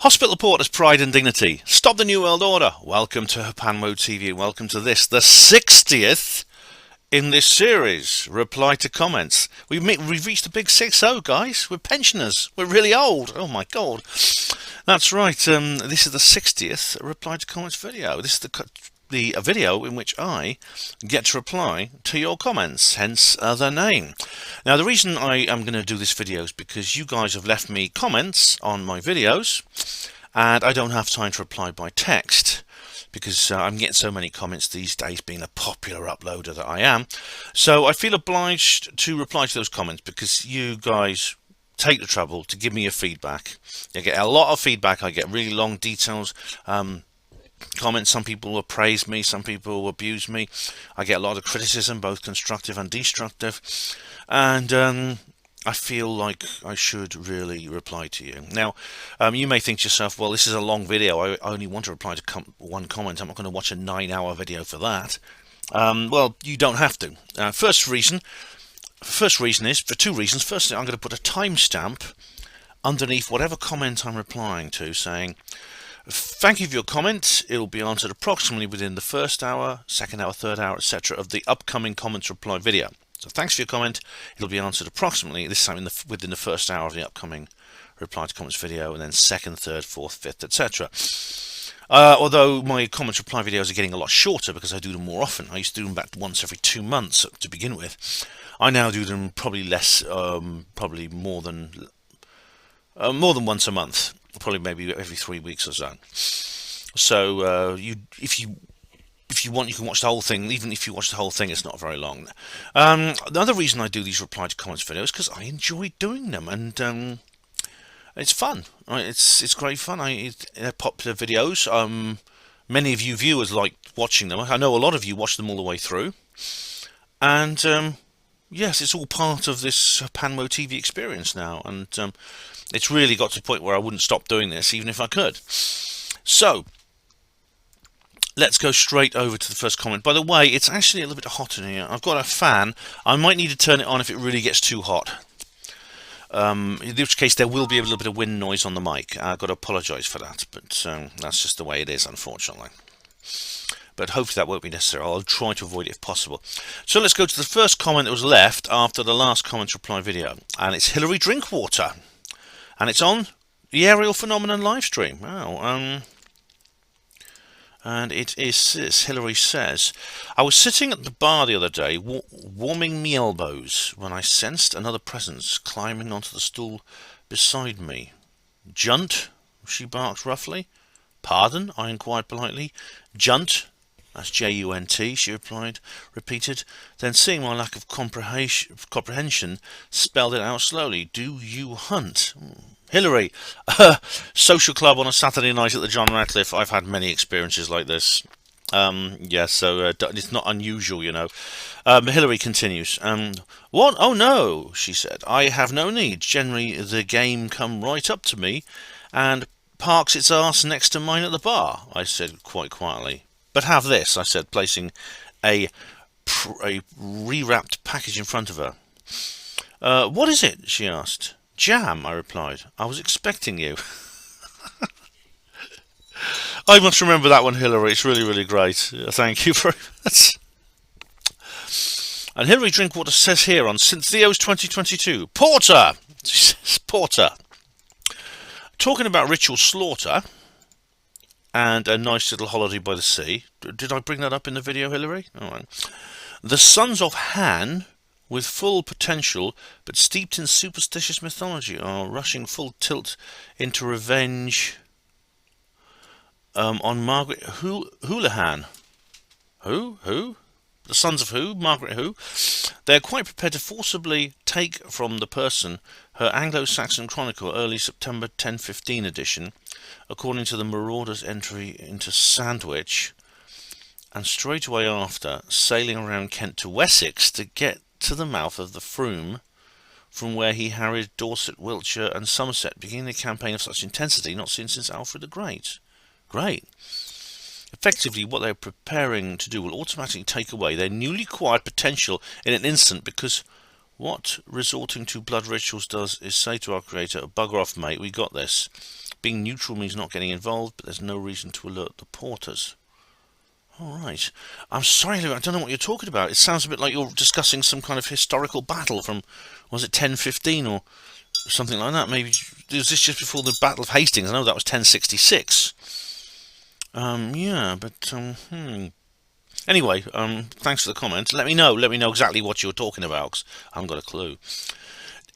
Hospital Porter's Pride and Dignity. Stop the New World Order. Welcome to HPANWO TV. Welcome to this, the 60th in this series. Reply to comments. We've reached the big 60, guys. We're pensioners. We're really old. Oh my god. That's right. This is the 60th reply to comments video. This is the video in which I get to reply to your comments, hence the name. Now, the reason I am going to do this video is because you guys have left me comments on my videos, and I don't have time to reply by text because I'm getting so many comments these days, being a popular uploader that I am. So I feel obliged to reply to those comments because you guys take the trouble to give me your feedback. I get a lot of feedback. I get really long details. Comments. Some people will praise me, some people will abuse me. I get a lot of criticism, both constructive and destructive, and I feel like I should really reply to you. Now, you may think to yourself, well, this is a long video, I only want to reply to one comment, I'm not going to watch a 9-hour video for that. Well, you don't have to. First reason is for two reasons. Firstly, I'm going to put a timestamp underneath whatever comment I'm replying to, saying, thank you for your comment. It will be answered approximately within the first hour, second hour, third hour, etc. of the upcoming comments reply video. So thanks for your comment. It'll be answered approximately this time within the first hour of the upcoming reply to comments video, and then second, third, fourth, fifth, etc. Although my comments reply videos are getting a lot shorter because I do them more often. I used to do them about once every 2 months to begin with. I now do them probably less, probably more than once a month. Probably maybe every 3 weeks or so. So if you want, you can watch the whole thing. Even if you watch the whole thing, it's not very long. The other reason I do these reply to comments videos is because I enjoy doing them, and it's fun. It's great fun. They're popular videos. Many of you viewers like watching them. I know a lot of you watch them all the way through, and yes, it's all part of this HPANWO TV experience now, and it's really got to the point where I wouldn't stop doing this even if I could. So let's go straight over to the first comment. By the way, it's actually a little bit hot in here. I've got a fan. I might need to turn it on if it really gets too hot. In which case there will be a little bit of wind noise on the mic. I've got to apologise for that, but that's just the way it is, unfortunately. But hopefully that won't be necessary. I'll try to avoid it if possible. So let's go to the first comment that was left after the last comment reply video, and it's Hillary Drinkwater. And it's on the Aerial Phenomenon live stream. Wow. And it is this. Hillary says, I was sitting at the bar the other day, warming me elbows, when I sensed another presence climbing onto the stool beside me. Junt? She barked roughly. Pardon? I inquired politely. Junt? That's J-U-N-T, she repeated. Then, seeing my lack of comprehension, spelled it out slowly. Do you hunt? Hillary, social club on a Saturday night at the John Ratcliffe. I've had many experiences like this. Yeah, so it's not unusual, you know. Hillary continues. What? Oh, no, she said. I have no need. Generally, the game come right up to me and parks its arse next to mine at the bar, I said quite quietly. But have this, I said, placing a re-wrapped package in front of her. What is it? She asked. Jam, I replied. I was expecting you. I must remember that one, Hillary. It's really, really great. Thank you very much. And Hillary Drinkwater says here on Syntheos 2022, Porter! She says, Porter. Talking about ritual slaughter and a nice little holiday by the sea. Did I bring that up in the video, Hillary? All right. The sons of Han, with full potential but steeped in superstitious mythology, are rushing full tilt into revenge on Margaret Houlihan. Who? The sons of who? Margaret who? They are quite prepared to forcibly take from the person her Anglo-Saxon Chronicle, early September 1015 edition, according to the Marauder's entry into Sandwich, and straight away after, sailing around Kent to Wessex to get to the mouth of the Froom, from where he harried Dorset, Wiltshire and Somerset, beginning a campaign of such intensity not seen since Alfred the Great. Great. Effectively, what they're preparing to do will automatically take away their newly acquired potential in an instant, because what resorting to blood rituals does is say to our creator, bugger off mate, we got this. being neutral means not getting involved, but there's no reason to alert the porters. All right. I'm sorry, I don't know what you're talking about. It sounds a bit like you're discussing some kind of historical battle from, was it 1015 or something like that? Maybe was this just before the Battle of Hastings? I know that was 1066. Yeah, but Anyway, thanks for the comment. Let me know exactly what you're talking about, 'cause I haven't got a clue.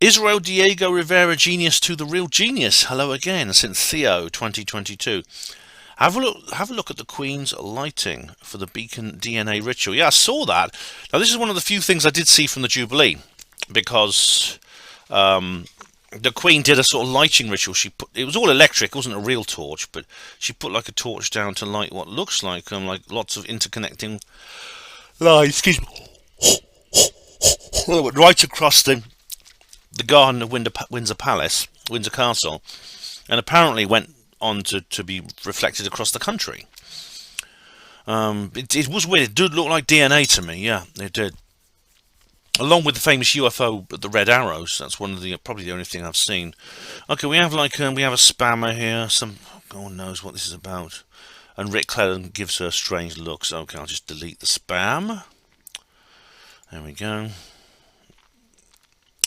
Israel Diego Rivera, genius to the real genius. Hello again, Cynthia 2022. Have a look at the Queen's lighting for the beacon DNA ritual. Yeah, I saw that. Now, this is one of the few things I did see from the Jubilee, because the Queen did a sort of lighting ritual. It was all electric, it wasn't a real torch, but she put like a torch down to light what looks like lots of interconnecting lights. Excuse me. Right across the garden of Windsor Palace, Windsor Castle, and apparently went on to be reflected across the country. It was weird. It did look like DNA to me. Yeah, it did. Along with the famous UFO, the Red Arrows. That's probably the only thing I've seen. Okay, we have a spammer here. God knows what this is about. And Rick Clellan gives her strange looks. Okay, I'll just delete the spam. There we go.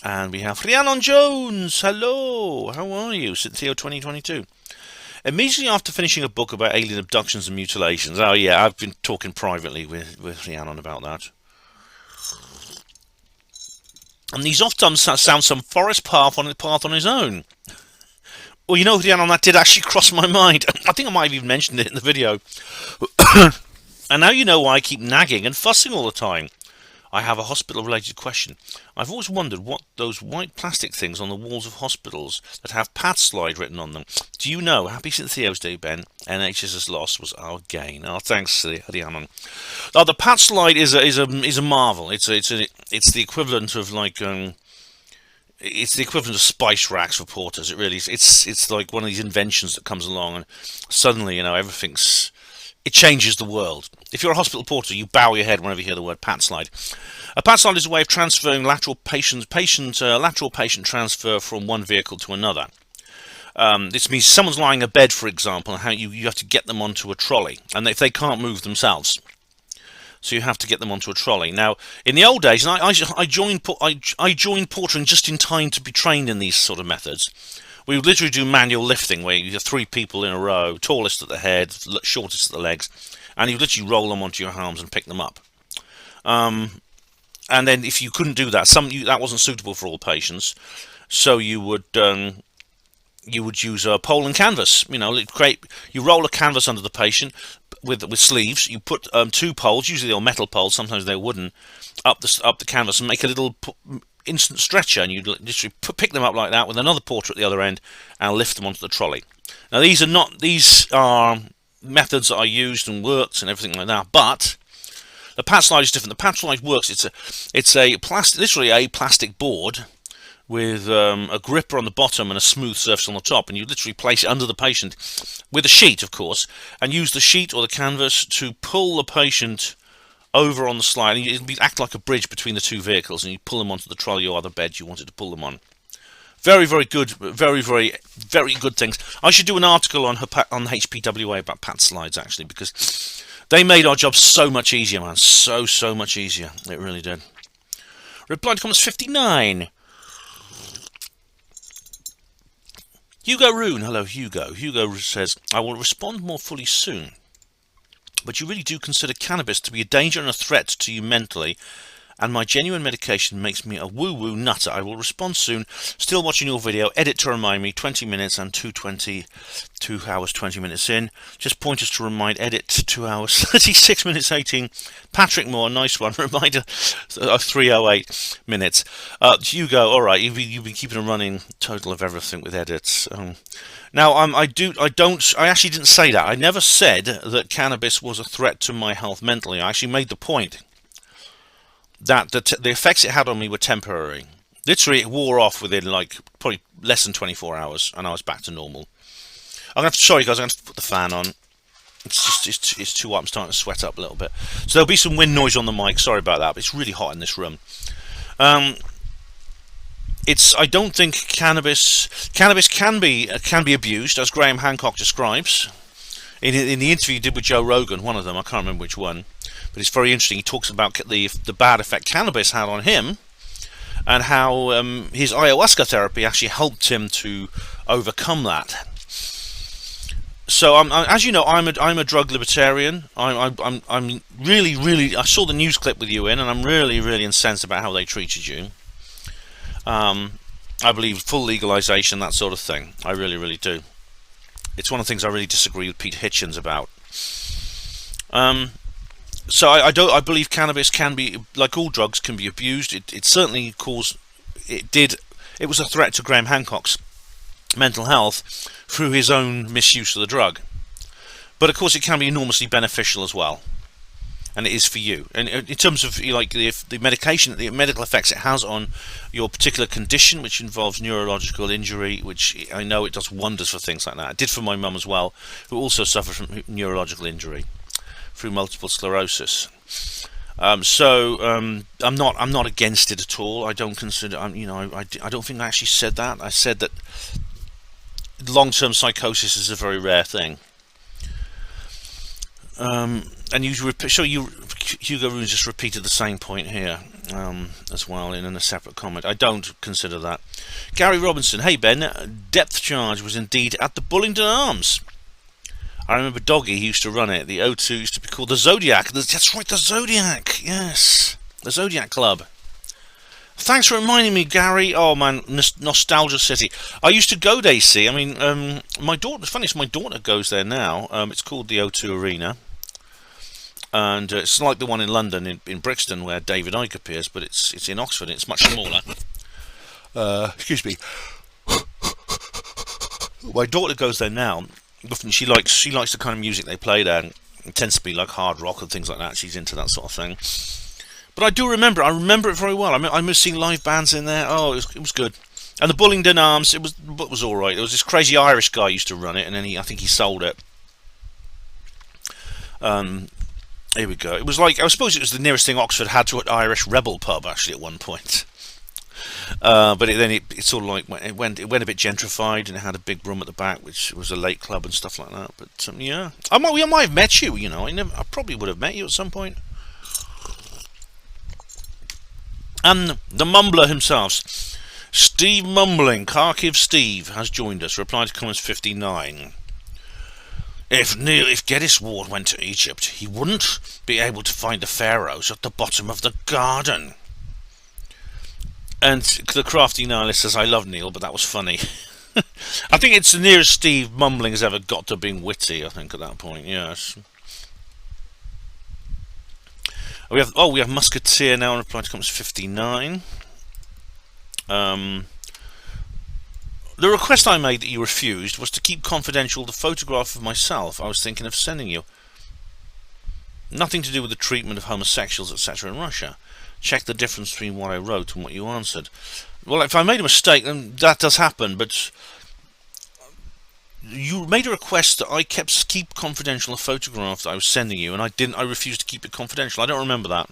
And we have Rhiannon Jones. Hello, how are you? Cynthia 2022. Immediately after finishing a book about alien abductions and mutilations. Oh yeah, I've been talking privately with Rhiannon about that. And these often sound some forest path on his own. Well, you know, Rhiannon, that did actually cross my mind. I think I might have even mentioned it in the video. And now you know why I keep nagging and fussing all the time. I have a hospital-related question. I've always wondered what those white plastic things on the walls of hospitals that have path slide written on them. Do you know? Happy St. Theo's Day, Ben. NHS's loss was our gain. Oh, thanks, Rhiannon. Oh, the path slide is a marvel. It's the equivalent of it's the equivalent of spice racks for porters. It really is. It's like one of these inventions that comes along and suddenly, it changes the world. If you're a hospital porter, you bow your head whenever you hear the word pat slide. A pat slide is a way of transferring lateral patient transfer from one vehicle to another. This means someone's lying in bed, for example, and how you have to get them onto a trolley, and if they can't move themselves, so you have to get them onto a trolley. Now, in the old days, and I joined portering just in time to be trained in these sort of methods. We would literally do manual lifting, where you have 3 people in a row, tallest at the head, shortest at the legs, and you literally roll them onto your arms and pick them up. And then if you couldn't do that, that wasn't suitable for all patients, so you would use a pole and canvas. You roll a canvas under the patient with sleeves. You put 2 poles, usually they're metal poles, sometimes they're wooden, up the canvas and make a little instant stretcher, and you literally pick them up like that with another porter at the other end and lift them onto the trolley. Now these are methods that are used and worked and everything like that, but the pat slide is different. The pat slide works. It's literally a plastic board with a gripper on the bottom and a smooth surface on the top, and you literally place it under the patient with a sheet, of course, and use the sheet or the canvas to pull the patient over on the slide, and it'll act like a bridge between the 2 vehicles, and you pull them onto the trolley or other bed you wanted to pull them on. Very, very good, very, very, very good things. I should do an article on HPWA about pat slides, actually, because they made our job so much easier, man. So much easier. It really did. Reply to comments 59. Hugo Rune. Hello, Hugo. Hugo says, I will respond more fully soon. But you really do consider cannabis to be a danger and a threat to you mentally, and my genuine medication makes me a woo-woo nutter. I will respond soon. Still watching your video. Edit to remind me. 20 minutes and 2 hours 20 minutes in. Just pointers to remind. Edit 2 hours 36 minutes 18. Patrick Moore, nice one. Reminder of 3:08 minutes. Hugo, all right. You've been keeping a running total of everything with edits. Now, I actually didn't say that. I never said that cannabis was a threat to my health mentally. I actually made the point that the effects it had on me were temporary. Literally, it wore off within probably less than 24 hours, and I was back to normal. Sorry guys, I'm going to put the fan on. It's too hot. I'm starting to sweat up a little bit. So there'll be some wind noise on the mic. Sorry about that, but it's really hot in this room. I don't think cannabis can be abused, as Graham Hancock describes in the interview he did with Joe Rogan. One of them, I can't remember which one, but it's very interesting. He talks about the bad effect cannabis had on him, and how his ayahuasca therapy actually helped him to overcome that. So, as you know, I'm a drug libertarian. I'm really. I saw the news clip with you in, and I'm really incensed about how they treated you. I believe full legalization, that sort of thing. I really do. It's one of the things I really disagree with Pete Hitchens about. So I believe cannabis can be, like all drugs, can be abused. It certainly caused. It was a threat to Graham Hancock's mental health through his own misuse of the drug. But of course, it can be enormously beneficial as well, and it is for you. And in terms of the medication, the medical effects it has on your particular condition, which involves neurological injury, which I know it does wonders for things like that. It did for my mum as well, who also suffered from neurological injury through multiple sclerosis. I'm not against it at all. I don't consider. I don't think I actually said that. I said that long-term psychosis is a very rare thing. And Hugo Rune just repeated the same point here as well in a separate comment. I don't consider that. Gary Robinson, hey Ben, depth charge was indeed at the Bullingdon Arms. I remember Doggy, he used to run it. The O2 used to be called the Zodiac. That's right, the Zodiac. Yes, the Zodiac Club. Thanks for reminding me, Gary. Oh man, nostalgia city. I used to go there. See, I mean, my daughter. Funny, my daughter goes there now. It's called the O2 Arena, and it's like the one in London in Brixton where David Icke appears, but it's in Oxford. And it's much smaller. Excuse me. My daughter goes there now. She likes the kind of music they play there. It tends to be like hard rock and things like that. She's into that sort of thing. But I remember it very well. I remember seeing live bands in there. Oh, it was good. And the Bullingdon Arms, it was all right. There was this crazy Irish guy who used to run it, and then I think he sold it. Here we go. It was like, I suppose it was the nearest thing Oxford had to an Irish rebel pub actually at one point. But it sort of like it went a bit gentrified, and it had a big room at the back, which was a late club and stuff like that. But yeah, I might have met you. You know, I probably would have met you at some point. And the mumbler himself, Steve Mumbling, Kharkiv Steve, has joined us. Reply to comments 59. If Geddes Ward went to Egypt, he wouldn't be able to find the pharaohs at the bottom of the garden. And the crafty nihilist says, I love Neil, but that was funny. I think it's the nearest Steve Mumbling has ever got to being witty, I think, at that point, yes. We have Musketeer now in reply to comments 59. The request I made that you refused was to keep confidential the photograph of myself I was thinking of sending you. Nothing to do with the treatment of homosexuals, etc. in Russia. Check the difference between what I wrote and what you answered. Well, if I made a mistake, then that does happen, but you made a request that I keep confidential a photograph that I was sending you, and I didn't. I refused to keep it confidential. I don't remember that.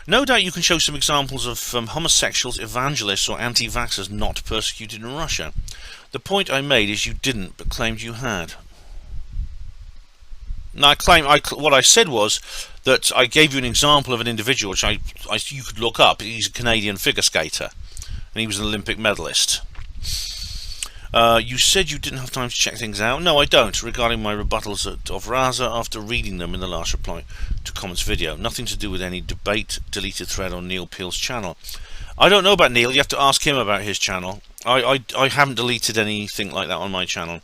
No doubt you can show some examples of homosexuals, evangelists, or anti-vaxxers not persecuted in Russia. The point I made is you didn't, but claimed you had. Now, what I said was that I gave you an example of an individual which you could look up. He's a Canadian figure skater, and he was an Olympic medalist. You said you didn't have time to check things out. No, I don't, regarding my rebuttals of Raza after reading them in the last reply to comments video. Nothing to do with any debate, deleted thread on Neil Peel's channel. I don't know about Neil. You have to ask him about his channel. I haven't deleted anything like that on my channel.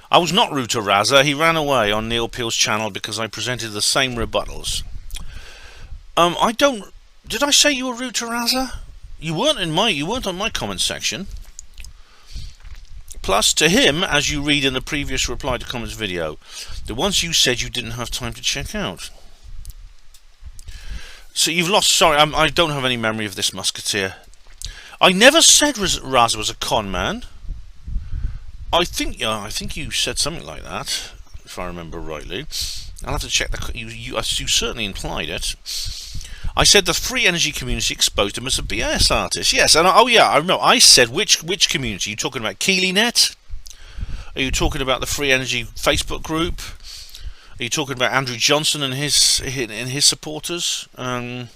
I was not rude to Raza. He ran away on Neil Peel's channel because I presented the same rebuttals. Did I say you were rude to Raza? You weren't on my comment section. Plus, to him, as you read in the previous reply to comments video, the ones you said you didn't have time to check out. So you've lost. Sorry, I don't have any memory of this, Musketeer. I never said Raza was a con man. I think you said something like that, if I remember rightly. I'll have to check. You certainly implied it. I said the free energy community exposed him as a BS artist. Yes, and I know. I said which community? Are you talking about KeelyNet? Are you talking about the free energy Facebook group? Are you talking about Andrew Johnson and his supporters? You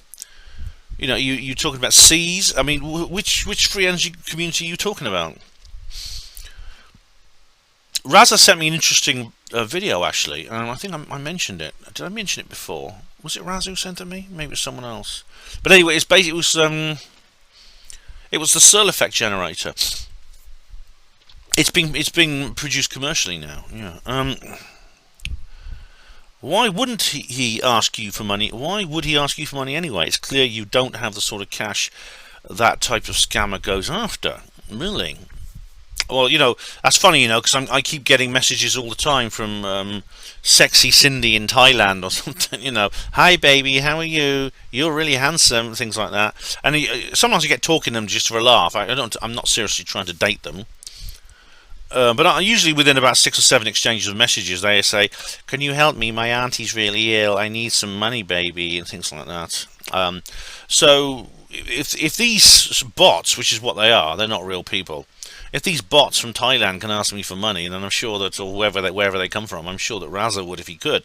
talking about C's? I mean, which free energy community are you talking about? Raza sent me an interesting video, actually, and I think I mentioned it. Did I mention it before? Was it Raza who sent it me? Maybe it was someone else. But anyway, it was the Searle effect generator. It's being produced commercially now. Yeah. Why wouldn't he ask you for money? Why would he ask you for money anyway? It's clear you don't have the sort of cash that type of scammer goes after. Really? Well, that's funny, because I keep getting messages all the time from sexy Cindy in Thailand or something, Hi, baby, how are you? You're really handsome, things like that. And sometimes I get talking to them just for a laugh. I'm not seriously trying to date them. But usually within about 6 or 7 exchanges of messages, they say, "Can you help me? My auntie's really ill. I need some money, baby," and things like that. So if these bots, which is what they are, they're not real people. If these bots from Thailand can ask me for money, then I'm sure that, or wherever they come from, I'm sure that Raza would if he could.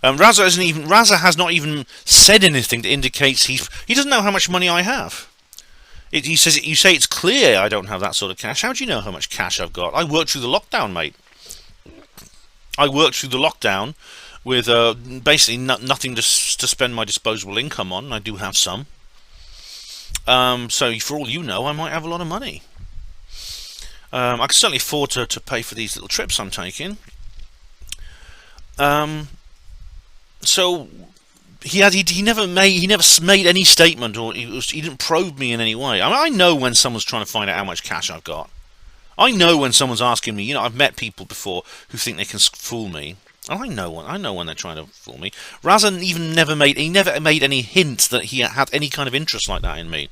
Raza has not even said anything that indicates he doesn't know how much money I have. You say it's clear I don't have that sort of cash. How do you know how much cash I've got? I worked through the lockdown, mate. I worked through the lockdown with basically nothing to spend my disposable income on. I do have some. So for all you know, I might have a lot of money. I can certainly afford to pay for these little trips I'm taking. So he never made any statement, or he didn't probe me in any way. I mean, I know when someone's trying to find out how much cash I've got. I know when someone's asking me. I've met people before who think they can fool me. And I know when they're trying to fool me. Raza never made any hint that he had any kind of interest like that in me.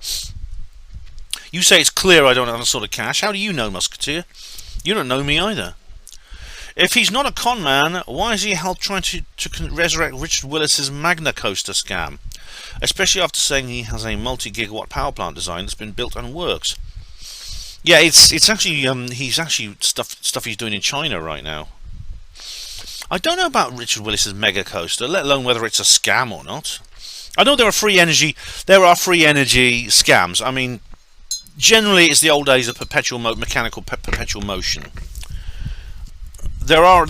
You say it's clear I don't have that sort of cash. How do you know, Musketeer? You don't know me either. If he's not a con man, why is he trying to resurrect Richard Willis's Magna Coaster scam? Especially after saying he has a multi-gigawatt power plant design that's been built and works. Yeah, it's actually he's actually stuff he's doing in China right now. I don't know about Richard Willis's mega coaster, let alone whether it's a scam or not. I know there are free energy scams. I mean, generally it's the old days of mechanical perpetual motion. There are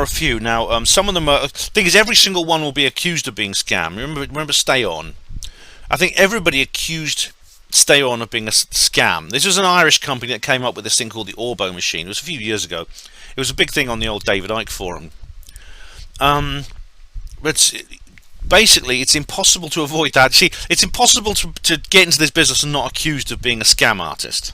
a few now. Some of them are. Thing is, every single one will be accused of being scam. Remember, Stay On. I think everybody accused Stay On of being a scam. This was an Irish company that came up with this thing called the Orbo machine. It was a few years ago. It was a big thing on the old David Icke forum. But basically, it's impossible to avoid that. See, it's impossible to get into this business and not accused of being a scam artist.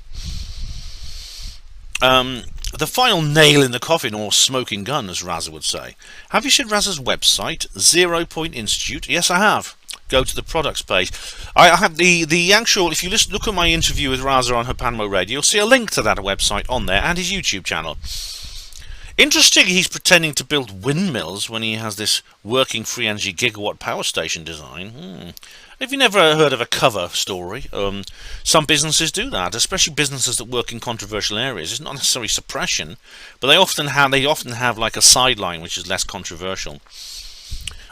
The final nail in the coffin, or smoking gun, as Raza would say. Have you seen Raza's website, 0 Point Institute? Yes, I have. Go to the products page. I have the actual. If you look at my interview with Raza on HPANWO Radio, you'll see a link to that website on there and his YouTube channel. Interesting, he's pretending to build windmills when he has this working free energy gigawatt power station design. Have you never heard of a cover story? Some businesses do that, especially businesses that work in controversial areas. It's not necessarily suppression, but they often have like a sideline which is less controversial.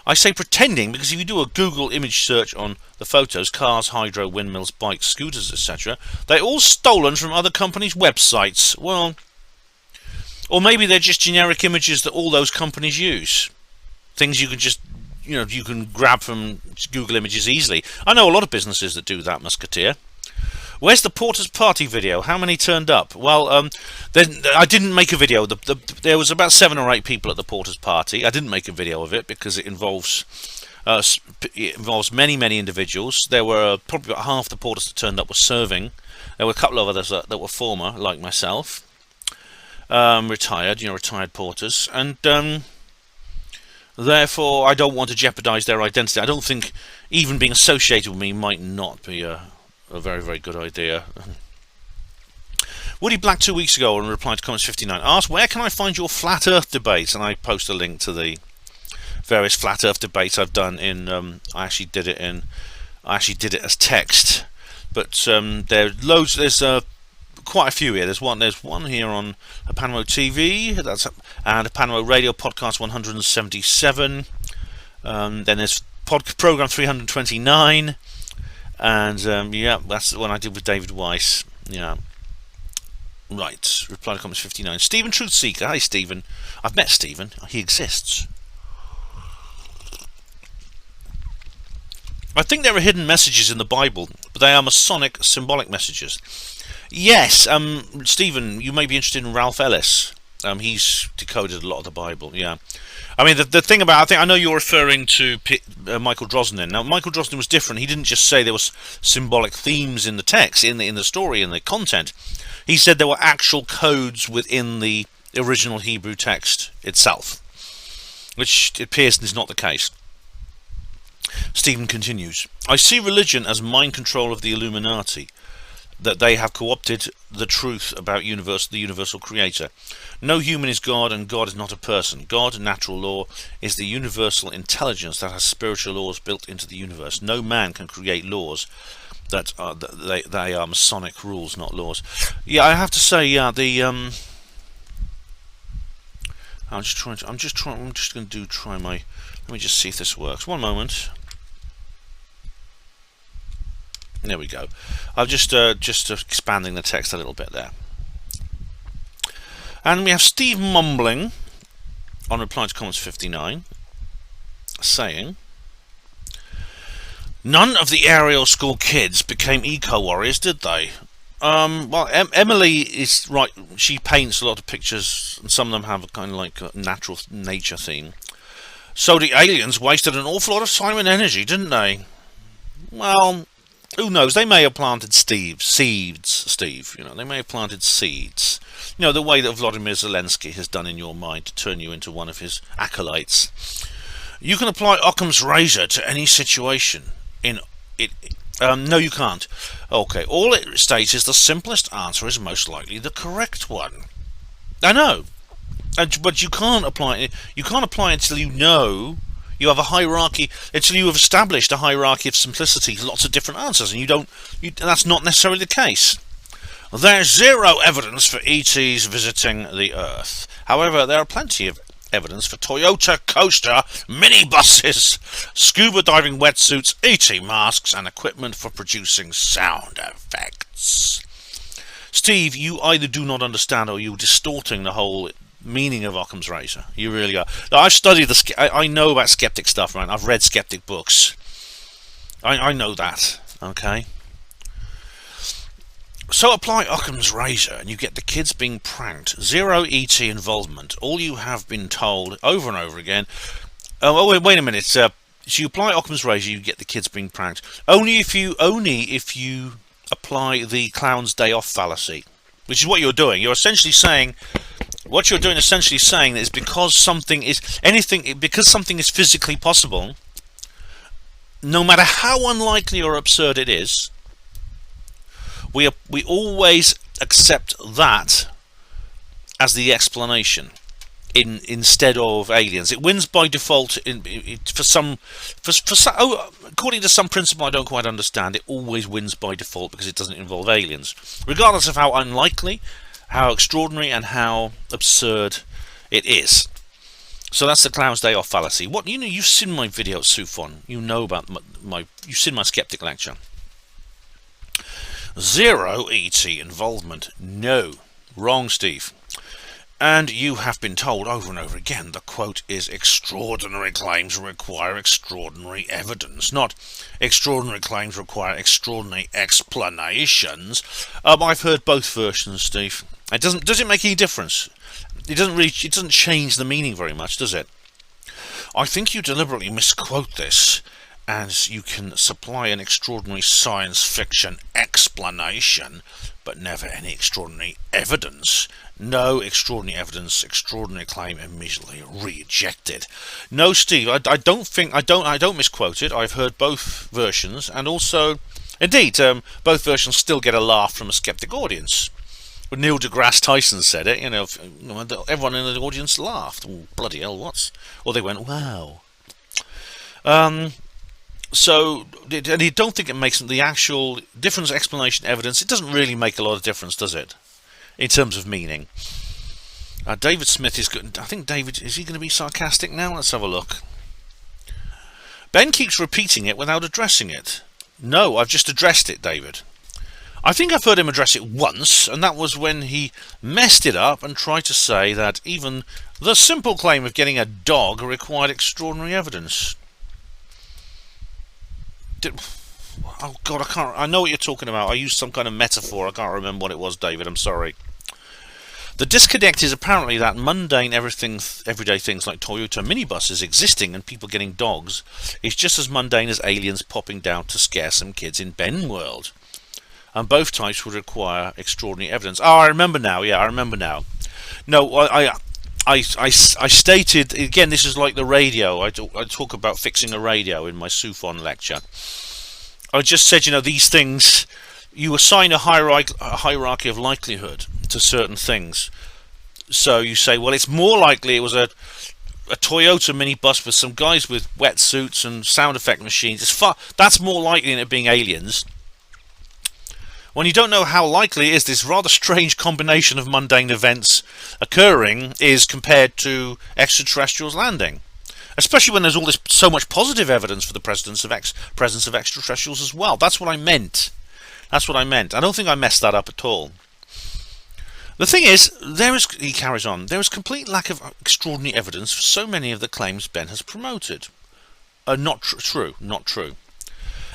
I say pretending because if you do a Google image search on the photos, cars, hydro, windmills, bikes, scooters, etc., they're all stolen from other companies' websites. Well, or maybe they're just generic images that all those companies use. Things you can just, you can grab from Google Images easily. I know a lot of businesses that do that, Musketeer. Where's the Porter's Party video? How many turned up? Well, I didn't make a video. There was about 7 or 8 people at the Porter's Party. I didn't make a video of it because it involves many, many individuals. There were probably about half the porters that turned up were serving. There were a couple of others that were former, like myself. Retired porters, and therefore I don't want to jeopardize their identity. I don't think even being associated with me might not be a very, very good idea. Woody Black 2 weeks ago, in reply to comments 59, asked, where can I find your flat earth debates? And I post a link to the various flat earth debates I've done in, I actually did it in I actually did it as text, but there's loads. There's quite a few here. There's one here on HPANWO TV. And HPANWO Radio Podcast 177. Then there's program 329, and yeah, that's the one I did with David Weiss. Yeah. Right. Reply to comments 59. Stephen Truthseeker. Hi, Stephen. I've met Stephen. He exists. I think there are hidden messages in the Bible, but they are Masonic symbolic messages. Yes, Stephen, you may be interested in Ralph Ellis. He's decoded a lot of the Bible. Yeah, I mean the thing about, I know you're referring to Michael Drosnin. Now Michael Drosnin was different. He didn't just say there was symbolic themes in the text, in the story, in the content. He said there were actual codes within the original Hebrew text itself, which it appears is not the case. Stephen continues, I see religion as mind control of the Illuminati, that they have co-opted the truth about the universal creator. No human is God, and God is not a person. God, natural law, is the universal intelligence that has spiritual laws built into the universe. No man can create laws that are, they are Masonic rules, not laws. Yeah, I have to say, yeah, I'm just going to try my. Let me just see if this works. One moment. There we go. I'm just expanding the text a little bit there. And we have Steve mumbling on reply to comments 59, saying, none of the Ariel School kids became eco-warriors, did they? Well, Emily is right. She paints a lot of pictures, and some of them have a kind of like a natural nature theme. So the aliens wasted an awful lot of time and energy, didn't they? Well, who knows? They may have planted seeds, Steve. You know, they may have planted seeds. You know, the way that Vladimir Zelensky has done in your mind to turn you into one of his acolytes. You can apply Occam's razor to any situation. No, you can't. Okay, all it states is the simplest answer is most likely the correct one. I know, but you can't apply it. You can't apply it until you know. You have a hierarchy until you have established a hierarchy of simplicity, lots of different answers, and that's not necessarily the case. There's zero evidence for ETs visiting the Earth. However, there are plenty of evidence for Toyota coaster minibuses, scuba diving wetsuits, ET masks, and equipment for producing sound effects. Steve, you either do not understand or you're distorting the whole meaning of Occam's razor. You really are. Now, I've studied I know about skeptic stuff, right? I've read skeptic books. I know that. Okay. So apply Occam's razor and you get the kids being pranked. Zero ET involvement. All you have been told over and over again. Oh, wait a minute. So you apply Occam's razor, you get the kids being pranked. Only if you apply the clown's day off fallacy, which is what you're doing. You're essentially saying. What you're doing essentially saying is because something is physically possible, no matter how unlikely or absurd it is, we always accept that as the explanation instead of aliens. It wins by default according to some principle I don't quite understand. It always wins by default because it doesn't involve aliens, regardless of how unlikely, how extraordinary and how absurd it is. So that's the clown's day off fallacy. You've seen my video at Sufon. You know about you've seen my skeptic lecture. Zero ET involvement. No. Wrong, Steve. And you have been told over and over again, the quote is, extraordinary claims require extraordinary evidence, not extraordinary claims require extraordinary explanations. I've heard both versions, Steve. Does it make any difference? It doesn't change the meaning very much, does it? I think you deliberately misquote this, as you can supply an extraordinary science fiction explanation, but never any extraordinary evidence. No extraordinary evidence, extraordinary claim immediately rejected. No, Steve, I don't misquote it. I've heard both versions, and also, indeed, both versions still get a laugh from a skeptic audience. When Neil deGrasse Tyson said it, everyone in the audience laughed. Oh, bloody hell, or they went, wow. So, and you don't think it makes the actual difference, explanation, evidence? It doesn't really make a lot of difference, does it? In terms of meaning. David Smith is good. I think David, is he going to be sarcastic now? Let's have a look. Ben keeps repeating it without addressing it. No, I've just addressed it, David. I think I've heard him address it once, and that was when he messed it up and tried to say that even the simple claim of getting a dog required extraordinary evidence. Oh God, I know what you're talking about. I used some kind of metaphor. I can't remember what it was, David. I'm sorry. The disconnect is apparently that mundane everyday things like Toyota minibuses existing and people getting dogs is just as mundane as aliens popping down to scare some kids in Ben World. And both types would require extraordinary evidence. Oh, I remember now. Yeah, I remember now. No, I stated, again, this is like the radio. I talk about fixing a radio in my Sufon lecture. I just said, these things, you assign a hierarchy of likelihood to certain things. So you say, well, it's more likely it was a Toyota minibus with some guys with wetsuits and sound effect machines. That's more likely than it being aliens. When you don't know how likely is this rather strange combination of mundane events occurring is compared to extraterrestrials landing. Especially when there's so much positive evidence for the presence of extraterrestrials as well. That's what I meant. I don't think I messed that up at all. The thing is, he carries on, there is complete lack of extraordinary evidence for so many of the claims Ben has promoted. Not true.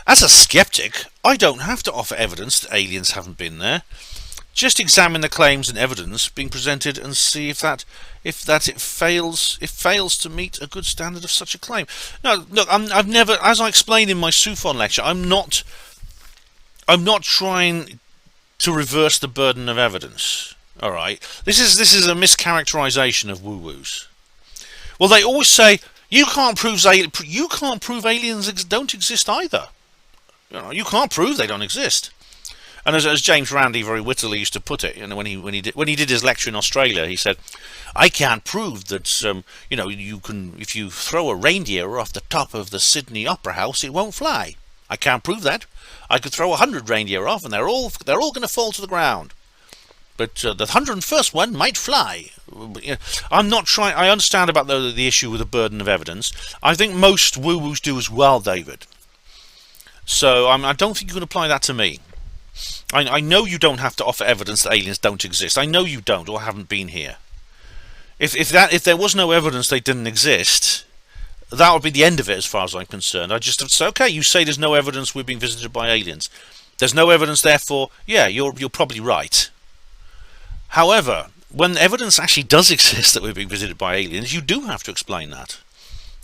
As a skeptic, I don't have to offer evidence that aliens haven't been there. Just examine the claims and evidence being presented and see if it fails to meet a good standard of such a claim. No, look, I've never, as I explained in my Sufon lecture, I'm not trying to reverse the burden of evidence. All right, this is a mischaracterization of woo-woos. Well, they always say you can't prove aliens don't exist either. You can't prove they don't exist. And as James Randi very wittily used to put it, when he did his lecture in Australia, he said, "I can't prove that you can, if you throw a reindeer off the top of the Sydney Opera House, it won't fly. I can't prove that. I could throw 100 reindeer off, and they're all going to fall to the ground. But the 101st one might fly." I'm not trying. I understand about the issue with the burden of evidence. I think most woo-woos do as well, David. So I don't think you can apply that to me. I know you don't have to offer evidence that aliens don't exist. I know you don't, or haven't been here. If there was no evidence they didn't exist, that would be the end of it as far as I'm concerned. I just have to say, okay, you say there's no evidence we're being visited by aliens. There's no evidence, therefore, yeah, you're probably right. However, when evidence actually does exist that we're being visited by aliens, you do have to explain that.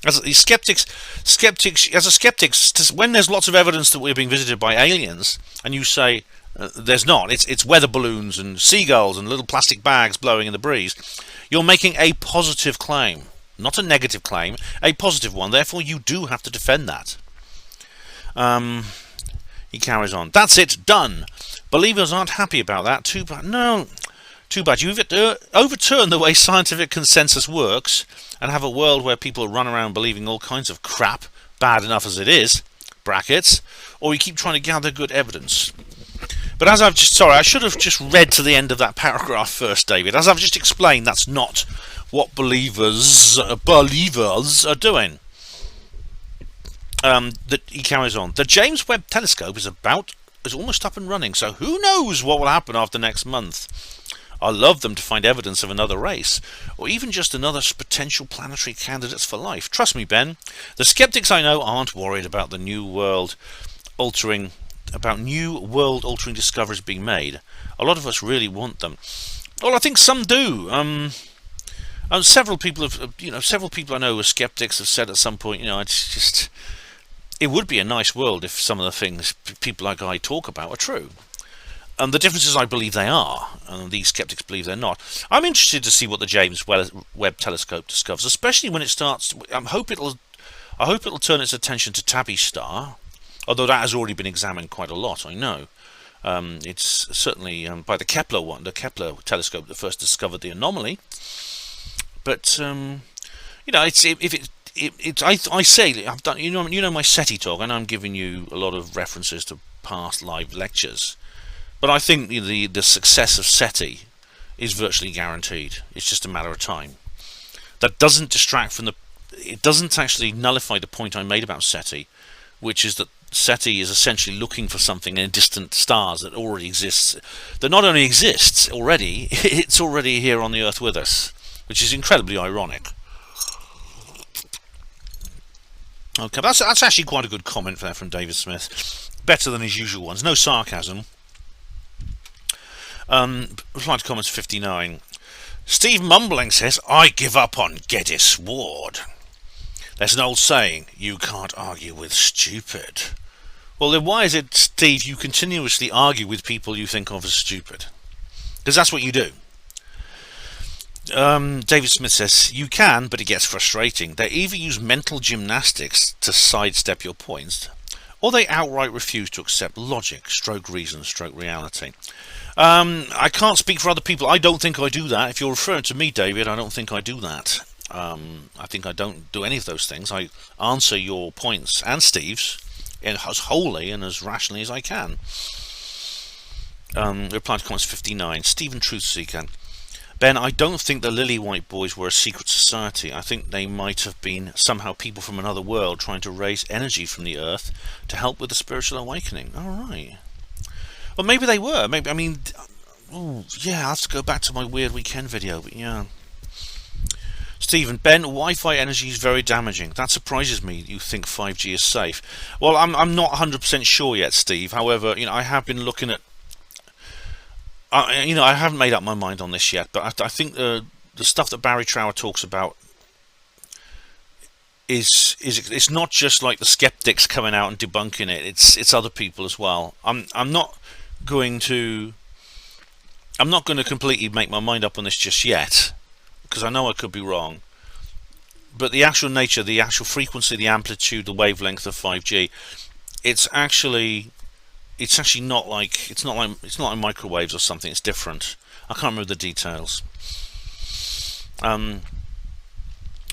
As a skeptic, when there's lots of evidence that we're being visited by aliens, and you say there's not, it's weather balloons and seagulls and little plastic bags blowing in the breeze, you're making a positive claim, not a negative claim, a positive one. Therefore, you do have to defend that. He carries on. That's it, done. Believers aren't happy about that. Too bad. No. Too bad. You've overturned the way scientific consensus works and have a world where people run around believing all kinds of crap, bad enough as it is, brackets, or you keep trying to gather good evidence. But as I've just, sorry, I should have just read to the end of that paragraph first, David. As I've just explained, that's not what believers are doing. He carries on. The James Webb telescope is almost up and running, so who knows what will happen after next month. I'd love them to find evidence of another race, or even just another potential planetary candidates for life. Trust me, Ben, the skeptics I know aren't worried about the new world-altering discoveries being made. A lot of us really want them. Well, I think some do. Several people I know who are skeptics have said at some point, it would be a nice world if some of the things people like I talk about are true. The difference is I believe they are, and these skeptics believe they're not. I'm interested to see what the James Webb telescope discovers, especially when it starts. I hope it'll turn its attention to Tabby Star, although that has already been examined quite a lot. I know. It's certainly by the Kepler telescope that first discovered the anomaly. But I say I've done. You know my SETI talk, and I'm giving you a lot of references to past live lectures. But I think the success of SETI is virtually guaranteed. It's just a matter of time. That doesn't distract from it doesn't actually nullify the point I made about SETI, which is that SETI is essentially looking for something in distant stars that already exists. That not only exists already, it's already here on the Earth with us, which is incredibly ironic. Okay, that's actually quite a good comment there from David Smith. Better than his usual ones. No sarcasm. Reply to comments 59. Steve Mumbling says, I give up on Geddes Ward. There's an old saying, you can't argue with stupid. Well, then why is it, Steve, you continuously argue with people you think of as stupid? Because that's what you do. David Smith says, you can, but it gets frustrating. They either use mental gymnastics to sidestep your points, or they outright refuse to accept logic, stroke reason, stroke reality. I can't speak for other people. I don't think I do that. If you're referring to me, David, I don't think I do that. I think I don't do any of those things. I answer your points and Steve's as wholly and as rationally as I can. Reply to comments 59. Stephen Truthseeker. Ben, I don't think the Lily White Boys were a secret society. I think they might have been somehow people from another world trying to raise energy from the earth to help with the spiritual awakening. All right. Well, maybe they were. Maybe, I mean, oh yeah, I'll have to go back to my Weird Weekend video, but yeah. Stephen, Ben, Wi-Fi energy is very damaging. That surprises me. You think 5G is safe? Well, I'm not 100% sure yet, Steve. However, I have been looking at. I haven't made up my mind on this yet, but I think the stuff that Barry Trower talks about is it's not just like the skeptics coming out and debunking it. It's other people as well. I'm not going to completely make my mind up on this just yet, because I know I could be wrong. But the actual nature, the actual frequency, the amplitude, the wavelength of 5G, it's actually not like microwaves or something. It's different. I can't remember the details.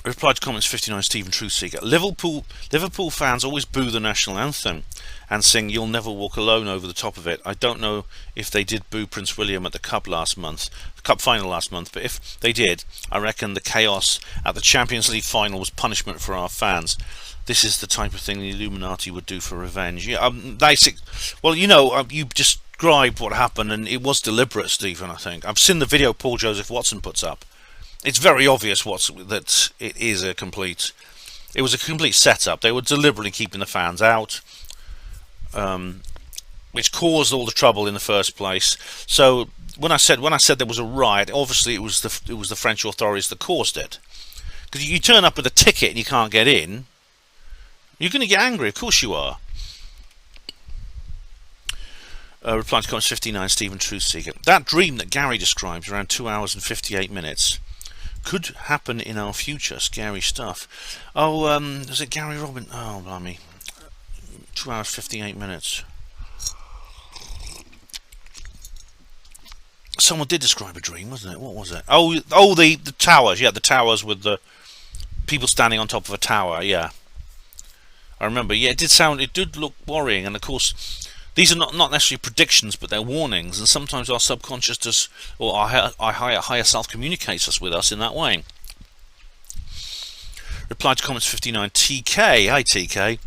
Reply to comments 59. Stephen Truthseeker. Liverpool fans always boo the national anthem and sing "You'll Never Walk Alone" over the top of it. I don't know if they did boo Prince William at the Cup final last month, but if they did, I reckon the chaos at the Champions League final was punishment for our fans. This is the type of thing the Illuminati would do for revenge. Yeah, you described what happened, and it was deliberate, Stephen. I think I've seen the video Paul Joseph Watson puts up. It's very obvious that it was a complete setup. They were deliberately keeping the fans out, which caused all the trouble in the first place. So when I said there was a riot, obviously it was the French authorities that caused it. Because you turn up with a ticket and you can't get in, you're going to get angry. Of course you are. Reply to comments 59. Stephen Truthseeker. That dream that Gary describes, around 2 hours and 58 minutes, could happen in our future. Scary stuff. Oh, was it Gary Robin? Oh, blimey. 2 hours 58 minutes. Someone did describe a dream, wasn't it? What was it? Oh, the towers. Yeah, the towers with the people standing on top of a tower. Yeah, I remember. Yeah, it did look worrying, and of course, these are not necessarily predictions, but they're warnings, and sometimes our subconscious does, or our higher self communicates us with us in that way. Reply to comments 59. TK. Hi, TK.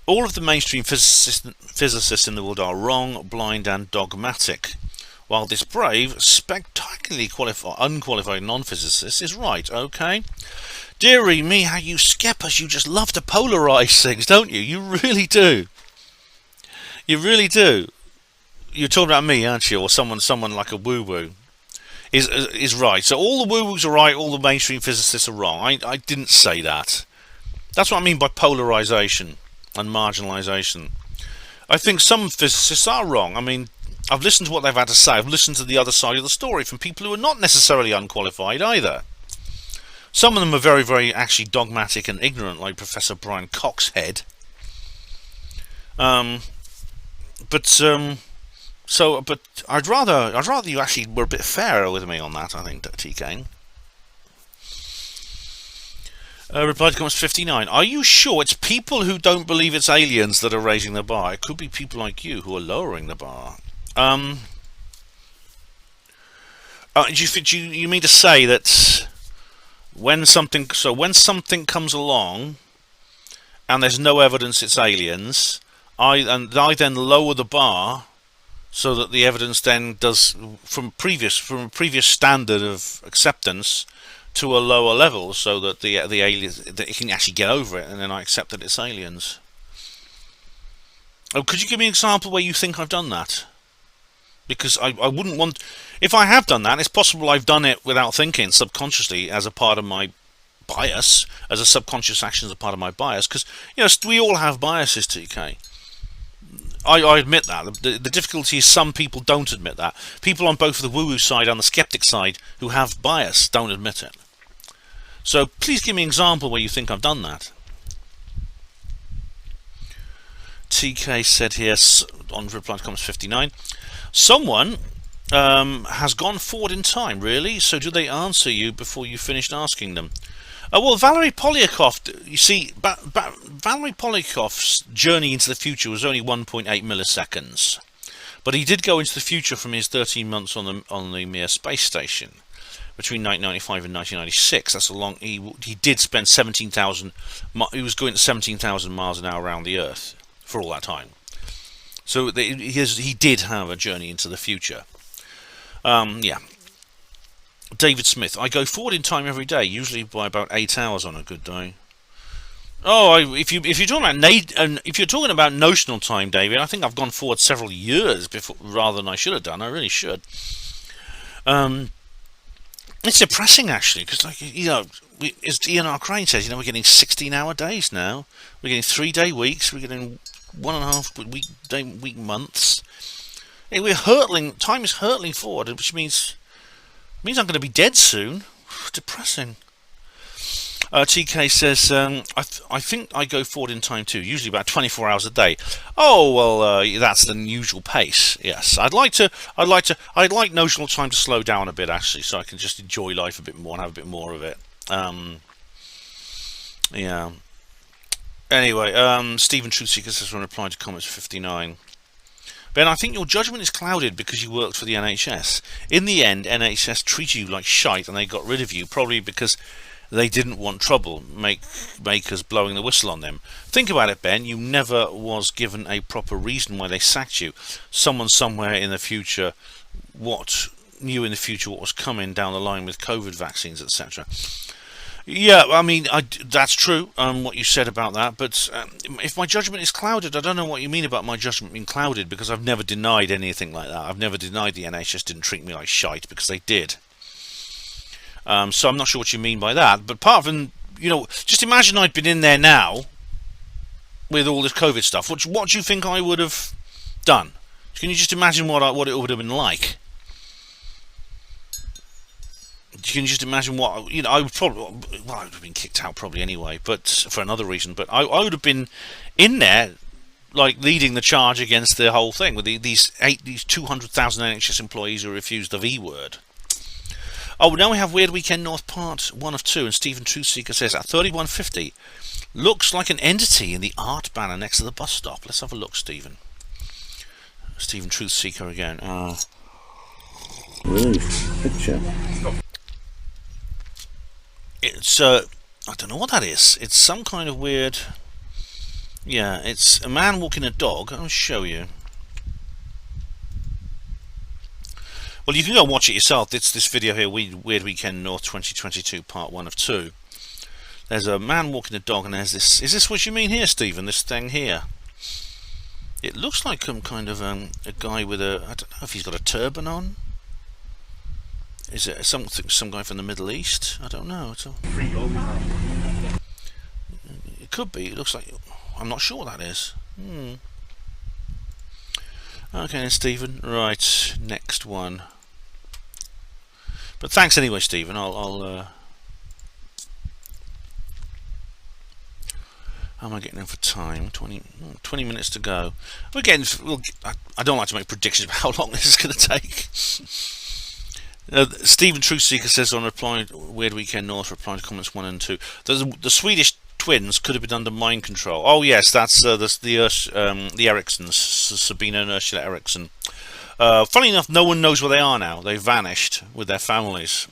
All of the mainstream physicists in the world are wrong, blind, and dogmatic, while this brave, spectacularly unqualified non-physicist is right. Okay. Dearie me, how you skeppers, you just love to polarize things, don't you? You really do. You really do. You're talking about me, aren't you? Or someone like a woo-woo is right. So all the woo-woos are right, all the mainstream physicists are wrong. I didn't say that. That's what I mean by polarization and marginalization. I think some physicists are wrong. I mean, I've listened to what they've had to say. I've listened to the other side of the story from people who are not necessarily unqualified either. Some of them are very, very actually dogmatic and ignorant, like Professor Brian Coxhead. But I'd rather you actually were a bit fairer with me on that. I think, TK. Reply to comments 59. Are you sure it's people who don't believe it's aliens that are raising the bar? It could be people like you who are lowering the bar. You mean to say that when something comes along and there's no evidence it's aliens, I then lower the bar so that the evidence then does from a previous standard of acceptance to a lower level, so that the aliens, that it can actually get over it, and then I accept that it's aliens. Oh, could you give me an example where you think I've done that? Because I wouldn't want... If I have done that, it's possible I've done it without thinking, subconsciously, as a part of my bias, as a subconscious action as a part of my bias, because, you know, we all have biases, TK. I admit that. The difficulty is some people don't admit that. People on both the woo-woo side and the skeptic side who have bias don't admit it. So please give me an example where you think I've done that. TK said here, on reply to comments 59, someone has gone forward in time, really? So do they answer you before you finished asking them? Well, Valery Polyakov, you see, Valery Polyakov's journey into the future was only 1.8 milliseconds. But he did go into the future from his 13 months on the Mir space station. Between 1995 and 1996, that's a long. He did spend 17,000. He was going to 17,000 miles an hour around the Earth for all that time. So he did have a journey into the future. Yeah. David Smith. I go forward in time every day, usually by about 8 hours on a good day. Oh, if you're talking about notional time, David, I think I've gone forward several years before, rather than I should have done. I really should. It's depressing, actually, because, like, you know, as Ian R. Crane says, you know, we're getting 16-hour days now. We're getting 3-day weeks. We're getting 1.5 week months. And we're hurtling. Time is hurtling forward, which means I'm going to be dead soon. Depressing. TK says, I think I go forward in time too, usually about 24 hours a day. Oh, well, that's the usual pace. Yes, I'd like notional time to slow down a bit, actually, so I can just enjoy life a bit more and have a bit more of it. Yeah. Anyway, Stephen Truthseeker says, when replying to comments 59. Ben, I think your judgment is clouded because you worked for the NHS. In the end, NHS treated you like shite and they got rid of you, probably because they didn't want trouble, makers blowing the whistle on them. Think about it, Ben. You never was given a proper reason why they sacked you. Someone somewhere in the future knew in the future what was coming down the line with COVID vaccines, etc. Yeah, I mean, that's true, what you said about that, but if my judgment is clouded, I don't know what you mean about my judgment being clouded, because I've never denied anything like that. I've never denied the NHS didn't treat me like shite, because they did. So I'm not sure what you mean by that, but apart from, you know, just imagine I'd been in there now with all this COVID stuff. What do you think I would have done? Can you just imagine what it would have been like? You can just imagine what, you know, I would have been kicked out probably anyway, but for another reason. But I would have been in there, like, leading the charge against the whole thing with these 200,000 NHS employees who refused the V word. Oh, now we have Weird Weekend North Part 1 of 2, and Stephen Truthseeker says at 3150, looks like an entity in the art banner next to the bus stop. Let's have a look, Stephen. Stephen Truthseeker again. Picture. It's I don't know what that is. It's some kind of weird. Yeah, it's a man walking a dog. I'll show you. Well, you can go and watch it yourself. It's this video here, Weird Weekend North 2022, Part 1 of 2. There's a man walking a dog, and there's this. Is this what you mean here, Stephen? This thing here. It looks like some kind of a guy with a. I don't know if he's got a turban on. Is it some guy from the Middle East? I don't know. It could be. It looks like. I'm not sure what that is. Okay, then, Stephen. Right, next one. But thanks anyway, Stephen. I'll how am I getting in for time? 20 minutes to go. I don't like to make predictions about how long this is going to take. Stephen Truthseeker says on reply Weird Weekend North, replying to comments 1 and 2. The Swedish twins could have been under mind control. Oh yes, that's the Ericssons, Sabina and Ursula Ericsson. Funny enough, no one knows where they are now. They vanished with their families.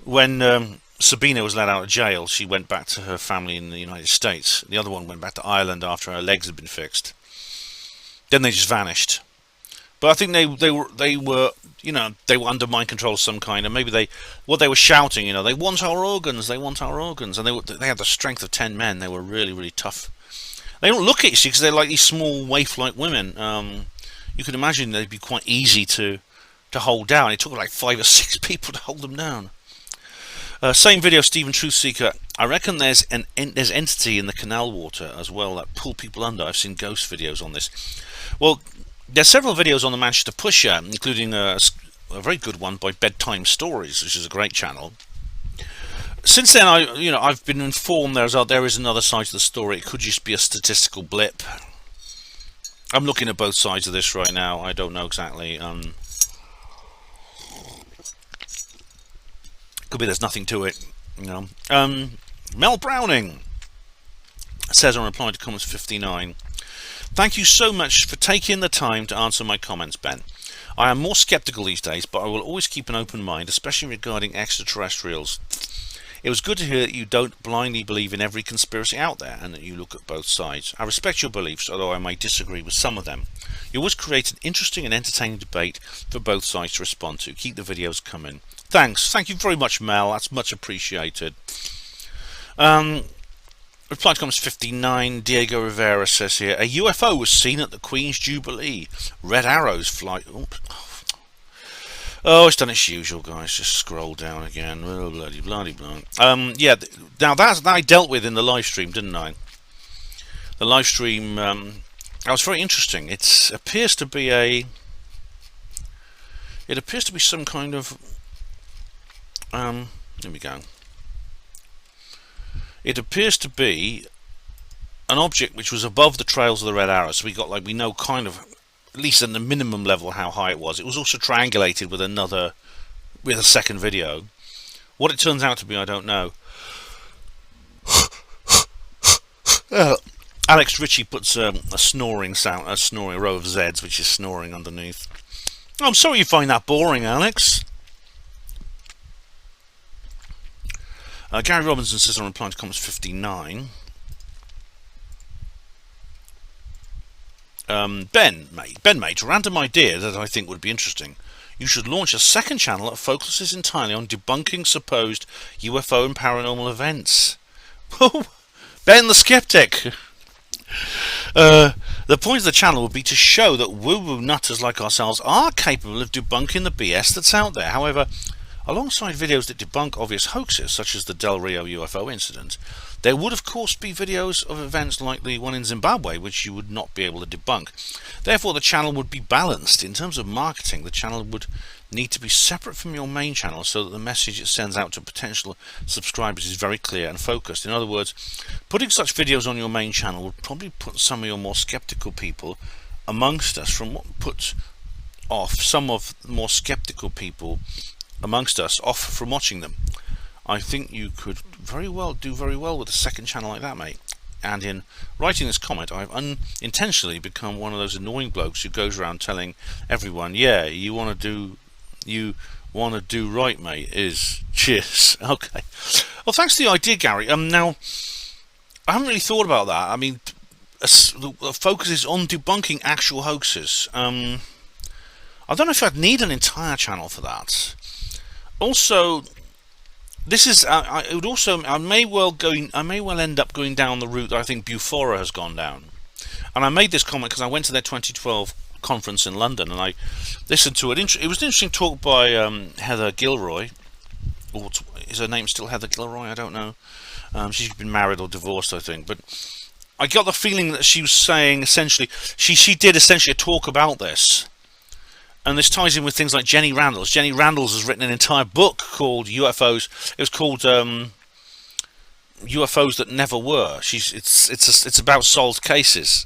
When Sabina was let out of jail, she went back to her family in the United States. The other one went back to Ireland after her legs had been fixed. Then they just vanished. But I think they were under mind control of some kind, and maybe they were shouting, they want our organs, they want our organs, and they had the strength of 10 men. They were really, really tough. They don't look at you because they're like these small waif-like women. You can imagine they'd be quite easy to hold down. It took like 5 or 6 people to hold them down. Same video, Stephen Truthseeker. I reckon there's entity in the canal water as well that pull people under. I've seen ghost videos on this. Well, there's several videos on the Manchester Pusher, including a very good one by Bedtime Stories, which is a great channel. Since then, I've been informed there is another side to the story. It could just be a statistical blip. I'm looking at both sides of this right now. I don't know exactly. Could be there's nothing to it. Mel Browning says on reply to comments 59. Thank you so much for taking the time to answer my comments, Ben. I am more skeptical these days, but I will always keep an open mind, especially regarding extraterrestrials. It was good to hear that you don't blindly believe in every conspiracy out there and that you look at both sides. I respect your beliefs, although I may disagree with some of them. You always create an interesting and entertaining debate for both sides to respond to. Keep the videos coming. Thanks. Thank you very much, Mel. That's much appreciated. Reply to comments 59. Diego Rivera says here, a UFO was seen at the Queen's Jubilee. Red arrows fly. Oh, it's done its usual, guys. Just scroll down again. Oh, bloody, bloody, bloody. Yeah. Now that I dealt with in the live stream, didn't I? The live stream. That was very interesting. It appears to be some kind of. There we go. It appears to be an object which was above the trails of the red arrow. So we know kind of, at least at the minimum level, how high it was. It was also triangulated with a second video. What it turns out to be, I don't know. Alex Ritchie puts a snoring sound, a row of Zs, which is snoring underneath. I'm sorry you find that boring, Alex. Gary Robinson says on replying to comments 59. Ben mate, random idea that I think would be interesting. You should launch a second channel that focuses entirely on debunking supposed UFO and paranormal events. Ben the Skeptic. The point of the channel would be to show that woo-woo nutters like ourselves are capable of debunking the BS that's out there. However, alongside videos that debunk obvious hoaxes, such as the Del Rio UFO incident, there would of course be videos of events like the one in Zimbabwe, which you would not be able to debunk. Therefore, the channel would be balanced. In terms of marketing, the channel would need to be separate from your main channel so that the message it sends out to potential subscribers is very clear and focused. In other words, putting such videos on your main channel would probably put some of your more skeptical people amongst us put off some of the more skeptical people amongst us off from watching them. I think you could do very well with a second channel like that, mate. And in writing this comment, I've unintentionally become one of those annoying blokes who goes around telling everyone, yeah, you want to do right, mate, cheers. Okay. Well, thanks for the idea, Gary. Now, I haven't really thought about that. I mean, the focus is on debunking actual hoaxes. I don't know if I'd need an entire channel for that. Also, this is. I may well end up going down the route that I think Bufora has gone down. And I made this comment because I went to their 2012 conference in London and I listened to it. It was an interesting talk by Heather Gilroy. Or is her name still Heather Gilroy? I don't know. She's been married or divorced, I think. But I got the feeling that she was saying essentially, she did essentially a talk about this. And this ties in with things like Jenny Randles. Jenny Randles has written an entire book called UFOs. It was called UFOs That Never Were. It's about solved cases.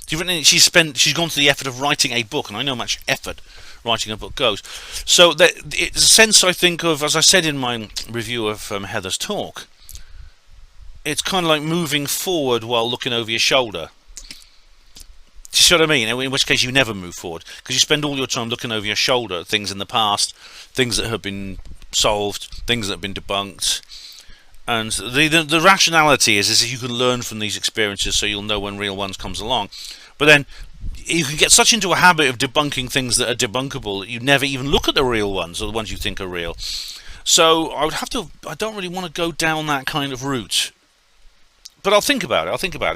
She's gone to the effort of writing a book, and I know how much effort writing a book goes. So it's a sense, I think, of, as I said in my review of Heather's talk, it's kind of like moving forward while looking over your shoulder. Do you see what I mean? In which case you never move forward, because you spend all your time looking over your shoulder at things in the past, things that have been solved, things that have been debunked. And the rationality is you can learn from these experiences, so you'll know when real ones comes along. But then you can get such into a habit of debunking things that are debunkable that you never even look at the real ones, or the ones you think are real. So I don't really want to go down that kind of route. But I'll think about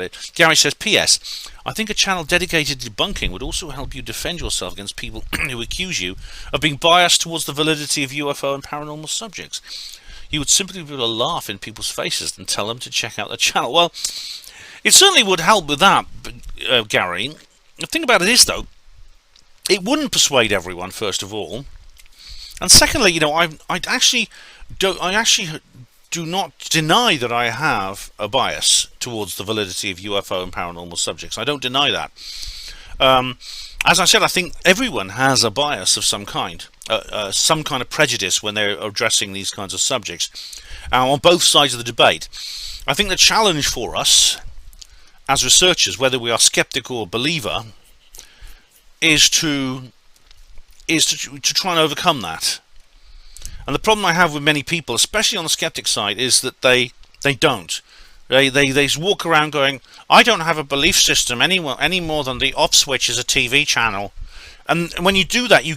it. Gary says, P.S. I think a channel dedicated to debunking would also help you defend yourself against people who accuse you of being biased towards the validity of UFO and paranormal subjects. You would simply be able to laugh in people's faces and tell them to check out the channel. Well, it certainly would help with that, Gary. The thing about it is, though, it wouldn't persuade everyone, first of all. And secondly, I actually do not deny that I have a bias towards the validity of UFO and paranormal subjects. I don't deny that. As I said, I think everyone has a bias of some kind of prejudice when they're addressing these kinds of subjects, on both sides of the debate. I think the challenge for us as researchers, whether we are skeptic or believer, is to try and overcome that. And the problem I have with many people, especially on the skeptic side, is that they don't. They walk around going, I don't have a belief system any more than the off switch is a TV channel. And when you do that, you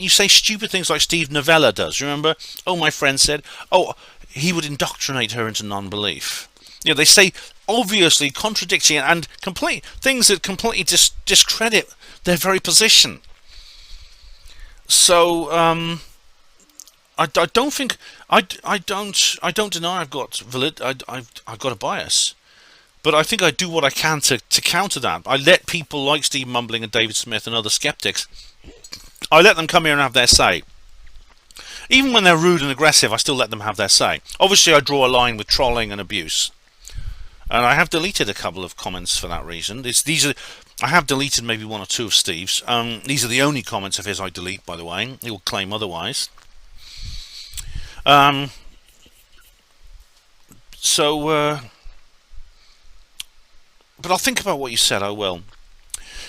say stupid things like Steve Novella does. Remember? Oh, my friend said, he would indoctrinate her into non-belief. They say obviously contradicting and complete things that completely discredit their very position. So I don't think I don't deny I've got a bias, but I think I do what I can to counter that. I let people like Steve Mumbling and David Smith and other skeptics, I let them come here and have their say. Even when they're rude and aggressive, I still let them have their say. Obviously, I draw a line with trolling and abuse, and I have deleted a couple of comments for that reason. I have deleted maybe one or two of Steve's. These are the only comments of his I delete, by the way. He will claim otherwise. But I'll think about what you said, I will.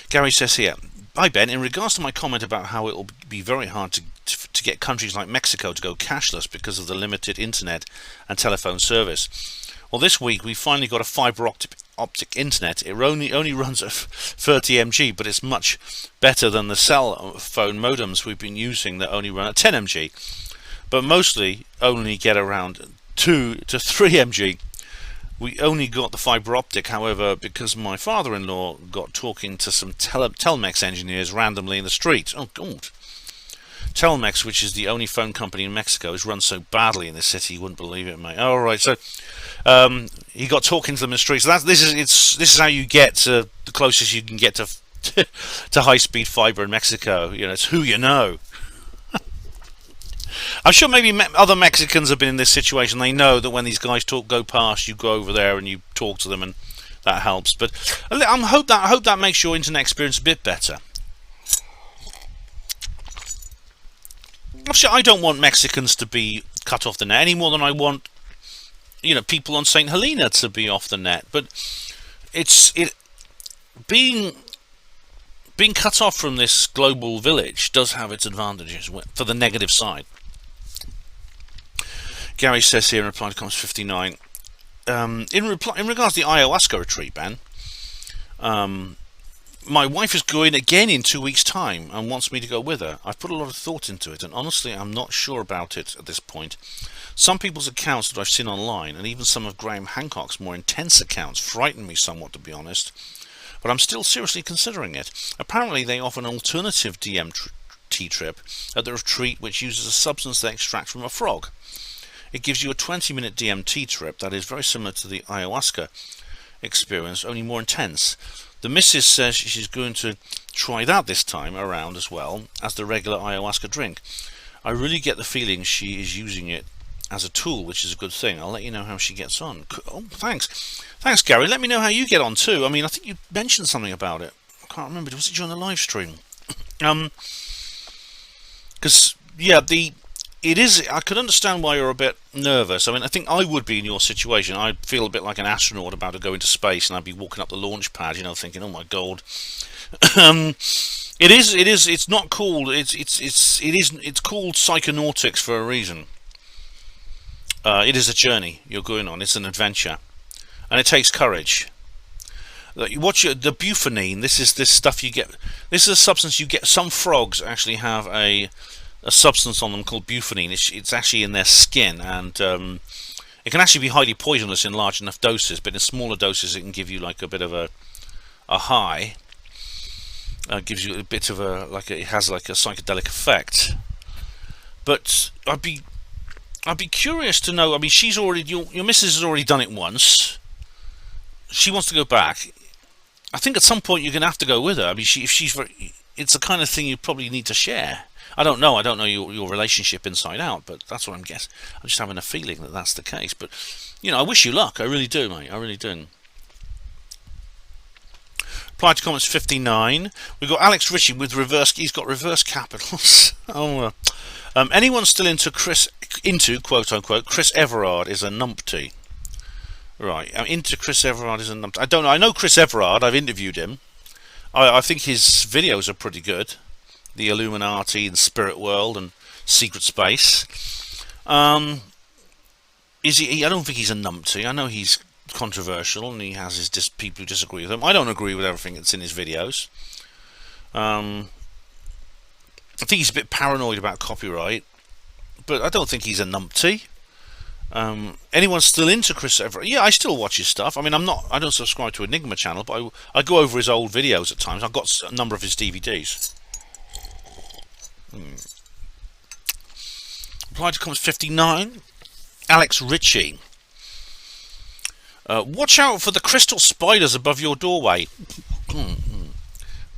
Gary says here, hi Ben, in regards to my comment about how it will be very hard to get countries like Mexico to go cashless because of the limited internet and telephone service. Well, this week we finally got a fibre optic internet. It only runs at 30 mg, but it's much better than the cell phone modems we've been using that only run at 10 mg. But mostly only get around 2 to 3 mg. We only got the fibre optic, however, because my father-in-law got talking to some Telmex engineers randomly in the street. Oh, God. Telmex, which is the only phone company in Mexico, is run so badly in this city, you wouldn't believe it, mate. All right, so he got talking to them in the street. So this is how you get to the closest you can get to to high-speed fibre in Mexico. It's who you know. I'm sure maybe other Mexicans have been in this situation. They know that when these guys go past, you go over there and you talk to them, and that helps. But I hope that makes your internet experience a bit better. Obviously, I don't want Mexicans to be cut off the net any more than I want, people on St. Helena to be off the net. But being cut off from this global village does have its advantages for the negative side. Gary says here in reply to comments 59, in regards to the ayahuasca retreat, Ben, my wife is going again in 2 weeks' time and wants me to go with her. I've put a lot of thought into it, and honestly, I'm not sure about it at this point. Some people's accounts that I've seen online, and even some of Graham Hancock's more intense accounts, frighten me somewhat, to be honest. But I'm still seriously considering it. Apparently, they offer an alternative DMT trip at the retreat, which uses a substance they extract from a frog. It gives you a 20-minute DMT trip that is very similar to the ayahuasca experience, only more intense. The missus says she's going to try that this time around as well as the regular ayahuasca drink. I really get the feeling she is using it as a tool, which is a good thing. I'll let you know how she gets on. Oh, thanks. Thanks, Gary. Let me know how you get on too. I think you mentioned something about it. I can't remember. Was it during the live stream? Because yeah, it is. I could understand why you're a bit nervous. I mean, I think I would be in your situation. I'd feel a bit like an astronaut about to go into space, and I'd be walking up the launch pad, thinking, "Oh my god." um, it is. It is. It's not called. It's called psychonautics for a reason. It is a journey you're going on. It's an adventure, and it takes courage. Watch the bufonine. This is this stuff you get. This is a substance you get. Some frogs actually have a substance on them called bufonine. It's actually in their skin, and it can actually be highly poisonous in large enough doses. But in smaller doses, it can give you like a bit of a high. Gives you a bit of it has like a psychedelic effect. But I'd be curious to know. I mean, she's already your missus has already done it once. She wants to go back. I think at some point you're going to have to go with her. I mean, it's the kind of thing you probably need to share. I don't know your relationship inside out, but that's what I'm guessing. I'm just having a feeling that that's the case. But I wish you luck. I really do, mate. I really do. Reply to comments 59. We've got Alex Ritchie with reverse. He's got reverse capitals. Anyone still into quote unquote Chris Everard is a numpty. Right, I'm into Chris Everard is a numpty. I don't know. I know Chris Everard. I've interviewed him. I think his videos are pretty good. The Illuminati and Spirit World and Secret Space. Is he? I don't think he's a numpty. I know he's controversial and he has his people who disagree with him. I don't agree with everything that's in his videos. I think he's a bit paranoid about copyright, but I don't think he's a numpty. Anyone still into Chris Everard? Yeah, I still watch his stuff. I mean, I don't subscribe to Enigma channel, but I go over his old videos at times. I've got a number of his DVDs. Reply to comments 59. Alex Ritchie. Watch out for the crystal spiders above your doorway.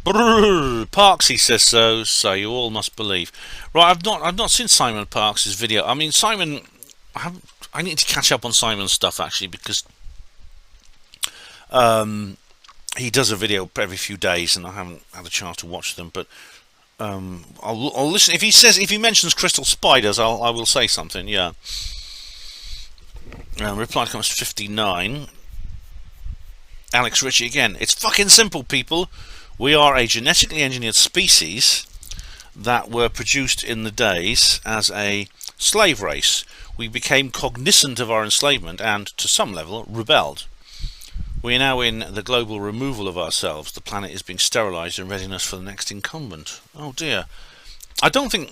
Brrr, Parksy says so you all must believe. Right, I've not seen Simon Parks' video. I mean, Simon, I need to catch up on Simon's stuff actually, because he does a video every few days and I haven't had a chance to watch them. But I'll listen if he mentions crystal spiders. I will say something. Yeah. Reply to comments 59. Alex Ritchie again. It's fucking simple, people. We are a genetically engineered species that were produced in the days as a slave race. We became cognizant of our enslavement and, to some level, rebelled. We are now in the global removal of ourselves. The planet is being sterilised in readiness for the next incumbent. Oh dear. I don't think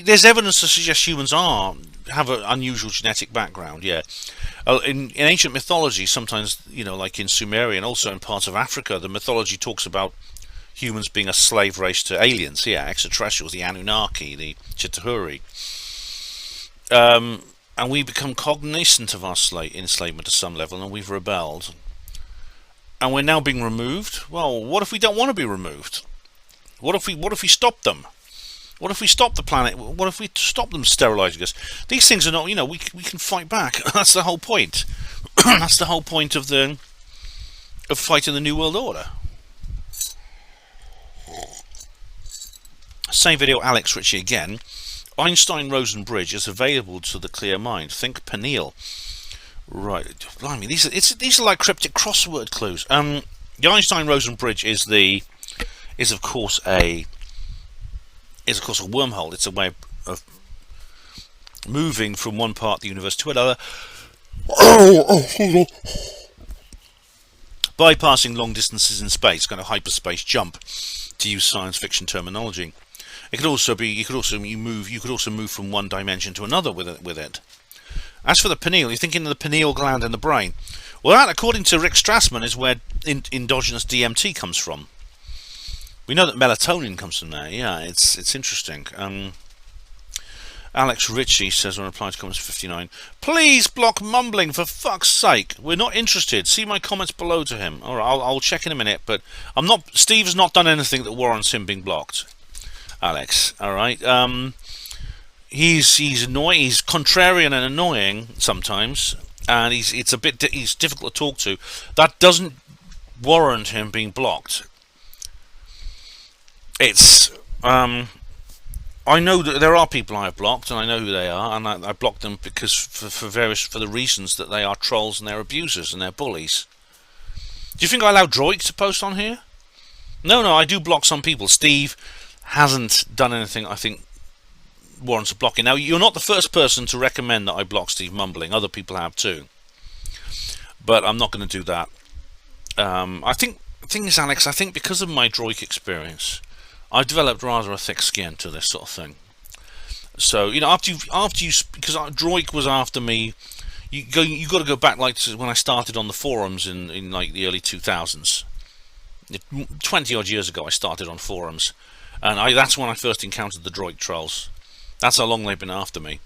there's evidence to suggest humans have an unusual genetic background. Yeah, in ancient mythology, sometimes like in Sumerian, also in parts of Africa, the mythology talks about humans being a slave race to aliens. Yeah, extraterrestrials, the Anunnaki, the Chitauri, and we become cognizant of our enslavement to some level, and we've rebelled, and we're now being removed. Well, what if we don't want to be removed? What if we stop them? What if we stop the planet? What if we stop them sterilising us? These things are not, we can fight back. That's the whole point. That's the whole point of fighting the New World Order. Same video, Alex Ritchie again. Einstein-Rosen bridge is available to the clear mind. Think pineal. Right, blimey, these are like cryptic crossword clues. The Einstein-Rosen bridge is of course a wormhole. It's a way of moving from one part of the universe to another, bypassing long distances in space, kind of hyperspace jump, to use science fiction terminology. It could also be you could also move from one dimension to another with it. As for the pineal, you're thinking of the pineal gland in the brain. Well, that, according to Rick Strassman, is where endogenous DMT comes from. We know that melatonin comes from there. Yeah, it's interesting. Alex Ritchie says on reply to comments 59, please block mumbling for fuck's sake. We're not interested. See my comments below to him. All right, I'll check in a minute, but Steve's not done anything that warrants him being blocked. Alex, all right. He's annoying. He's contrarian and annoying sometimes, and he's difficult to talk to. That doesn't warrant him being blocked. It's I know that there are people I have blocked, and I know who they are, and I blocked them because for the reasons that they are trolls and they're abusers and they're bullies. Do you think I allow Droik to post on here? No, I do block some people. Steve hasn't done anything I think warrants a blocking. Now, you're not the first person to recommend that I block Steve Mumbling. Other people have too, but I'm not going to do that. I think the thing is, Alex, I think because of my Droik experience, I've developed rather a thick skin to this sort of thing. So, you know, after you, because Droik was after me, you got to go back like to when I started on the forums in like the early 2000s. 20 odd years ago, I started on forums, and that's when I first encountered the Droik trolls. That's how long they've been after me,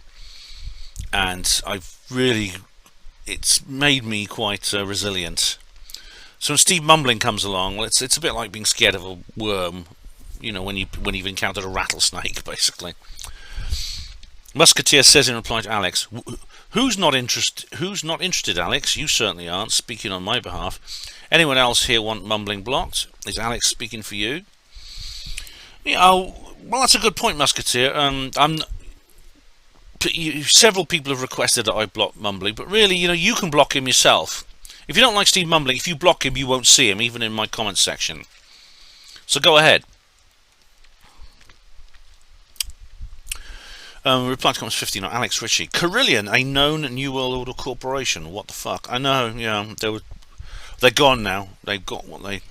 and it's made me quite resilient. So when Steve Mumbling comes along, well, it's a bit like being scared of a worm, you know, when you've encountered a rattlesnake, basically. Musketeer says in reply to Alex, who's not interested, Alex? You certainly aren't, speaking on my behalf. Anyone else here want Mumbling blocked? Is Alex speaking for you? Yeah, well, that's a good point, Musketeer. Several people have requested that I block Mumbling, but really, you know, you can block him yourself. If you don't like Steve Mumbling, if you block him, you won't see him, even in my comments section. So go ahead. Reply to comments 59. Alex Ritchie. Carillion, a known New World Order corporation. What the fuck? I know. Yeah, they're gone now. They've got what they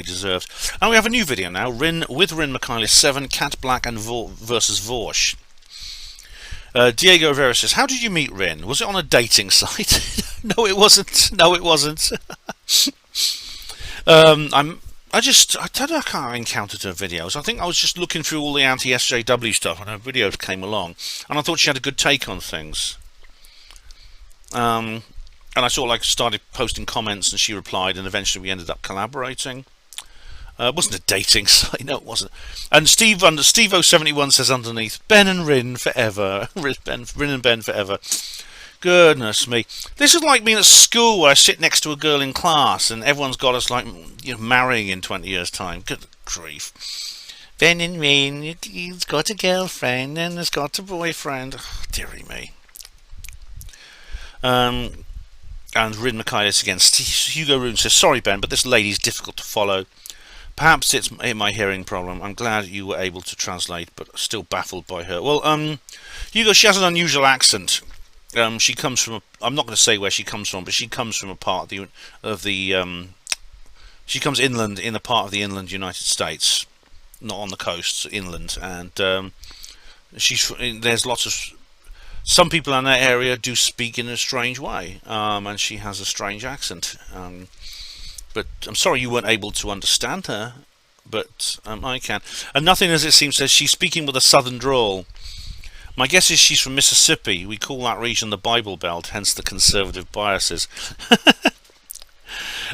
deserved. And we have a new video now. Rin McKinley 7, Cat Black and versus Vorsh. Diego Vera says, "How did you meet Rin? Was it on a dating site?" No, it wasn't. I don't know how I encountered her videos. I think I was just looking through all the anti-SJW stuff and her videos came along, and I thought she had a good take on things. And I sort of like started posting comments and she replied, and eventually we ended up collaborating. It wasn't a dating site, no it wasn't. And Steve071 says underneath, Ben and Rin forever. Rin and Ben forever. Goodness me. This is like being at school where I sit next to a girl in class and everyone's got us like, you know, marrying in 20 years time. Good grief. Ben and Rin, he's got a girlfriend and has got a boyfriend. Oh, dearie me. And Rin Michaelis again. Hugo Roon says, "Sorry Ben, but this lady's difficult to follow. Perhaps it's my hearing problem. I'm glad you were able to translate, but still baffled by her." Well, Hugo, she has an unusual accent. She comes from I'm not going to say where she comes from, but she comes from a part she comes inland, in a part of the inland United States, not on the coast, inland, and there's lots of some people in that area do speak in a strange way, and she has a strange accent. But I'm sorry you weren't able to understand her, but I can. And nothing, as it seems, says she's speaking with a southern drawl. My guess is she's from Mississippi. We call that region the Bible Belt, hence the conservative biases.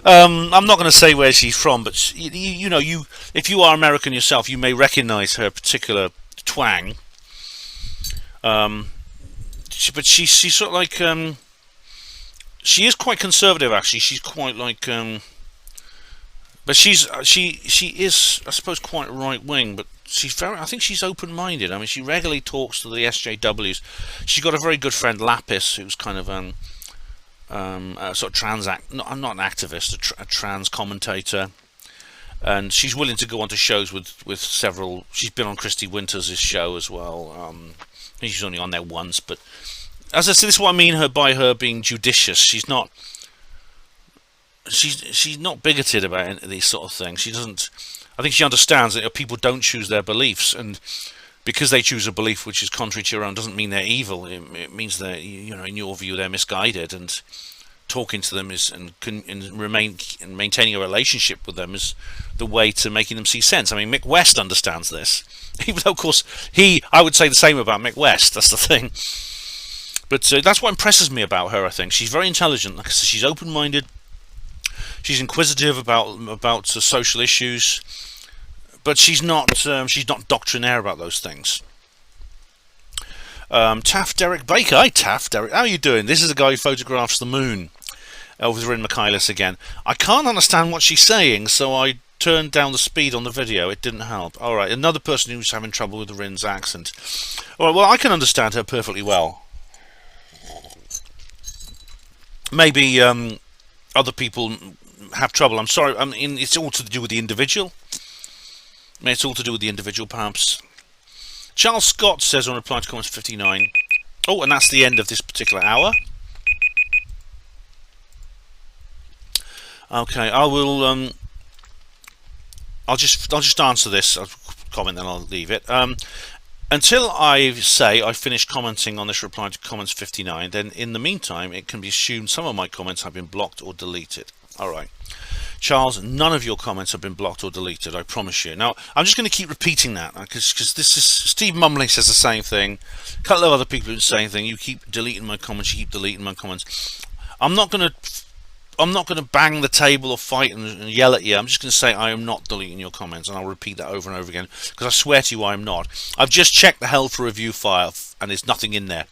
I'm not going to say where she's from, but you know, if you are American yourself, you may recognise her particular twang. But she's sort of like she is quite conservative, actually. She's quite like but she is, I suppose, quite right wing, but I think she's open-minded. I mean, she regularly talks to the SJWs. She's got a very good friend, Lapis, who's kind of a sort of not an activist, a trans commentator, and she's willing to go onto shows with several. She's been on Christy Winters' show as well. I think she's only on there once, but as I said, this is what I mean by her being judicious. She's not bigoted about these sort of things. She doesn't. I think she understands that people don't choose their beliefs, and because they choose a belief which is contrary to your own doesn't mean they're evil. It means that, you know, in your view, they're misguided, and talking to them and maintaining a relationship with them is the way to making them see sense. I mean, Mick West understands this, even though, of course, I would say the same about Mick West. That's the thing. But that's what impresses me about her. I think she's very intelligent. Like I said, she's open-minded. She's inquisitive about social issues, but she's not doctrinaire about those things. Taff Derek Baker. Hi Taff Derek, how are you doing? This is a guy who photographs the moon. With Rin Michaelis again. I can't understand what she's saying, so I turned down the speed on the video. It didn't help. Alright, another person who's having trouble with the Rin's accent. Alright, well, I can understand her perfectly well. Maybe other people have trouble. I'm sorry. I mean, it's all to do with the individual. I mean, it's all to do with the individual, perhaps. Charles Scott says on reply to comments 59. Oh, and that's the end of this particular hour. Okay, I will. I'll just answer this comment, then I'll leave it. Until I say I finish commenting on this reply to comments 59, then in the meantime it can be assumed some of my comments have been blocked or deleted. Alright. Charles, none of your comments have been blocked or deleted, I promise you. Now, I'm just going to keep repeating that, because this is... Steve Mumley says the same thing. A couple of other people do the same thing. You keep deleting my comments, you keep deleting my comments. I'm not going to bang the table or fight and yell at you. I'm just going to say I am not deleting your comments, and I'll repeat that over and over again, because I swear to you I am not. I've just checked the hell for review file, and there's nothing in there.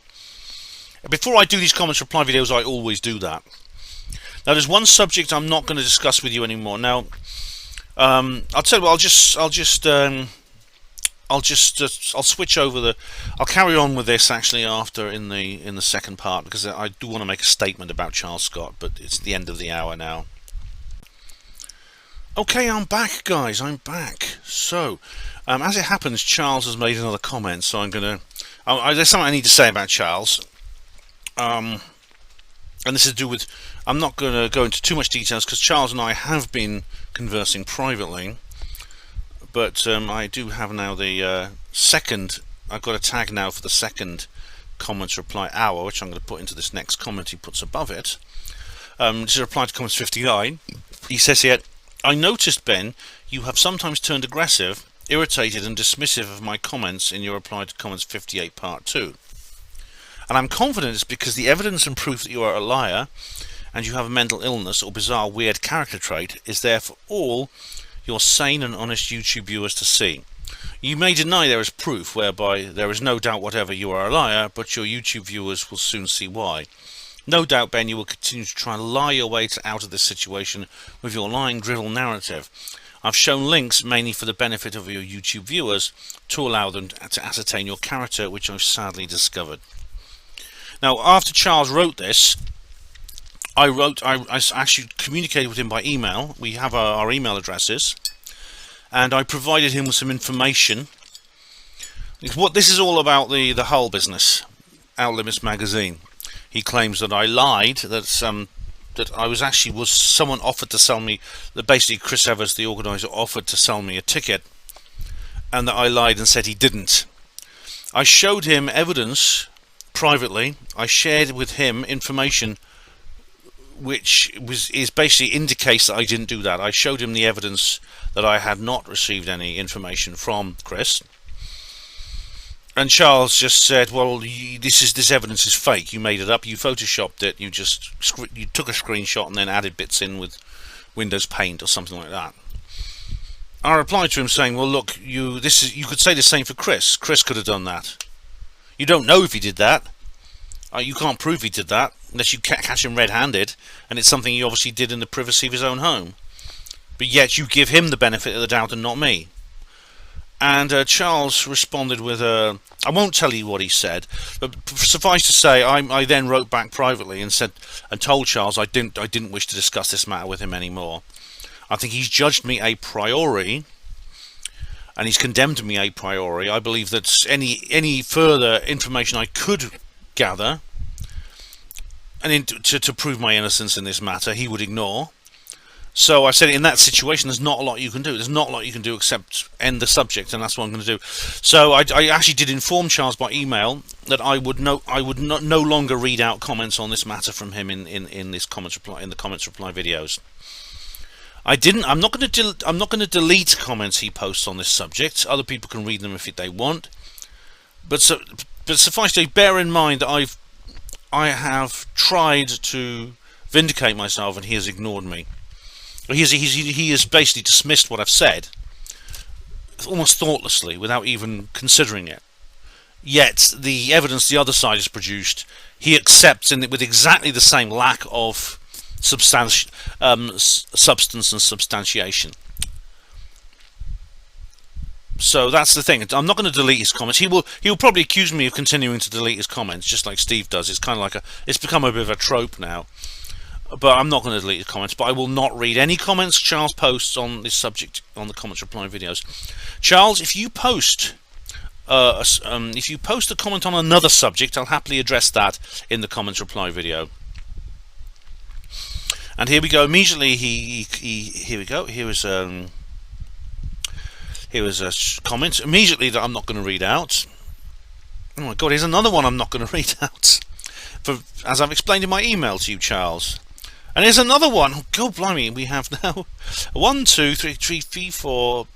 Before I do these comments reply videos, I always do that. Now, there's one subject I'm not going to discuss with you anymore. Now, I'll tell you what. I'll switch over I'll carry on with this actually after in the second part, because I do want to make a statement about Charles Scott, but it's the end of the hour now. Okay, I'm back, guys. I'm back. So, as it happens, Charles has made another comment, so I'm gonna. There's something I need to say about Charles. And this is to do with. I'm not going to go into too much details because Charles and I have been conversing privately. But I do have now the second. I've got a tag now for the second comments reply hour, which I'm going to put into this next comment he puts above it. This is a reply to comments 59. He says here, I noticed, Ben, you have sometimes turned aggressive, irritated and dismissive of my comments in your reply to comments 58 part 2. And I'm confident it's because the evidence and proof that you are a liar and you have a mental illness or bizarre weird character trait is there for all your sane and honest YouTube viewers to see. You may deny there is proof whereby there is no doubt whatever you are a liar, but your YouTube viewers will soon see why. No doubt, Ben, you will continue to try and lie your way out of this situation with your lying drivel narrative. I've shown links mainly for the benefit of your YouTube viewers to allow them to ascertain your character, which I've sadly discovered. Now, after Charles wrote this, I actually communicated with him by email. We have our email addresses, and I provided him with some information. What this is all about, the whole business, Outlimits magazine. He claims that I lied, that someone offered to sell me, that basically Chris Evers, the organizer, offered to sell me a ticket, and that I lied and said he didn't. I showed him evidence privately. I shared with him information which basically indicates that I didn't do that. I showed him the evidence that I had not received any information from Chris. And Charles just said, well, this evidence is fake. You made it up. You photoshopped it. You took a screenshot and then added bits in with Windows Paint or something like that. I replied to him saying, well, look, you could say the same for Chris. Chris could have done that. You don't know if he did that. You can't prove he did that unless you catch him red-handed, and it's something he obviously did in the privacy of his own home. But yet you give him the benefit of the doubt and not me. And Charles responded with I won't tell you what he said, but suffice to say, I then wrote back privately and told Charles I didn't wish to discuss this matter with him anymore. I think he's judged me a priori, and he's condemned me a priori. I believe that any further information I could gather and to prove my innocence in this matter, he would ignore. So I said, in that situation, there's not a lot you can do. There's not a lot you can do except end the subject, and that's what I'm going to do. So I actually did inform Charles by email that I would no longer read out comments on this matter from him in the comments reply videos. I'm not going to delete comments he posts on this subject. Other people can read them if they want. But suffice to bear in mind that I have tried to vindicate myself, and he has ignored me. He has basically dismissed what I've said, almost thoughtlessly, without even considering it. Yet the evidence the other side has produced, he accepts with exactly the same lack of substance and substantiation. So that's the thing. I'm not going to delete his comments. He will probably accuse me of continuing to delete his comments, just like Steve does. It's kind of like it's become a bit of a trope now. But I'm not going to delete his comments. But I will not read any comments Charles posts on this subject on the comments reply videos. Charles, if you post a comment on another subject, I'll happily address that in the comments reply video. And here we go. Immediately, here we go. Here was a comment immediately that I'm not going to read out. Oh my God! Here's another one I'm not going to read out, as I've explained in my email to you, Charles. And here's another one. Oh, God blimey! We have now 1, 2, 3, 4,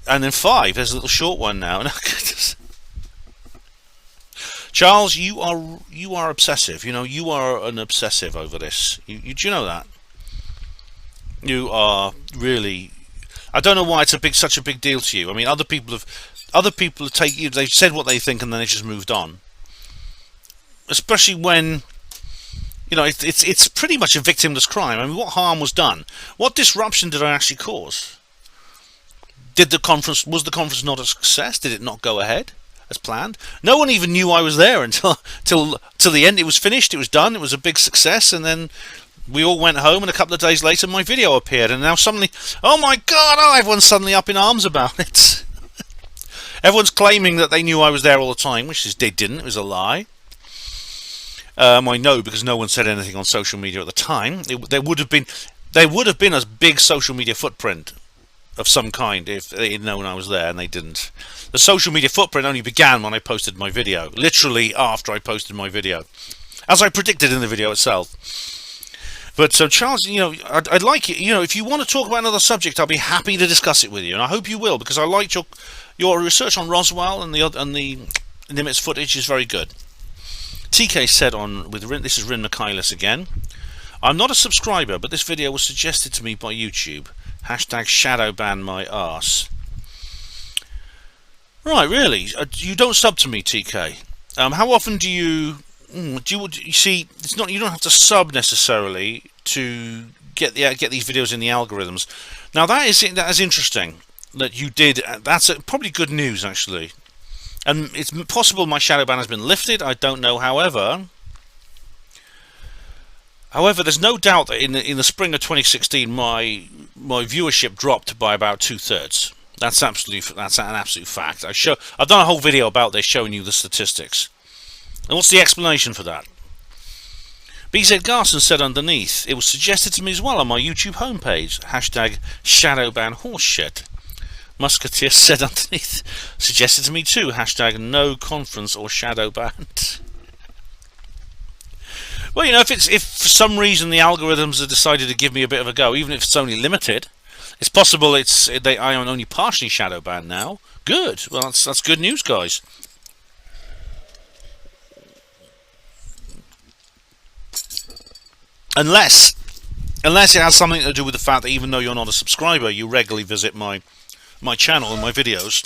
and then 5. There's a little short one now. Charles, you are obsessive. You know, you are an obsessive over this. Do you know that? You are really. I don't know why it's such a big deal to you. I mean, other people have they've said what they think and then they've just moved on. Especially when, you know, it's pretty much a victimless crime. I mean, what harm was done? What disruption did I actually cause? Was the conference not a success? Did it not go ahead as planned? No one even knew I was there until the end. It was finished. It was done. It was a big success, and then we all went home, and a couple of days later my video appeared, and now suddenly, oh my God, everyone's suddenly up in arms about it. Everyone's claiming that they knew I was there all the time, which they didn't. It was a lie. I know, because no one said anything on social media at the time. There would have been a big social media footprint of some kind if they had known I was there, and they didn't. The social media footprint only began when I posted my video, literally after I posted my video, as I predicted in the video itself. But so, Charles, you know, I'd like it. You know, if you want to talk about another subject, I'll be happy to discuss it with you, and I hope you will, because I liked your research on Roswell and the Nimitz footage is very good. TK said this is Rin McKinley again. I'm not a subscriber, but this video was suggested to me by YouTube. #shadowban my arse. Right, really? You don't sub to me, TK. How often do you see? It's not. You don't have to sub necessarily to get these videos in the algorithms. Now that is interesting that you did. That's probably good news, actually. And it's possible my shadow ban has been lifted. I don't know. However, there's no doubt that in the spring of 2016, my viewership dropped by about 2/3. That's an absolute fact. I've done a whole video about this, showing you the statistics. And what's the explanation for that? BZ Garson said underneath, it was suggested to me as well on my YouTube homepage. #shadowban horseshit. Musketeer said underneath, suggested to me too. #no conference or shadow banned. Well, you know, if for some reason the algorithms have decided to give me a bit of a go, even if it's only limited, it's possible I am only partially shadow banned now. Good. Well, that's good news, guys. Unless it has something to do with the fact that even though you're not a subscriber, you regularly visit my channel and my videos.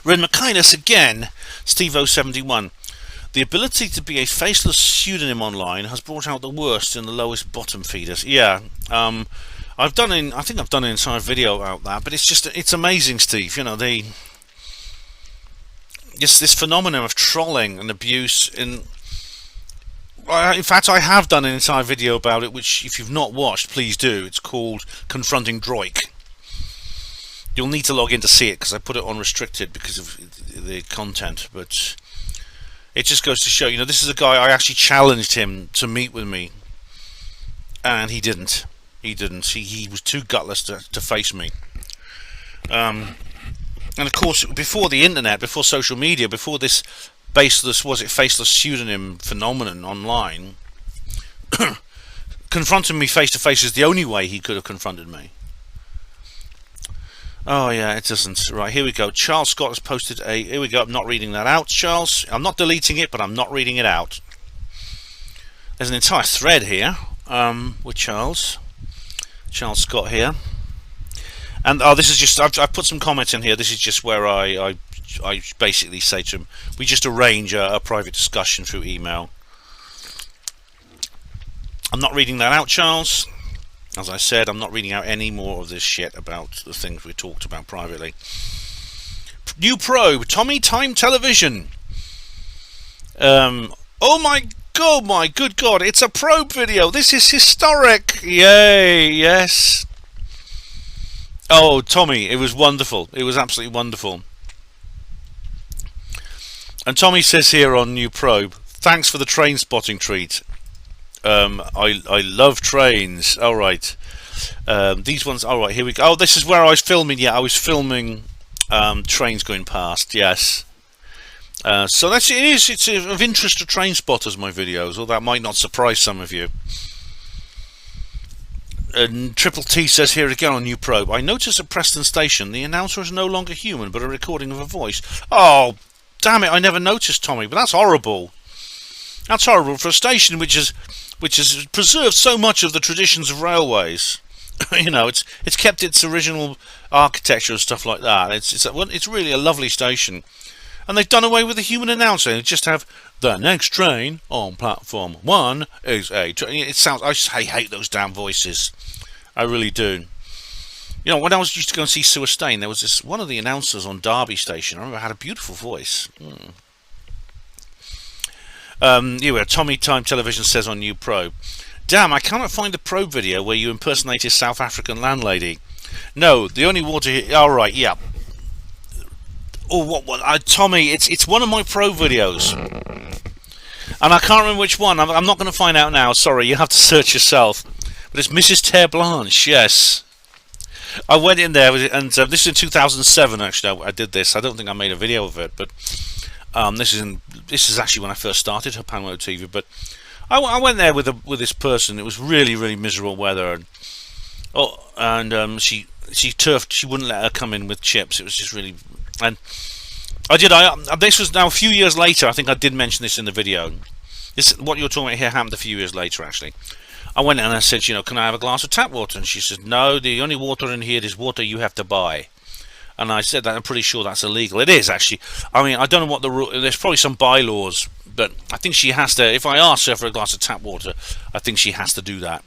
Rin McKinley again. Steve071. The ability to be a faceless pseudonym online has brought out the worst in the lowest bottom feeders. Yeah, I think I've done an entire video about that, but it's amazing, Steve. You know, this phenomenon of trolling and abuse. In fact, I have done an entire video about it, which if you've not watched, please do. It's called Confronting Droik. You'll need to log in to see it, because I put it on restricted because of the content, but it just goes to show, you know, this is a guy, I actually challenged him to meet with me, and he didn't. He was too gutless to face me. And of course, before the internet, before social media, before this faceless pseudonym phenomenon online, confronting me face to face is the only way he could have confronted me. Oh yeah, it doesn't. Right, here we go. Charles Scott has posted here we go. I'm not reading that out, Charles. I'm not deleting it, but I'm not reading it out. There's an entire thread here with Charles Scott here. And this is just, I've put some comments in here. This is just where I basically say to him, we just arrange a private discussion through email. I'm not reading that out, Charles. As I said, I'm not reading out any more of this shit about the things we talked about privately. New probe, Tommy Time Television. Oh my god, my good god, it's a probe video. This is historic. Yay, yes. Oh, Tommy, it was wonderful. It was absolutely wonderful. And Tommy says here on New Probe, thanks for the train spotting treat. I love trains. All right. These ones. All right. Here we go. Oh, this is where I was filming. Yeah, I was filming trains going past. Yes. So that's it. It's of interest to train spotters. My videos, or that might not surprise some of you. And Triple T says here again on New Probe, I noticed at Preston Station the announcer is no longer human but a recording of a voice. Oh, damn it! I never noticed, Tommy. But that's horrible. That's horrible for a station which has preserved so much of the traditions of railways. You know, it's kept its original architecture and stuff like that. It's really a lovely station, and they've done away with the human announcer. They just have the next train on platform 1 is a. It sounds. I hate those damn voices. I really do. You know, when I used to go and see Sewer Stain, there was one of the announcers on Derby Station. I remember had a beautiful voice. Tommy Time Television says on New Probe, damn, I cannot find the probe video where you impersonate a South African landlady. No, the only water here. All right, yeah. Oh, Tommy, it's one of my probe videos, and I can't remember which one. I'm not going to find out now. Sorry, you have to search yourself. But it's Mrs. Terre Blanche. Yes, I went in there, and this is in 2007. Actually, I did this. I don't think I made a video of it, but this is actually when I first started HPANWO TV. But I went there with this person. It was really, really miserable weather, and she turfed. She wouldn't let her come in with chips. It was just really, and this was now a few years later. I think I did mention this in the video. What you're talking about here happened a few years later, actually. I went in and I said, can I have a glass of tap water? And she said, no, the only water in here is water you have to buy. And I said that I'm pretty sure that's illegal. It is, actually. I mean, I don't know what the rule. There's probably some bylaws, but I think she has to. If I ask her for a glass of tap water, I think she has to do that.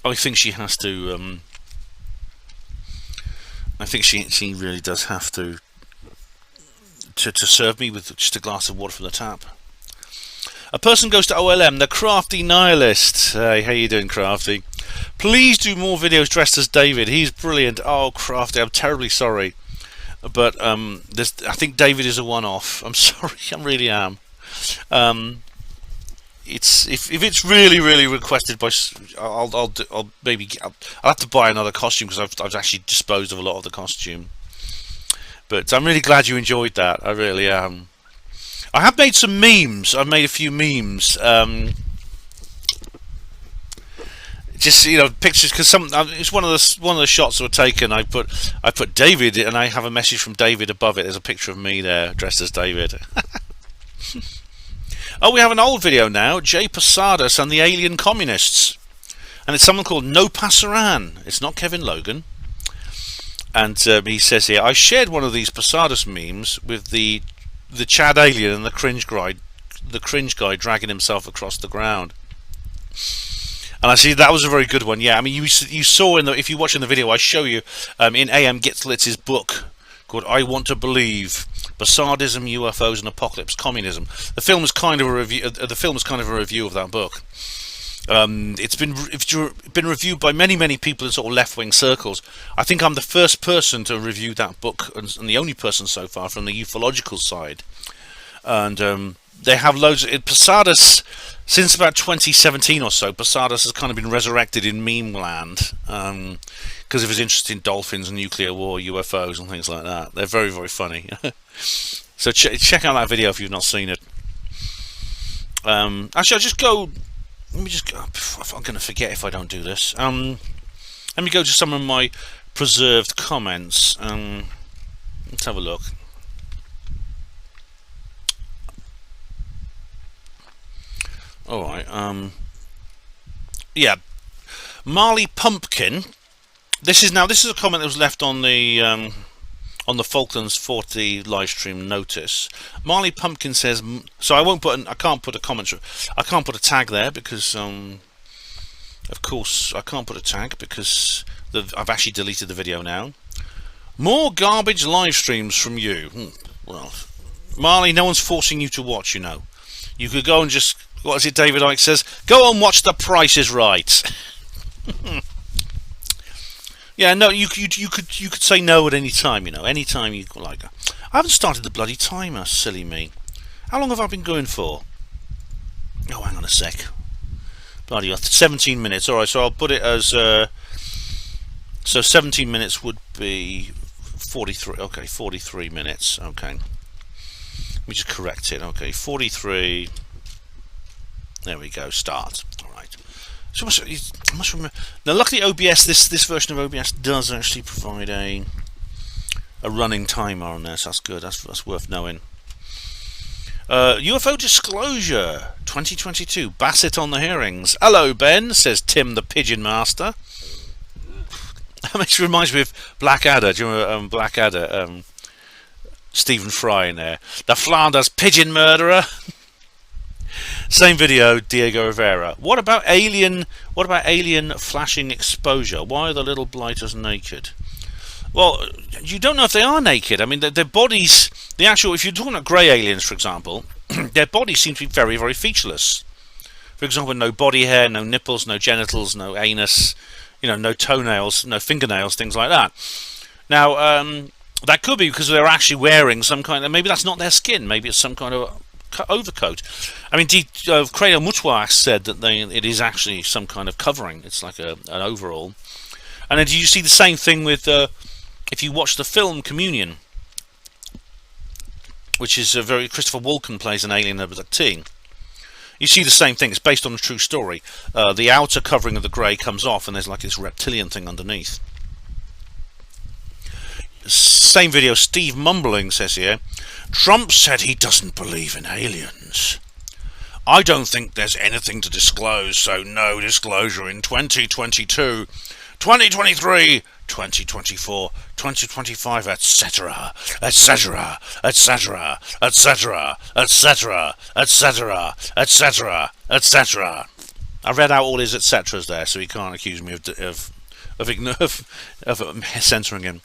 I think she has to. I think she really does have to serve me with just a glass of water from the tap. A person goes to OLM, the Crafty Nihilist. Hey, how you doing, Crafty? Please do more videos dressed as David. He's brilliant. Oh, Crafty, I'm terribly sorry, but I think David is a one-off. I'm sorry, I really am. It's if it's really, really requested by, I'll have to buy another costume because I've actually disposed of a lot of the costume. But I'm really glad you enjoyed that. I really am. I have made some memes. I've made a few memes. Just pictures, because it's one of the shots that were taken. I put David, and I have a message from David above it. There's a picture of me there dressed as David. Oh, we have an old video now. Jay Posadas and the Alien Communists, and it's someone called No Passaran. It's not Kevin Logan. And he says here, I shared one of these Posadas memes with the Chad alien and the cringe guy dragging himself across the ground. And I see that was a very good one. Yeah, I mean, you saw if you watch in the video, I show you in A.M. Gitzlitz's book called "I Want to Believe: Posadism, UFOs, and Apocalypse Communism." The film is kind of a review. Of that book. It's been reviewed by many people in sort of left-wing circles. I think I'm the first person to review that book, and the only person so far from the ufological side. And they have loads of Posadas since about 2017 or so. Posadas has kind of been resurrected in meme land because of his interest in dolphins and nuclear war, UFOs, and things like that. They're very, very funny. So check out that video if you've not seen it. Actually, I'll just go. Let me just go. I'm going to forget if I don't do this. Let me go to some of my preserved comments. Let's have a look. All right. Yeah. Marley Pumpkin. This is a comment that was left on the Falklands 40 live stream notice. Marley Pumpkin says, so I can't put a comment. I can't put a tag there because Of course, I can't put a tag because I've actually deleted the video now. More garbage live streams from you. Well, Marley, no one's forcing you to watch, you know. You could go and just, what is it David Icke says? Go and watch The Price is Right. Yeah, no, you could say no at any time, you know, any time you like. I haven't started the bloody timer, silly me. How long have I been going for? Oh, hang on a sec. Bloody 17 minutes. Alright, so I'll put it as so 17 minutes would be 43. Okay, 43 minutes. Okay. Let me just correct it. Okay, 43. There we go. Start. Alright. So I must remember. Now, luckily, OBS, this version of OBS does actually provide a running timer on there, so that's good. That's worth knowing. UFO Disclosure 2022. Bassett on the hearings. Hello, Ben, says Tim the Pigeon Master. That actually reminds me of Blackadder. Do you remember Blackadder? Stephen Fry in there. The Flanders Pigeon Murderer. Same video, Diego Rivera. What about alien flashing exposure? Why are the little blighters naked? Well, you don't know if they are naked. I mean, their bodies, if you're talking about grey aliens, for example, their bodies seem to be very, very featureless. For example, no body hair, no nipples, no genitals, no anus, no toenails, no fingernails, things like that. Now, that could be because they're actually wearing some kind of, maybe that's not their skin, maybe it's some kind of overcoat. I mean, Credo Mutwa said that it is actually some kind of covering. It's like an overall. And then do you see the same thing with, if you watch the film Communion, which is Christopher Walken plays an alien abductee. You see the same thing. It's based on a true story. The outer covering of the grey comes off, and there's like this reptilian thing underneath. Same video, Steve Mumbling says here, Trump said he doesn't believe in aliens. I don't think there's anything to disclose, so no disclosure in 2022, 2023, 2024, 2025, etc., etc., etc., etc., etc., etc., etc., etc. I read out all his etceteras there, so he can't accuse me of censoring him.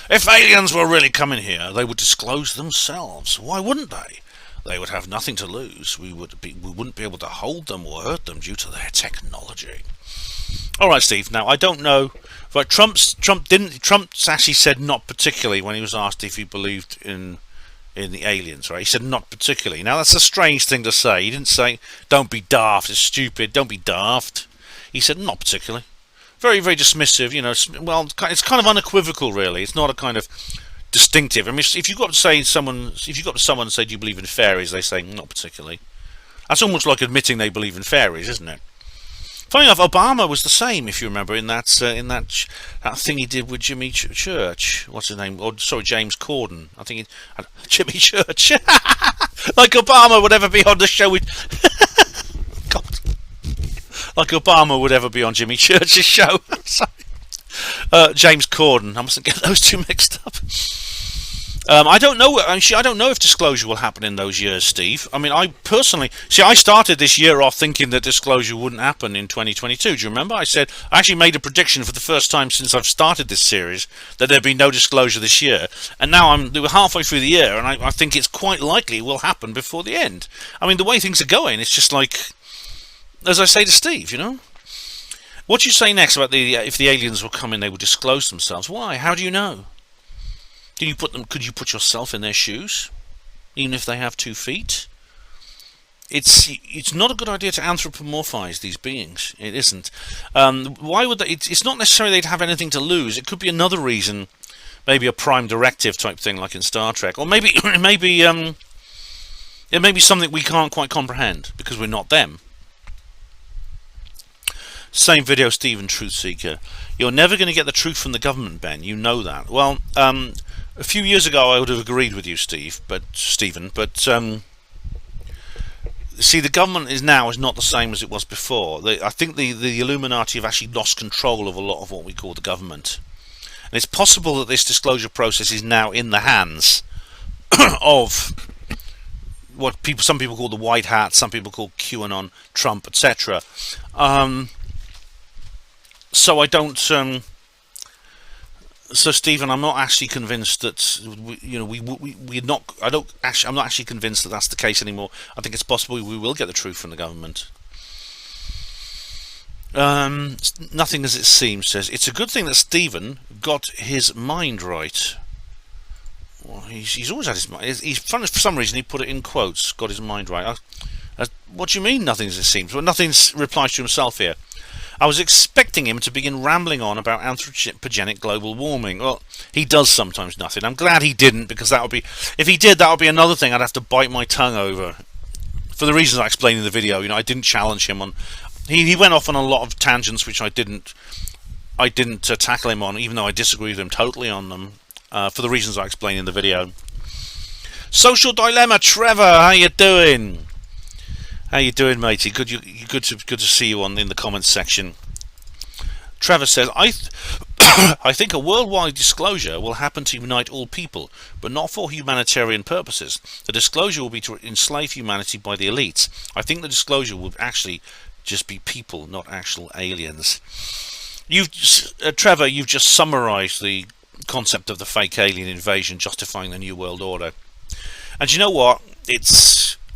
If aliens were really coming here, they would disclose themselves. Why wouldn't they? They would have nothing to lose. We wouldn't be able to hold them or hurt them due to their technology. All right, Steve. Now I don't know. Right, Trump actually said not particularly when he was asked if he believed in the aliens. Right, he said not particularly. Now that's a strange thing to say. He didn't say don't be daft. It's stupid. Don't be daft. He said not particularly. Very, very dismissive, well, it's kind of unequivocal, really. It's not a kind of distinctive. I mean, if you got to someone and say, do you believe in fairies, they say, not particularly. That's almost like admitting they believe in fairies, isn't it? Funny enough, Obama was the same, if you remember, in that thing he did with Jimmy Church. What's his name? Sorry, James Corden. I think Jimmy Church. Like Obama would ever be on the show with... God. Like Obama would ever be on Jimmy Church's show. James Corden. I mustn't get those two mixed up. I don't know. I don't know if disclosure will happen in those years, Steve. I mean, I personally I started this year off thinking that disclosure wouldn't happen in 2022. Do you remember? I actually made a prediction for the first time since I've started this series that there'd be no disclosure this year, and now we're halfway through the year, and I think it's quite likely it will happen before the end. I mean, the way things are going, it's just like, as I say to Steve, what do you say next about if the aliens will come in, they will disclose themselves? Why? How do you know? Could you put yourself in their shoes, even if they have 2 feet? It's not a good idea to anthropomorphize these beings. It isn't. Why would they? It's not necessarily they'd have anything to lose. It could be another reason, maybe a prime directive type thing, like in Star Trek, or maybe it may be something we can't quite comprehend because we're not them. Same video, Stephen Truth Seeker. You're never going to get the truth from the government, Ben. You know that. Well, a few years ago I would have agreed with you, Stephen. But see, the government is not the same as it was before. I think the Illuminati have actually lost control of a lot of what we call the government, and it's possible that this disclosure process is now in the hands of what some people call the White Hat, some people call QAnon, Trump, etc. So I don't. So Stephen, I'm not actually convinced that we're not. I don't actually. I'm not actually convinced that that's the case anymore. I think it's possible we will get the truth from the government. Nothing as it seems says it's a good thing that Stephen got his mind right. Well, he's always had his mind. For some reason he put it in quotes. Got his mind right. What do you mean? Nothing as it seems. Well, nothing replies to himself here. I was expecting him to begin rambling on about anthropogenic global warming. Well, he does sometimes nothing. I'm glad he didn't, because that would be, if he did, that would be another thing I'd have to bite my tongue over. For the reasons I explained in the video, I didn't challenge him on. He went off on a lot of tangents which I didn't tackle him on, even though I disagree with him totally on them. For the reasons I explained in the video. Social dilemma, Trevor. How you doing? How you doing, matey? Good to see you in the comments section. Trevor says, I think a worldwide disclosure will happen to unite all people, but not for humanitarian purposes. The disclosure will be to enslave humanity by the elites. I think the disclosure will actually just be people, not actual aliens. Trevor, you've just summarised the concept of the fake alien invasion justifying the New World Order. And you know what?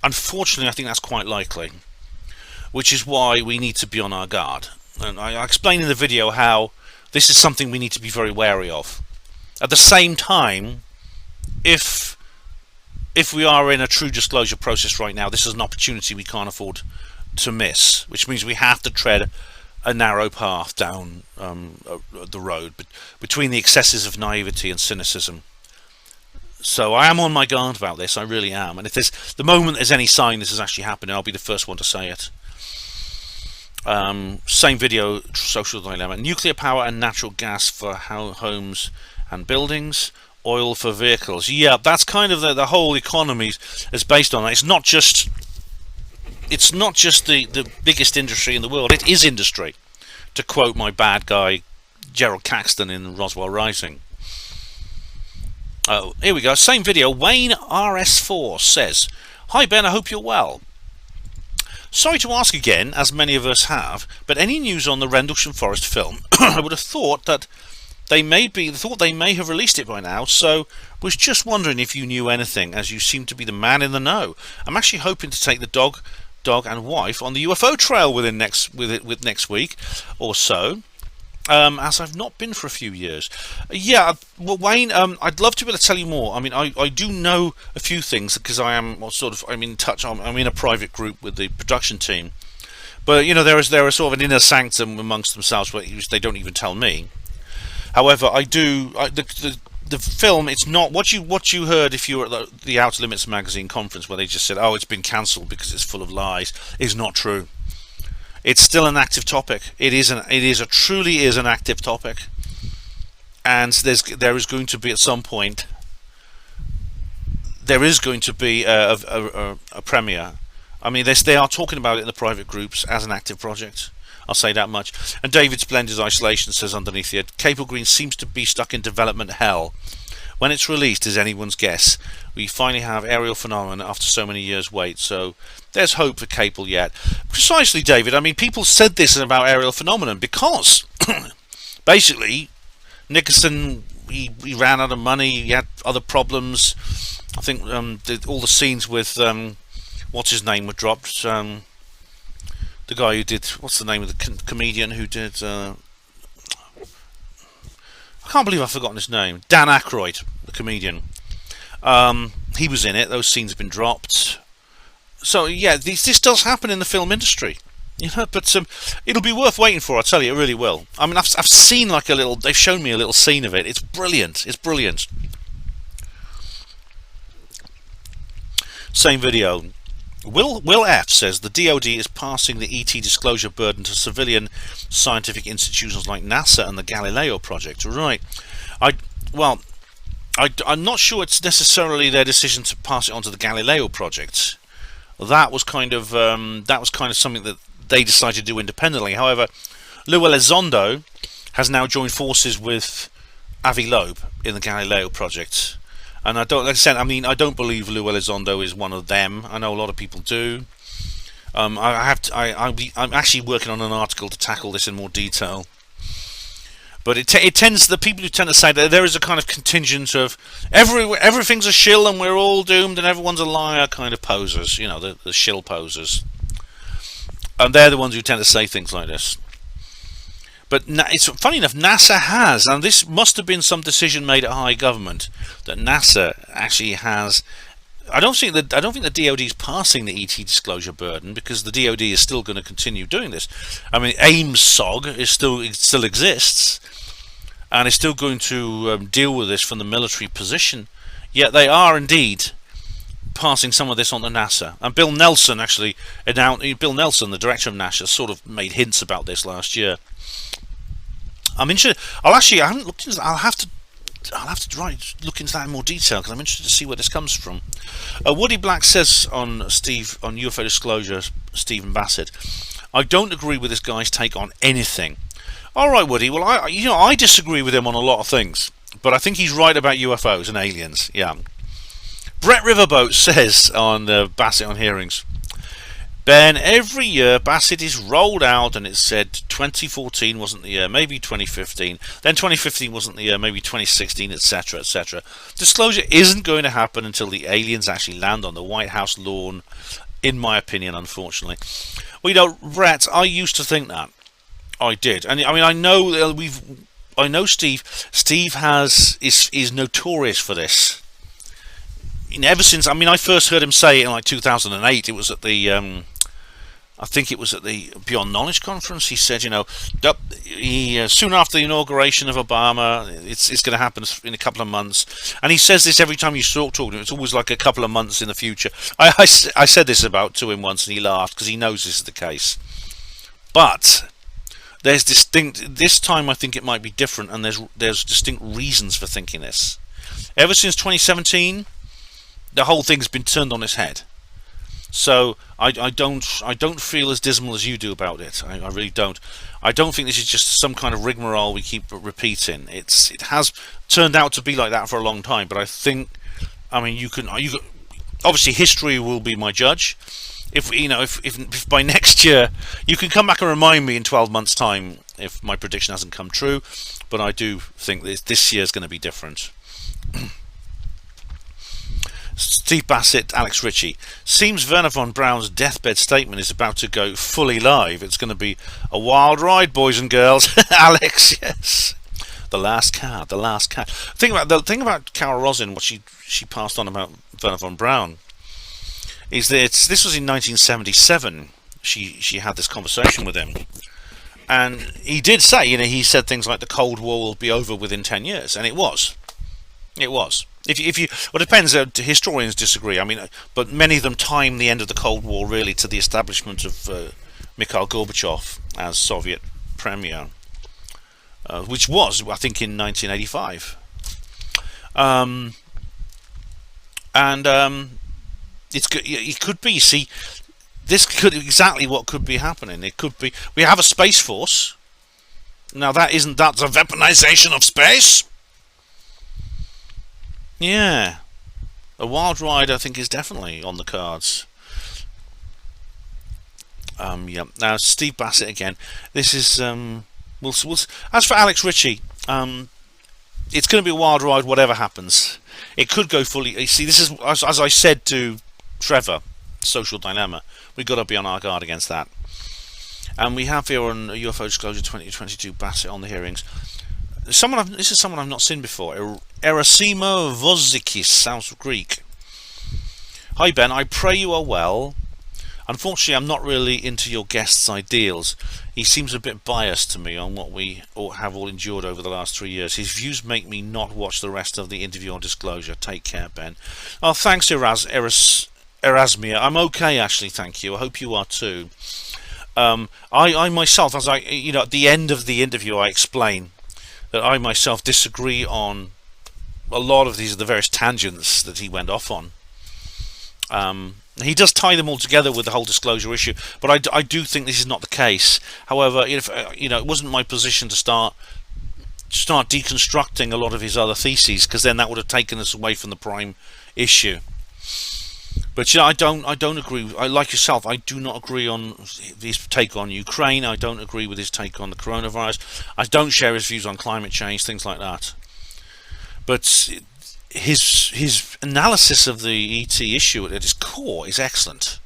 Unfortunately, I think that's quite likely, which is why we need to be on our guard. And I explained in the video how this is something we need to be very wary of. At the same time, if we are in a true disclosure process right now, this is an opportunity we can't afford to miss, which means we have to tread a narrow path down the road between the excesses of naivety and cynicism. So I am on my guard about this, I really am. And if the moment there's any sign this is actually happening, I'll be the first one to say it. Same video, social dilemma. Nuclear power and natural gas for homes and buildings, oil for vehicles. Yeah, that's kind of the whole economy is based on that. It's not just the biggest industry in the world, it is industry, to quote my bad guy Gerald Caxton in Roswell Rising. Oh, here we go. Same video. Wayne RS4 says, "Hi Ben, I hope you're well. Sorry to ask again, as many of us have, but any news on the Rendlesham Forest film? I would have thought that they may have released it by now, so was just wondering if you knew anything, as you seem to be the man in the know. I'm actually hoping to take the dog and wife on the UFO trail with next week or so. As I've not been for a few years." Yeah, well, Wayne, I'd love to be able to tell you more. I mean, I do know a few things because I'm in touch. I'm in a private group with the production team, but there is sort of an inner sanctum amongst themselves where they don't even tell me. However, the film, it's not what you heard if you were at the Outer Limits magazine conference where they just said, "Oh, it's been cancelled because it's full of lies," is not true. It's still an active topic. It truly is an active topic, and there is going to be at some point a premiere. I mean, they are talking about it in the private groups as an active project. I'll say that much. And David Splendid's Isolation says underneath here, Cable Green seems to be stuck in development hell. When it's released is anyone's guess. We finally have aerial phenomena after so many years' wait, so there's hope for Cable yet. Precisely, David. I mean, people said this about aerial phenomenon because basically Nicholson, he ran out of money, he had other problems. I think all the scenes with what's his name were dropped. The guy who did, what's the name of the comedian who did I can't believe I've forgotten his name. Dan Aykroyd, the comedian. He was in it. Those scenes have been dropped. So yeah, this does happen in the film industry, but it'll be worth waiting for. I tell you, it really will. I mean, I've seen they've shown me a little scene of it. It's brilliant. It's brilliant. Same video. Will F says the DoD is passing the ET disclosure burden to civilian scientific institutions like NASA and the Galileo project. Right. I'm not sure it's necessarily their decision to pass it on to the Galileo project. That was kind of something that they decided to do independently. However, Lou Elizondo has now joined forces with Avi Loeb in the Galileo project. And I don't believe Lou Elizondo is one of them. I know a lot of people do. I'm actually working on an article to tackle this in more detail. But it tends, the people who tend to say that there is a kind of contingent of everything's a shill and we're all doomed and everyone's a liar kind of posers, the shill posers. And they're the ones who tend to say things like this. But it's funny enough, NASA has, and this must have been some decision made at high government, that NASA actually has. I don't think the DoD is passing the ET disclosure burden, because the DoD is still going to continue doing this. I mean, AIM-SOG still exists, and is still going to deal with this from the military position. Yet they are indeed passing some of this on to NASA. And Bill Nelson, the director of NASA, sort of made hints about this last year. I'm interested. I haven't looked into that. I'll have to look into that in more detail, because I'm interested to see where this comes from. Woody Black says on UFO Disclosure, Stephen Bassett, I don't agree with this guy's take on anything. All right, Woody. Well, I disagree with him on a lot of things, but I think he's right about UFOs and aliens. Yeah. Brett Riverboat says on Bassett on Hearings, Ben, every year Bassett is rolled out and it's said 2014 wasn't the year, maybe 2015, then 2015 wasn't the year, maybe 2016, etc., etc. Disclosure isn't going to happen until the aliens actually land on the White House lawn, in my opinion, unfortunately. Well, Brett, I used to think that. I did. And I mean, I know Steve. Steve is notorious for this. Ever since, I first heard him say it in like 2008. It was at the I think it was at the Beyond Knowledge conference. He said, soon after the inauguration of Obama, it's going to happen in a couple of months. And he says this every time you talk to him. It's always like a couple of months in the future. I said this to him once, and he laughed, because he knows this is the case. But there's this time I think it might be different, and there's distinct reasons for thinking this. Ever since 2017, the whole thing's been turned on its head. So I don't feel as dismal as you do about it. I really don't. I don't think this is just some kind of rigmarole we keep repeating. It has turned out to be like that for a long time. But I think, you can obviously history will be my judge. If by next year you can come back and remind me in 12 months' time if my prediction hasn't come true. But I do think this year is going to be different. Steve Bassett, Alex Ritchie. Seems Werner von Braun's deathbed statement is about to go fully live. It's going to be a wild ride, boys and girls. Alex, yes. The last card. Think about Carol Rosin, what she passed on about Werner von Braun, is that this was in 1977. She had this conversation with him. And he did say, he said things like the Cold War will be over within 10 years. And it was. It was. Well, it depends. Historians disagree. But many of them time the end of the Cold War really to the establishment of Mikhail Gorbachev as Soviet premier, which was, I think, in 1985. It could be. See, this could exactly what could be happening. It could be we have a space force. Now that's a weaponization of space. Yeah, a wild ride, I think, is definitely on the cards. Yeah. Now, Steve Bassett again. This is as for Alex Ritchie, it's going to be a wild ride, whatever happens. It could go fully. You see, this is as I said to Trevor, Social Dilemma. We've got to be on our guard against that. And we have here on UFO Disclosure 2022 Bassett on the hearings. This is someone I've not seen before. Erasimo Vozikis, sounds Greek. Hi Ben, I pray you are well. Unfortunately, I'm not really into your guest's ideals. He seems a bit biased to me on what we have all endured over the last 3 years. His views make me not watch the rest of the interview or disclosure. Take care, Ben. Oh, thanks, Erasmia. I'm okay, actually, thank you. I hope you are too. I myself, as at the end of the interview, I explain that I myself disagree on a lot of the various tangents that he went off on. He does tie them all together with the whole disclosure issue, but I do think this is not the case. However, it wasn't my position to start deconstructing a lot of his other theses, because then that would have taken us away from the prime issue. But I don't agree. Like yourself, I do not agree on his take on Ukraine. I don't agree with his take on the coronavirus. I don't share his views on climate change, things like that. But his analysis of the ET issue at its core is excellent,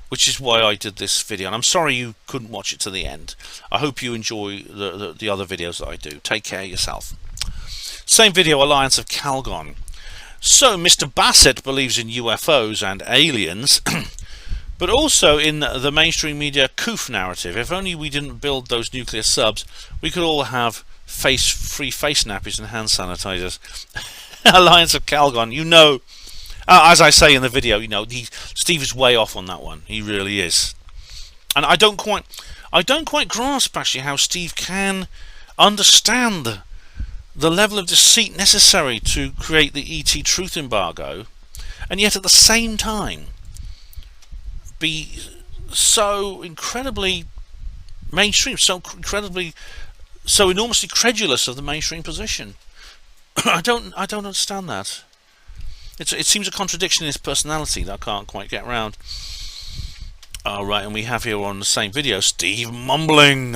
which is why I did this video. And I'm sorry you couldn't watch it to the end. I hope you enjoy the other videos that I do. Take care of yourself. Same video, Alliance of Calgon. So Mr. Bassett believes in UFOs and aliens, but also in the mainstream media coof narrative. If only we didn't build those nuclear subs, we could all have free face nappies and hand sanitizers. Alliance of Calgon, you know, as I say in the video, you know, Steve is way off on that one. He really is, and I don't quite grasp actually how Steve can understand the level of deceit necessary to create the ET truth embargo, and yet at the same time be so incredibly mainstream, so enormously credulous of the mainstream position. I don't understand that. It seems a contradiction in his personality that I can't quite get around. Alright, and we have here on the same video Steve mumbling.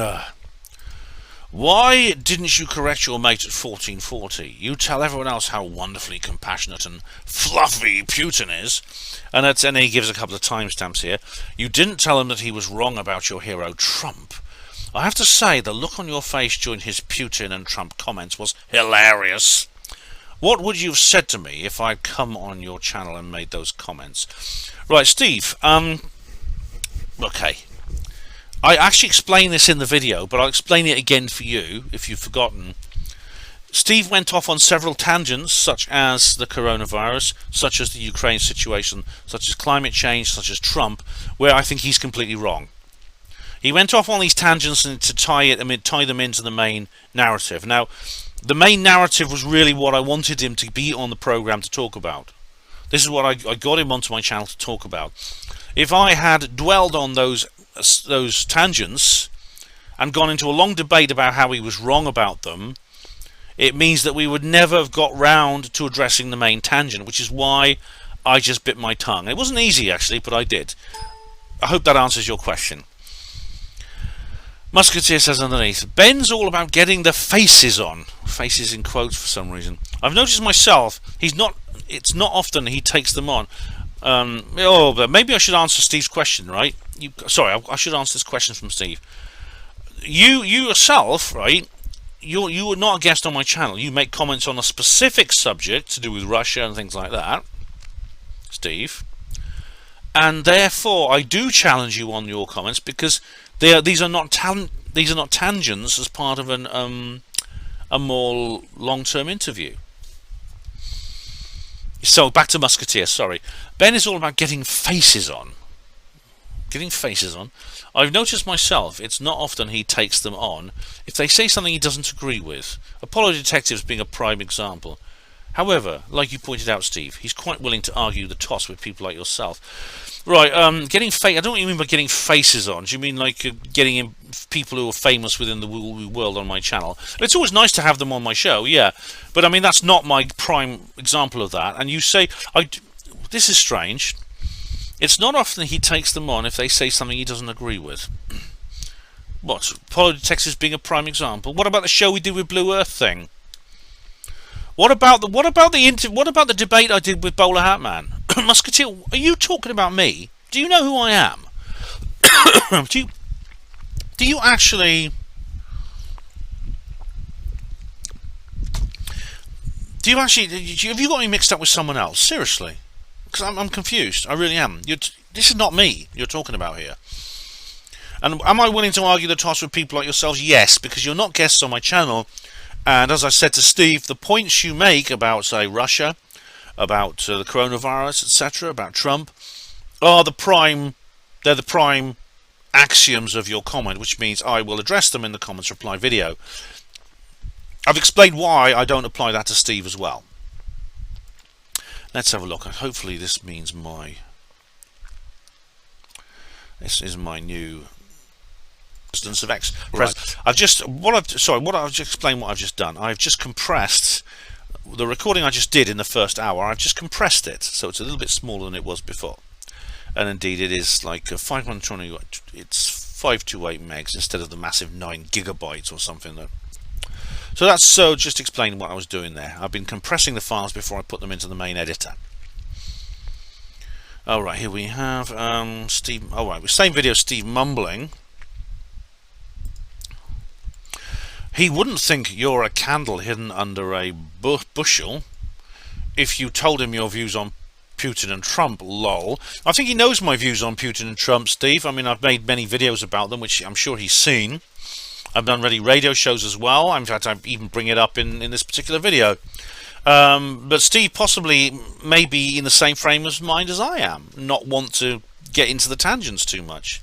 Why didn't you correct your mate at 1440? You tell everyone else how wonderfully compassionate and fluffy Putin is. And then he gives a couple of timestamps here. You didn't tell him that he was wrong about your hero Trump. I have to say, the look on your face during his Putin and Trump comments was hilarious. What would you have said to me if I'd come on your channel and made those comments? Right, Steve, okay. I actually explained this in the video, but I'll explain it again for you, if you've forgotten. Steve went off on several tangents, such as the coronavirus, such as the Ukraine situation, such as climate change, such as Trump, where I think he's completely wrong. He went off on these tangents to tie them into the main narrative. Now, the main narrative was really what I wanted him to be on the program to talk about. This is what I got him onto my channel to talk about. If I had dwelled on those tangents and gone into a long debate about how he was wrong about them, it means that we would never have got round to addressing the main tangent, which is why I just bit my tongue. It wasn't easy actually, but I did. I hope that answers your question. Musketeer says underneath, Ben's all about getting the faces on. Faces in quotes for some reason. I've noticed myself, it's not often he takes them on. But maybe I should answer Steve's question, right? I should answer this question from Steve. You yourself, right? You are not a guest on my channel. You make comments on a specific subject to do with Russia and things like that, Steve. And therefore, I do challenge you on your comments because these are not tangents as part of a more long-term interview. So back to Musketeer. Sorry, Ben is all about getting faces on. Getting faces on. I've noticed myself, it's not often he takes them on if they say something he doesn't agree with. Apollo Detectives being a prime example. However, like you pointed out, Steve, he's quite willing to argue the toss with people like yourself. Right, getting I don't know what you mean by getting faces on. Do you mean like getting in people who are famous within the world on my channel? It's always nice to have them on my show, yeah. But I mean, that's not my prime example of that. And you say, this is strange. It's not often he takes them on if they say something he doesn't agree with. What? Apollo Detectives being a prime example. What about the show we did with Blue Earth thing? What about the debate I did with Bowler Hat Man? Musketeer, are you talking about me? Do you know who I am? do you actually have you got me mixed up with someone else? Seriously, because I'm confused. I really am. This is not me you're talking about here. And am I willing to argue the toss with people like yourselves? Yes, because you're not guests on my channel. And as I said to Steve, the points you make about, say, Russia, about the coronavirus, etc., about Trump, are they're the prime axioms of your comment, which means I will address them in the comments reply video. I've explained why I don't apply that to Steve as well. Let's have a look. Hopefully this means this is my new of X. Right. I've just explained what I've just done. I've just compressed The recording I just did in the first hour, I've just compressed it, so it's a little bit smaller than it was before. And indeed, it is like a 520. It's 528 megs instead of the massive 9 gigabytes or something. So that's just explaining what I was doing there. I've been compressing the files before I put them into the main editor. All right, here we have Steve. All right, same video, Steve mumbling. He wouldn't think you're a candle hidden under a bushel if you told him your views on Putin and Trump, lol. I think he knows my views on Putin and Trump, Steve. I mean, I've made many videos about them, which I'm sure he's seen. I've done many radio shows as well. In fact, I even bring it up in this particular video. But Steve possibly may be in the same frame of mind as I am, not want to get into the tangents too much.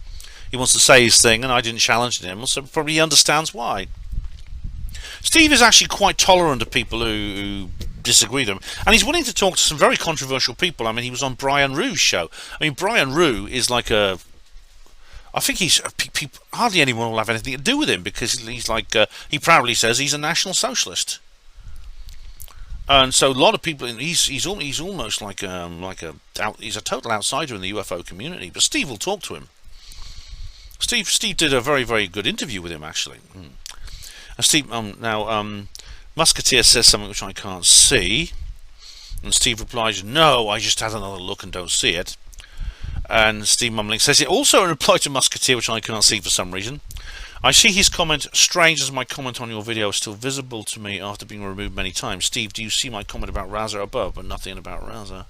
He wants to say his thing, and I didn't challenge him, so probably he understands why. Steve is actually quite tolerant of people who disagree with him, and he's willing to talk to some very controversial people. I mean, he was on Brian Rue's show. I mean, Brian Rue is like I think hardly anyone will have anything to do with him, because he's like, he proudly says he's a National Socialist. And so a lot of people, he's almost like he's a total outsider in the UFO community. But Steve will talk to him. Steve did a very, very good interview with him, actually. And Steve, Musketeer says something which I can't see, and Steve replies, "No, I just had another look and don't see it." And Steve mumbling says it also in reply to Musketeer, which I can't see for some reason. I see his comment, strange as my comment on your video is still visible to me after being removed many times. Steve, do you see my comment about Raza above, but nothing about Raza?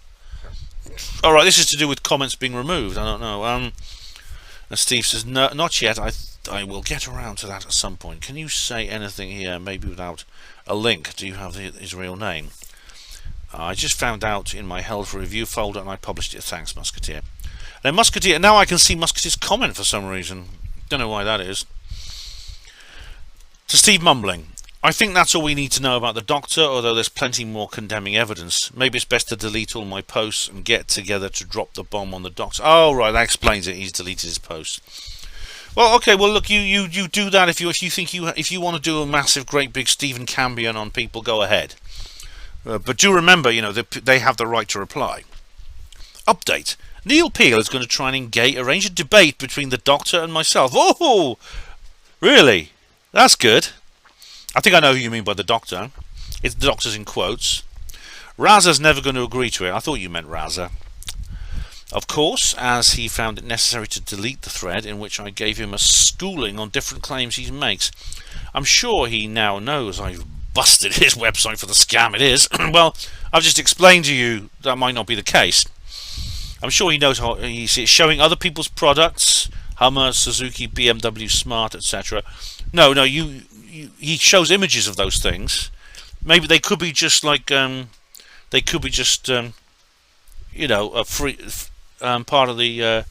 Alright, this is to do with comments being removed. I don't know. And Steve says, no, not yet. I will get around to that at some point. Can you say anything here, maybe without a link? Do you have his real name? I just found out in my held for review folder and I published it. Thanks, Musketeer. Then Musketeer, now I can see Musketeer's comment for some reason. Don't know why that is. To Steve mumbling, I think that's all we need to know about the doctor, although there's plenty more condemning evidence. Maybe it's best to delete all my posts and get together to drop the bomb on the doctor. Oh, right, that explains it. He's deleted his posts. Well, okay, well, look, you do that if you want to do a massive, great big Stephen Cambion on people, go ahead. But do remember, you know, they have the right to reply. Update. Neil Peel is going to try and arrange a debate between the doctor and myself. Oh, really? That's good. I think I know who you mean by the doctor. It's the doctor's in quotes. Raza's never going to agree to it. I thought you meant Raza. Of course, as he found it necessary to delete the thread in which I gave him a schooling on different claims he makes. I'm sure he now knows I've busted his website for the scam it is. Well, I've just explained to you that might not be the case. I'm sure he knows how he's showing other people's products, Hummer, Suzuki, BMW, Smart, etc. No, he shows images of those things. Maybe they could be just like you know, a free part of the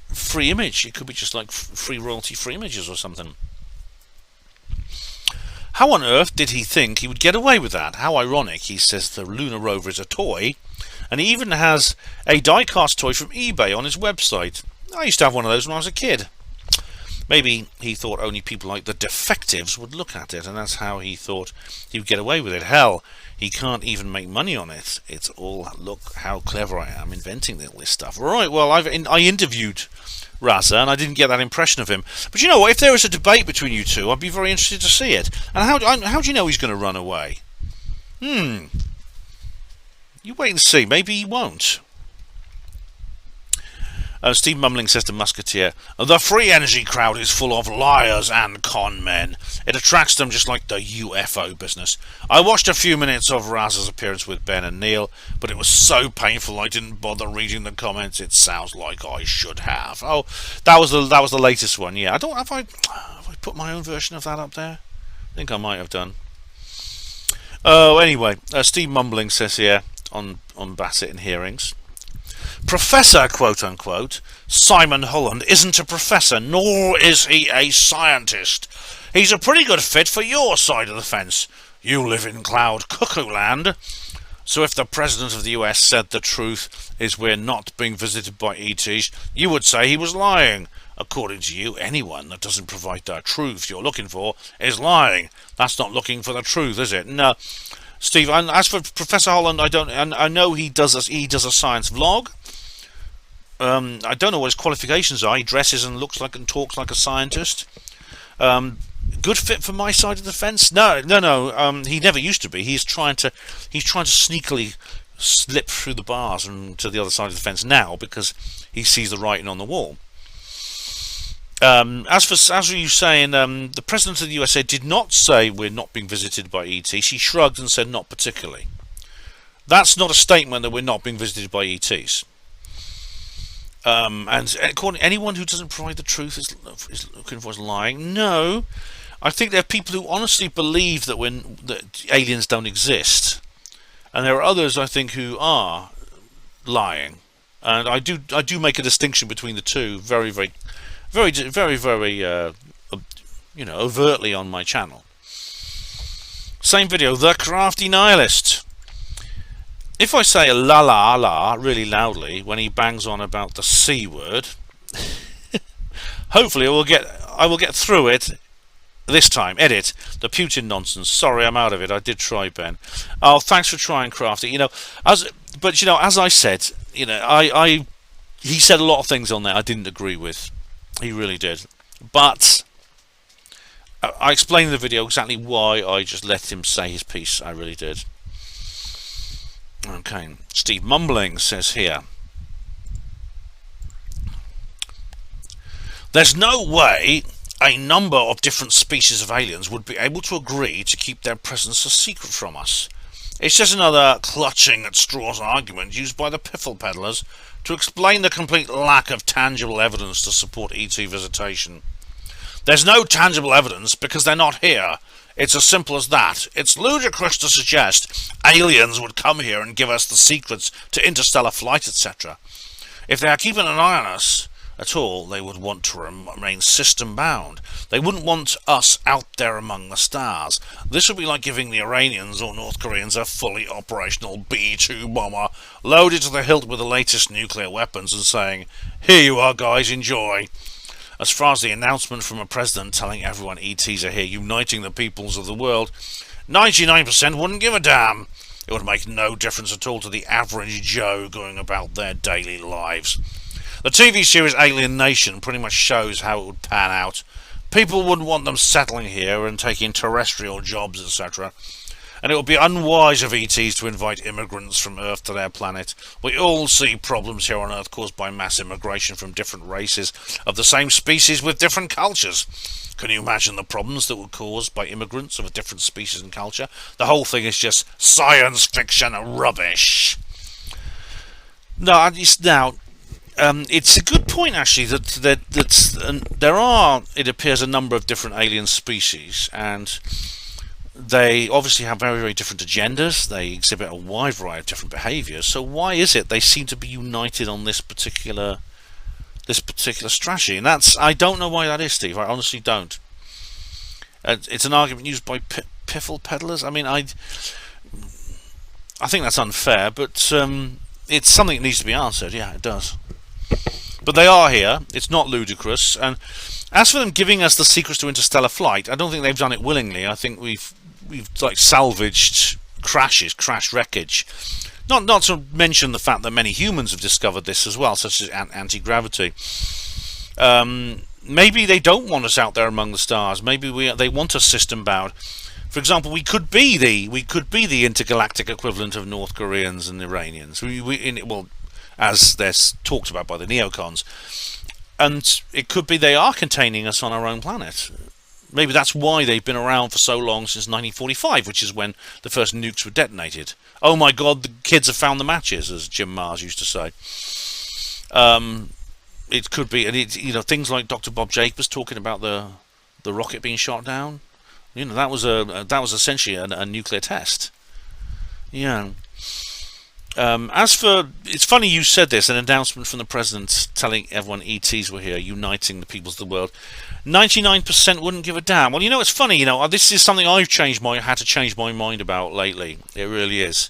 free image. It could be just like free royalty free images or something. How on earth did he think he would get away with that? How ironic. He says the lunar rover is a toy, and he even has a die-cast toy from eBay on his website. I used to have one of those when I was a kid. Maybe he thought only people like the defectives would look at it, and that's how he thought he would get away with it. Hell, he can't even make money on it. It's all, look how clever I am inventing all this stuff. Right, well, I interviewed Raza, and I didn't get that impression of him. But you know what? If there was a debate between you two, I'd be very interested to see it. And how do you know he's going to run away? You wait and see. Maybe he won't. Steve Mumbling says to Musketeer, the free energy crowd is full of liars and con men. It attracts them just like the UFO business. I watched a few minutes of Raza's appearance with Ben and Neil, but it was so painful I didn't bother reading the comments. It sounds like I should have. Oh, that was the latest one. Yeah, have I put my own version of that up there? I think I might have done. Oh, anyway, Steve Mumbling says here on Bassett and hearings. Professor, quote-unquote, Simon Holland isn't a professor, nor is he a scientist. He's a pretty good fit for your side of the fence. You live in cloud cuckoo land. So if the President of the US said the truth is we're not being visited by ETs, you would say he was lying. According to you, anyone that doesn't provide the truth you're looking for is lying. That's not looking for the truth, is it? No. Steve. And as for Professor Holland, I don't. And I know he does a science vlog. I don't know what his qualifications are. He dresses and looks like and talks like a scientist. Good fit for my side of the fence? No. He never used to be. He's trying to sneakily slip through the bars and to the other side of the fence now because he sees the writing on the wall. As for you saying, the president of the USA did not say we're not being visited by ETs. She shrugged and said not particularly. That's not a statement that we're not being visited by ETs. And according anyone who doesn't provide the truth is looking for is lying. No, I think there are people who honestly believe that aliens don't exist, and there are others I think who are lying. And I do make a distinction between the two very overtly on my channel. Same video, the crafty nihilist. If I say la la la really loudly when he bangs on about the C word, hopefully I will get through it this time. Edit the Putin nonsense. Sorry, I'm out of it. I did try, Ben. Oh, thanks for trying, Crafty. As I said, he said a lot of things on there I didn't agree with. He really did. But I explained in the video exactly why I just let him say his piece. I really did. Okay, Steve Mumbling says here, there's no way a number of different species of aliens would be able to agree to keep their presence a secret from us. It's just another clutching at straws argument used by the piffle peddlers to explain the complete lack of tangible evidence to support ET visitation. There's no tangible evidence because they're not here. It's as simple as that. It's ludicrous to suggest aliens would come here and give us the secrets to interstellar flight, etc. If they are keeping an eye on us at all, they would want to remain system-bound. They wouldn't want us out there among the stars. This would be like giving the Iranians or North Koreans a fully operational B-2 bomber loaded to the hilt with the latest nuclear weapons and saying, here you are guys, enjoy. As far as the announcement from a president telling everyone ETs are here, uniting the peoples of the world, 99% wouldn't give a damn. It would make no difference at all to the average Joe going about their daily lives. The TV series Alien Nation pretty much shows how it would pan out. People wouldn't want them settling here and taking terrestrial jobs, etc. And it would be unwise of ETs to invite immigrants from Earth to their planet. We all see problems here on Earth caused by mass immigration from different races of the same species with different cultures. Can you imagine the problems that were caused by immigrants of a different species and culture? The whole thing is just science fiction rubbish. It's a good point actually that there are, it appears, a number of different alien species, and they obviously have very, very different agendas. They exhibit a wide variety of different behaviours. So why is it they seem to be united on this particular strategy? And I don't know why that is, Steve. I honestly don't. It's an argument used by piffle peddlers. I mean, I think that's unfair, but it's something that needs to be answered. Yeah, it does. But they are here. It's not ludicrous. And as for them giving us the secrets to interstellar flight, I don't think they've done it willingly. I think we've like salvaged crash wreckage. Not to mention the fact that many humans have discovered this as well, such as anti-gravity. Maybe they don't want us out there among the stars. Maybe they want us system-bound. For example, we could be the intergalactic equivalent of North Koreans and Iranians. As they're talked about by the neocons. And it could be they are containing us on our own planet. Maybe that's why they've been around for so long, since 1945, which is when the first nukes were detonated. Oh my God, the kids have found the matches, as Jim Mars used to say. It could be, and things like Dr. Bob Jacobs talking about the rocket being shot down. That was essentially a nuclear test. Yeah. It's funny you said this, an announcement from the president telling everyone ETs were here, uniting the peoples of the world. 99% wouldn't give a damn. Well, it's funny, this is something I've had to change my mind about lately. It really is.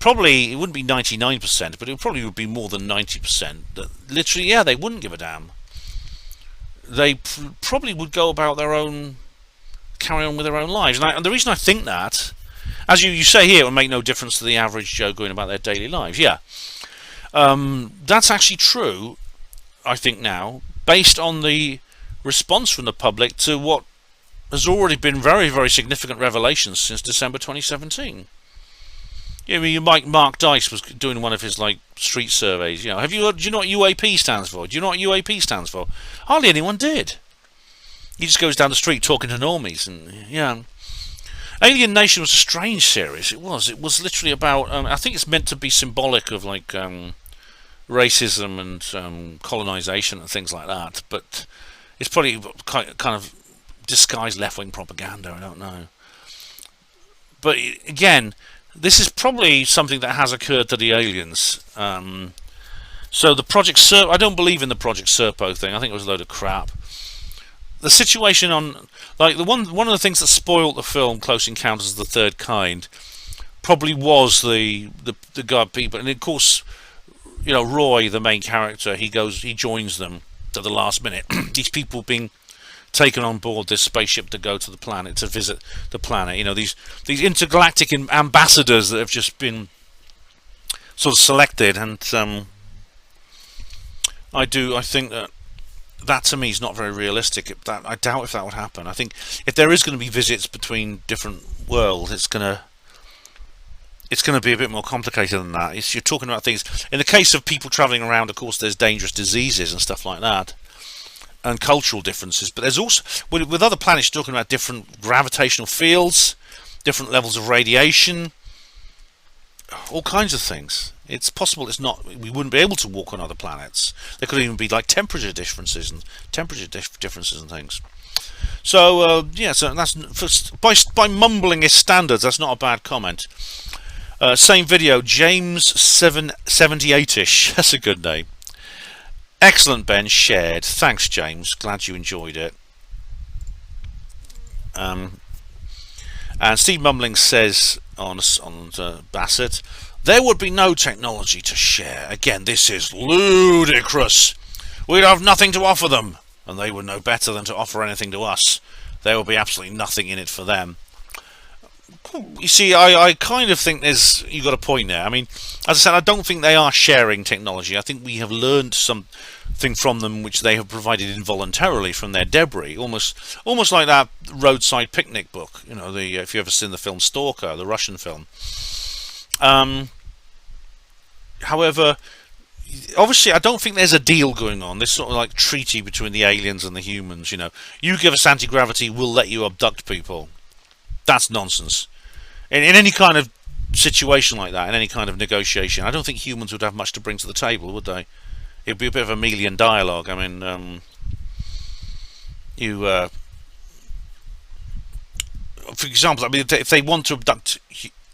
Probably, it wouldn't be 99%, but it probably would be more than 90%. That literally, yeah, they wouldn't give a damn. They probably would go about carry on with their own lives. And the reason I think that, As you say here, it will make no difference to the average Joe going about their daily lives. Yeah, that's actually true, I think now, based on the response from the public to what has already been very, very significant revelations since December 2017. I mean, Mark Dice was doing one of his street surveys. Do you know what UAP stands for? Do you know what UAP stands for? Hardly anyone did. He just goes down the street talking to normies, and yeah. Alien Nation was a strange series. It was literally about. I think it's meant to be symbolic of racism and colonization and things like that. But it's probably kind of disguised left-wing propaganda. I don't know. But again, this is probably something that has occurred to the aliens. So the Project Serpo, I don't believe in the Project Serpo thing. I think it was a load of crap. The situation on, one of the things that spoiled the film Close Encounters of the Third Kind probably was the guy people, and of course, Roy, the main character, he joins them at the last minute. These people being taken on board this spaceship to go to the planet, to visit the planet. These intergalactic ambassadors that have just been sort of selected, and I think that to me is not very realistic. I doubt if that would happen. I think if there is going to be visits between different worlds, it's going to be a bit more complicated than that. You're talking about things. In the case of people travelling around, of course, there's dangerous diseases and stuff like that, and cultural differences. But there's also, with other planets, you're talking about different gravitational fields, different levels of radiation, all kinds of things. It's possible we wouldn't be able to walk on other planets. There could even be temperature differences and things. So so that's by mumbling his standards. That's not a bad comment. Same video, James 78ish. That's a good name. Excellent, Ben. Shared. Thanks, James. Glad you enjoyed it. And Steve Mumbling says on Bassett, there would be no technology to share. Again, this is ludicrous. We'd have nothing to offer them, and they would know better than to offer anything to us. There would be absolutely nothing in it for them. You see, I kind of think you've got a point there. I mean, as I said, I don't think they are sharing technology. I think we have learned something from them which they have provided involuntarily from their debris, almost like that roadside picnic book. If you've ever seen the film Stalker, the Russian film. However, obviously, I don't think there's a deal going on. This sort of treaty between the aliens and the humans. You give us anti-gravity, we'll let you abduct people. That's nonsense. In any kind of situation like that, in any kind of negotiation, I don't think humans would have much to bring to the table, would they? It'd be a bit of a Melian dialogue. I mean, for example, if they want to abduct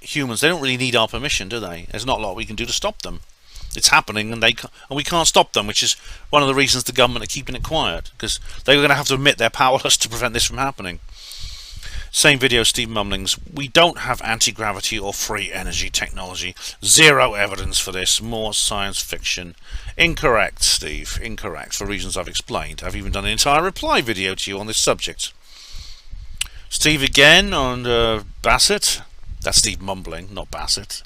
humans, they don't really need our permission, do they? There's not a lot we can do to stop them. It's happening, and we can't stop them, which is one of the reasons the government are keeping it quiet, because they're going to have to admit they're powerless to prevent this from happening. Same video, Steve Mumlings. We don't have anti-gravity or free energy technology. Zero evidence for this. More science fiction. Incorrect, Steve. Incorrect, for reasons I've explained. I've even done an entire reply video to you on this subject. Steve again on Bassett. That's Steve Mumbling, not Bassett.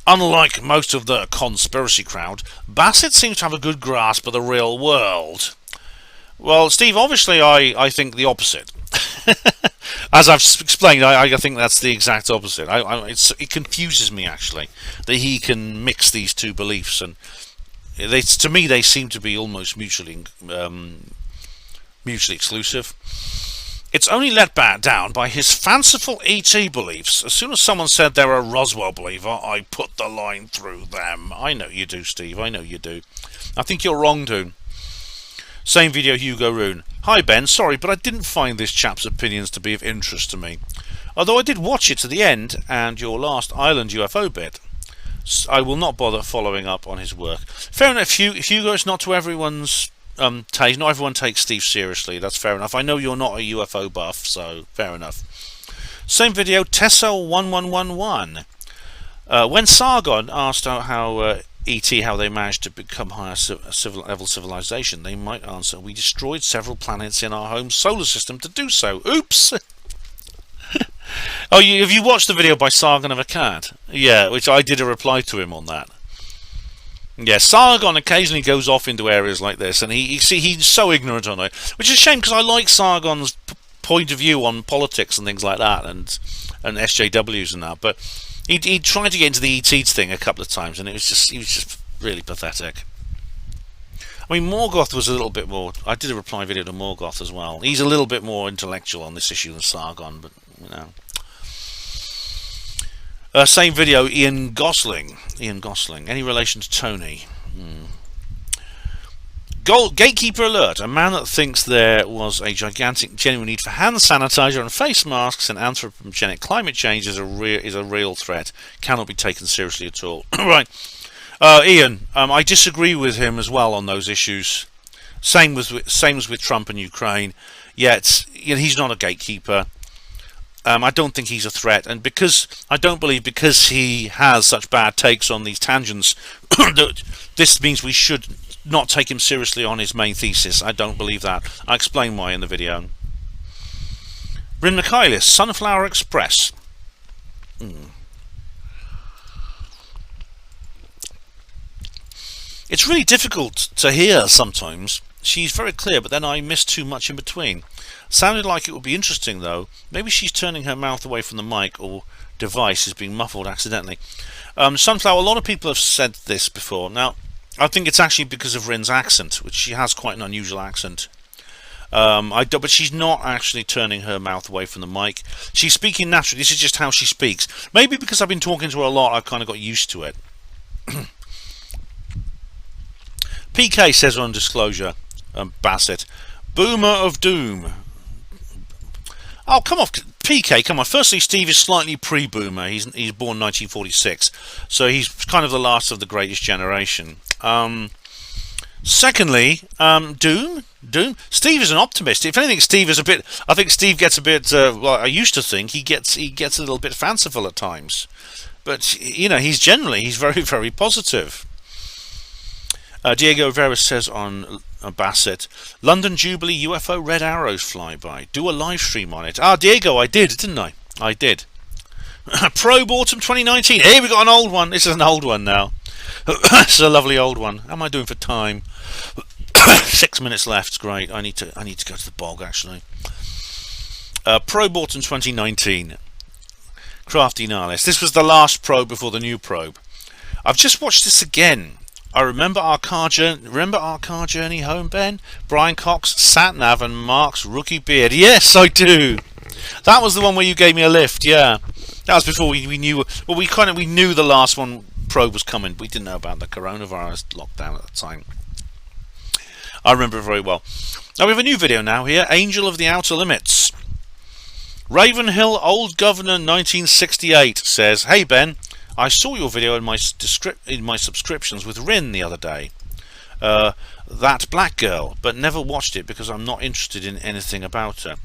Unlike most of the conspiracy crowd, Bassett seems to have a good grasp of the real world. Well, Steve, obviously I think the opposite. As I've explained, I think that's the exact opposite. It confuses me, actually, that he can mix these two beliefs, and to me they seem to be almost mutually exclusive. It's only let back down by his fanciful ET beliefs. As soon as someone said they're a Roswell believer, I put the line through them. I know you do, Steve. I know you do. I think you're wrong, too. Same video, Hugo Rune. Hi Ben, sorry, but I didn't find this chap's opinions to be of interest to me. Although I did watch it to the end, and your last island UFO bit. I will not bother following up on his work. Fair enough, Hugo, it's not to everyone's taste. Not everyone takes Steve seriously, that's fair enough. I know you're not a UFO buff, so fair enough. Same video, Tesso1111. When Sargon asked how E.T. how they managed to become higher level civilization, they might answer, we destroyed several planets in our home solar system to do so. Oops! Oh, have you watched the video by Sargon of Akkad? Yeah, which I did a reply to him on that. Yeah, Sargon occasionally goes off into areas like this, and he's so ignorant on it, which is a shame because I like Sargon's point of view on politics and things like that, and SJWs and that. But he tried to get into the ETs thing a couple of times, and he was just really pathetic. I mean, Morgoth was a little bit more. I did a reply video to Morgoth as well. He's a little bit more intellectual on this issue than Sargon, but you know. Same video, Ian Gosling. Any relation to Tony? Gatekeeper alert. A man that thinks there was a gigantic genuine need for hand sanitizer and face masks and anthropogenic climate change is a real threat. Cannot be taken seriously at all. Right. Ian, I disagree with him as well on those issues. Same as with Trump and Ukraine. Yet he's not a gatekeeper. I don't think he's a threat, and I don't believe because he has such bad takes on these tangents that this means we should not take him seriously on his main thesis. I don't believe that. I explain why in the video. Rin McKinley, Sunflower Express. It's really difficult to hear sometimes. She's very clear, but then I miss too much in between. Sounded like it would be interesting though. Maybe she's turning her mouth away from the mic or device is being muffled accidentally. Sunflower, a lot of people have said this before. Now, I think it's actually because of Rin's accent, which she has quite an unusual accent. But she's not actually turning her mouth away from the mic. She's speaking naturally. This is just how she speaks. Maybe because I've been talking to her a lot, I've kind of got used to it. PK says on disclosure, Bassett, Boomer of Doom. Oh, come off, PK, come on. Firstly, Steve is slightly pre-boomer. He's born 1946, so he's kind of the last of the greatest generation. Secondly, Doom. Steve is an optimist. If anything, Steve is a bit. I think Steve gets a bit. Well, I used to think he gets a little bit fanciful at times, but he's very, very positive. Diego Vera says on Bassett, London Jubilee UFO red arrows fly by. Do a live stream on it. Diego, I did, didn't I? I did. Probe Autumn 2019. Here we got an old one. This is an old one now. This is a lovely old one. How am I doing for time? 6 minutes left. It's great. I need to go to the bog actually. Probe Autumn 2019. Crafty Nihilist. This was the last probe before the new probe. I've just watched this again. I remember our car journey home, Ben? Brian Cox, Satnav, and Mark's rookie beard. Yes, I do. That was the one where you gave me a lift. Yeah, that was before we knew. Well, we knew the last one probe was coming. We didn't know about the coronavirus lockdown at the time. I remember it very well. Now we have a new video now here. Angel of the Outer Limits. Ravenhill Old Governor 1968 says, "Hey Ben. I saw your video in my subscriptions with Rin the other day, that black girl, but never watched it because I'm not interested in anything about her."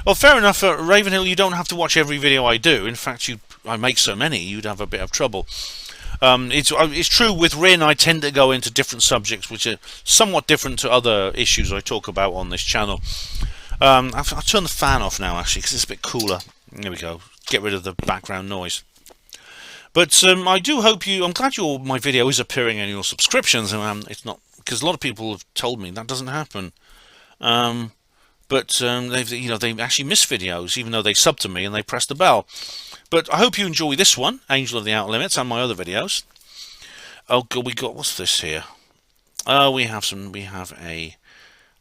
Well, fair enough, Ravenhill. You don't have to watch every video I do. In fact, I make so many, you'd have a bit of trouble. It's true with Rin. I tend to go into different subjects which are somewhat different to other issues I talk about on this channel. I'll turn the fan off now actually because it's a bit cooler. There we go. Get rid of the background noise. But I do hope I'm glad my video is appearing in your subscriptions. It's not because a lot of people have told me that doesn't happen. But they actually miss videos even though they sub to me and they press the bell. But I hope you enjoy this one, Angel of the Outer Limits, and my other videos. Oh God, what's this here? We have a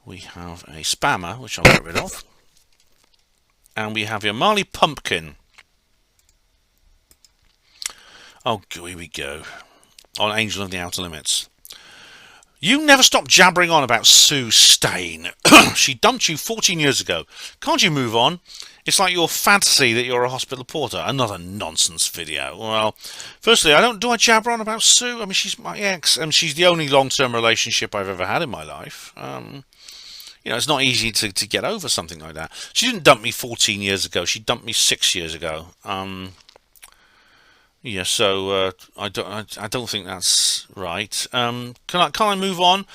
spammer which I'll get rid of, and we have your Marley Pumpkin. Oh, here we go. On Angel of the Outer Limits. You never stop jabbering on about Sue Stain. She dumped you 14 years ago. Can't you move on? It's like your fantasy that you're a hospital porter. Another nonsense video. Well, firstly, do I jabber on about Sue? I mean, she's my ex, and she's the only long-term relationship I've ever had in my life. It's not easy to get over something like that. She didn't dump me 14 years ago. She dumped me 6 years ago. Yeah, so I don't think that's right. Can I move on?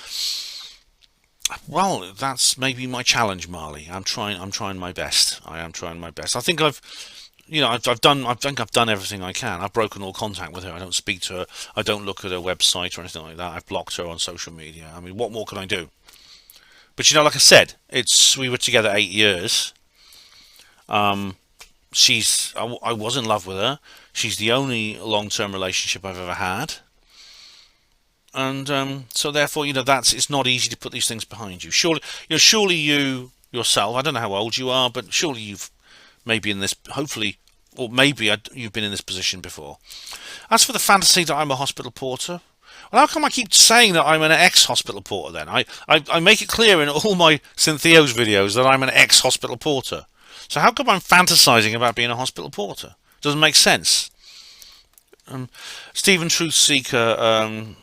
Well, that's maybe my challenge, Marley. I'm trying my best. I am trying my best. I think I've you know, I think I've done everything I can. I've broken all contact with her. I don't speak to her. I don't look at her website or anything like that. I've blocked her on social media. I mean, what more can I do? But you know, like I said, we were together 8 years. I was in love with her. She's the only long-term relationship I've ever had. And so therefore, you know, it's not easy to put these things behind you. Surely you yourself, I don't know how old you are, but surely you've maybe in this, hopefully, or maybe you've been in this position before. As for the fantasy that I'm a hospital porter, well, how come I keep saying that I'm an ex-hospital porter then? I make it clear in all my Syntheos videos that I'm an ex-hospital porter. So how come I'm fantasizing about being a hospital porter? Doesn't make sense. Stephen Truthseeker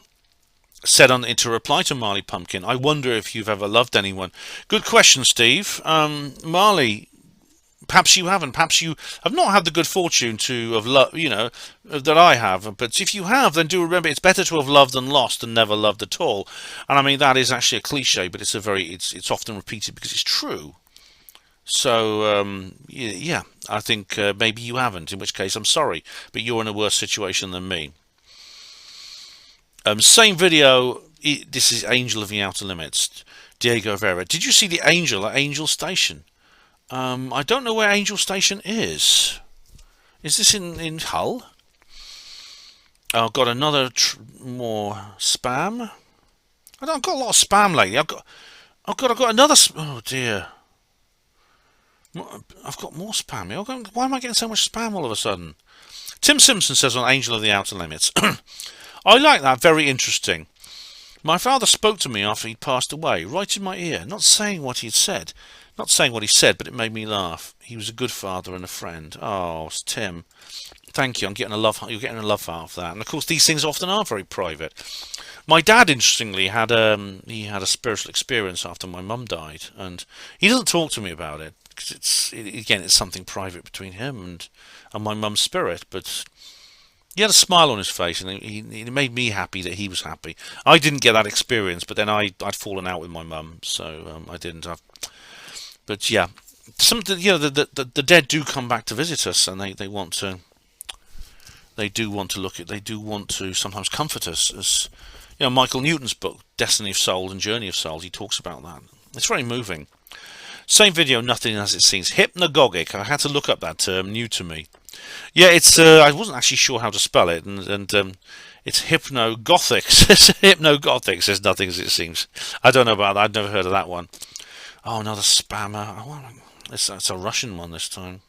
said to reply to Marley Pumpkin, I wonder if you've ever loved anyone. Good question, Steve. Marley, perhaps you haven't. Perhaps you have not had the good fortune to have loved, you know, that I have. But if you have, then do remember it's better to have loved than lost than never loved at all. And I mean, that is actually a cliche, but it's often repeated because it's true. So, yeah, I think maybe you haven't, in which case I'm sorry, but you're in a worse situation than me. Same video, this is Angel of the Outer Limits, Diego Vera. Did you see the Angel at Angel Station? I don't know where Angel Station is. Is this in Hull? I've got another more spam. I've got a lot of spam lately. I've got another. Oh dear. I've got more spam. Why am I getting so much spam all of a sudden? Tim Simpson says on Angel of the Outer Limits. I like that. Very interesting. My father spoke to me after he'd passed away, right in my ear, not saying what he said, but it made me laugh. He was a good father and a friend. Oh, Tim, thank you. You're getting a love heart of that. And of course, these things often are very private. My dad, interestingly, had a spiritual experience after my mum died, and he doesn't talk to me about it because it's something private between him and my mum's spirit. But he had a smile on his face, and it made me happy that he was happy. I didn't get that experience, but then I'd fallen out with my mum, so I didn't. But yeah, the dead do come back to visit us, and they want to. They do want to sometimes comfort us. As you know, Michael Newton's book, Destiny of Souls and Journey of Souls, he talks about that. It's very moving. Same video, nothing as it seems. Hypnagogic. I had to look up that term, new to me. Yeah, it's. I wasn't actually sure how to spell it, and it's hypnogothic. Hypnogothic says nothing as it seems. I don't know about that. I've never heard of that one. Oh, another spammer. Oh, it's a Russian one this time.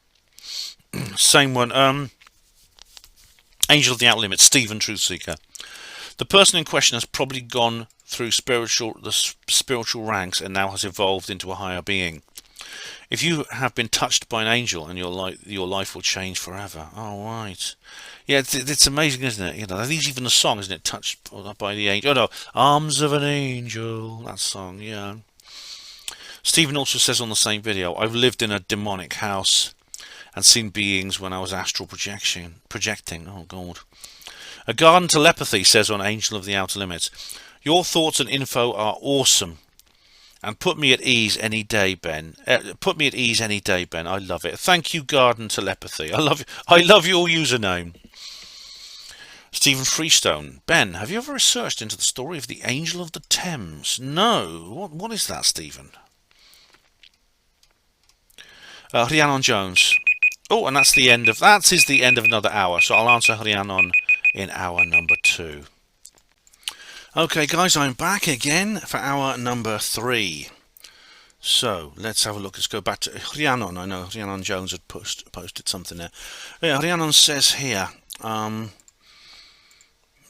Same one. Angel of the Outer Limits, Stephen Truthseeker. The person in question has probably gone through the spiritual ranks and now has evolved into a higher being. If you have been touched by an angel, and your life will change forever. Oh, right. Yeah, it's amazing, isn't it? You know, there's even a song, isn't it? Touched by the angel. Oh no, Arms of an Angel. That song, yeah. Stephen also says on the same video, I've lived in a demonic house and seen beings when I was astral projecting. Oh God. A Garden Telepathy says on Angel of the Outer Limits, your thoughts and info are awesome. And put me at ease any day, Ben. Put me at ease any day, Ben. I love it. Thank you, Garden Telepathy. I love your username. Stephen Freestone. Ben, have you ever researched into the story of the Angel of the Thames? No. What is that, Stephen? Rhiannon Jones. Oh, and that is the end of another hour. So I'll answer Rhiannon in hour number 2. Okay, guys, I'm back again for hour number 3. So let's have a look. Let's go back to Rhiannon. I know Rhiannon Jones had posted something there. Yeah, Rhiannon says here. Here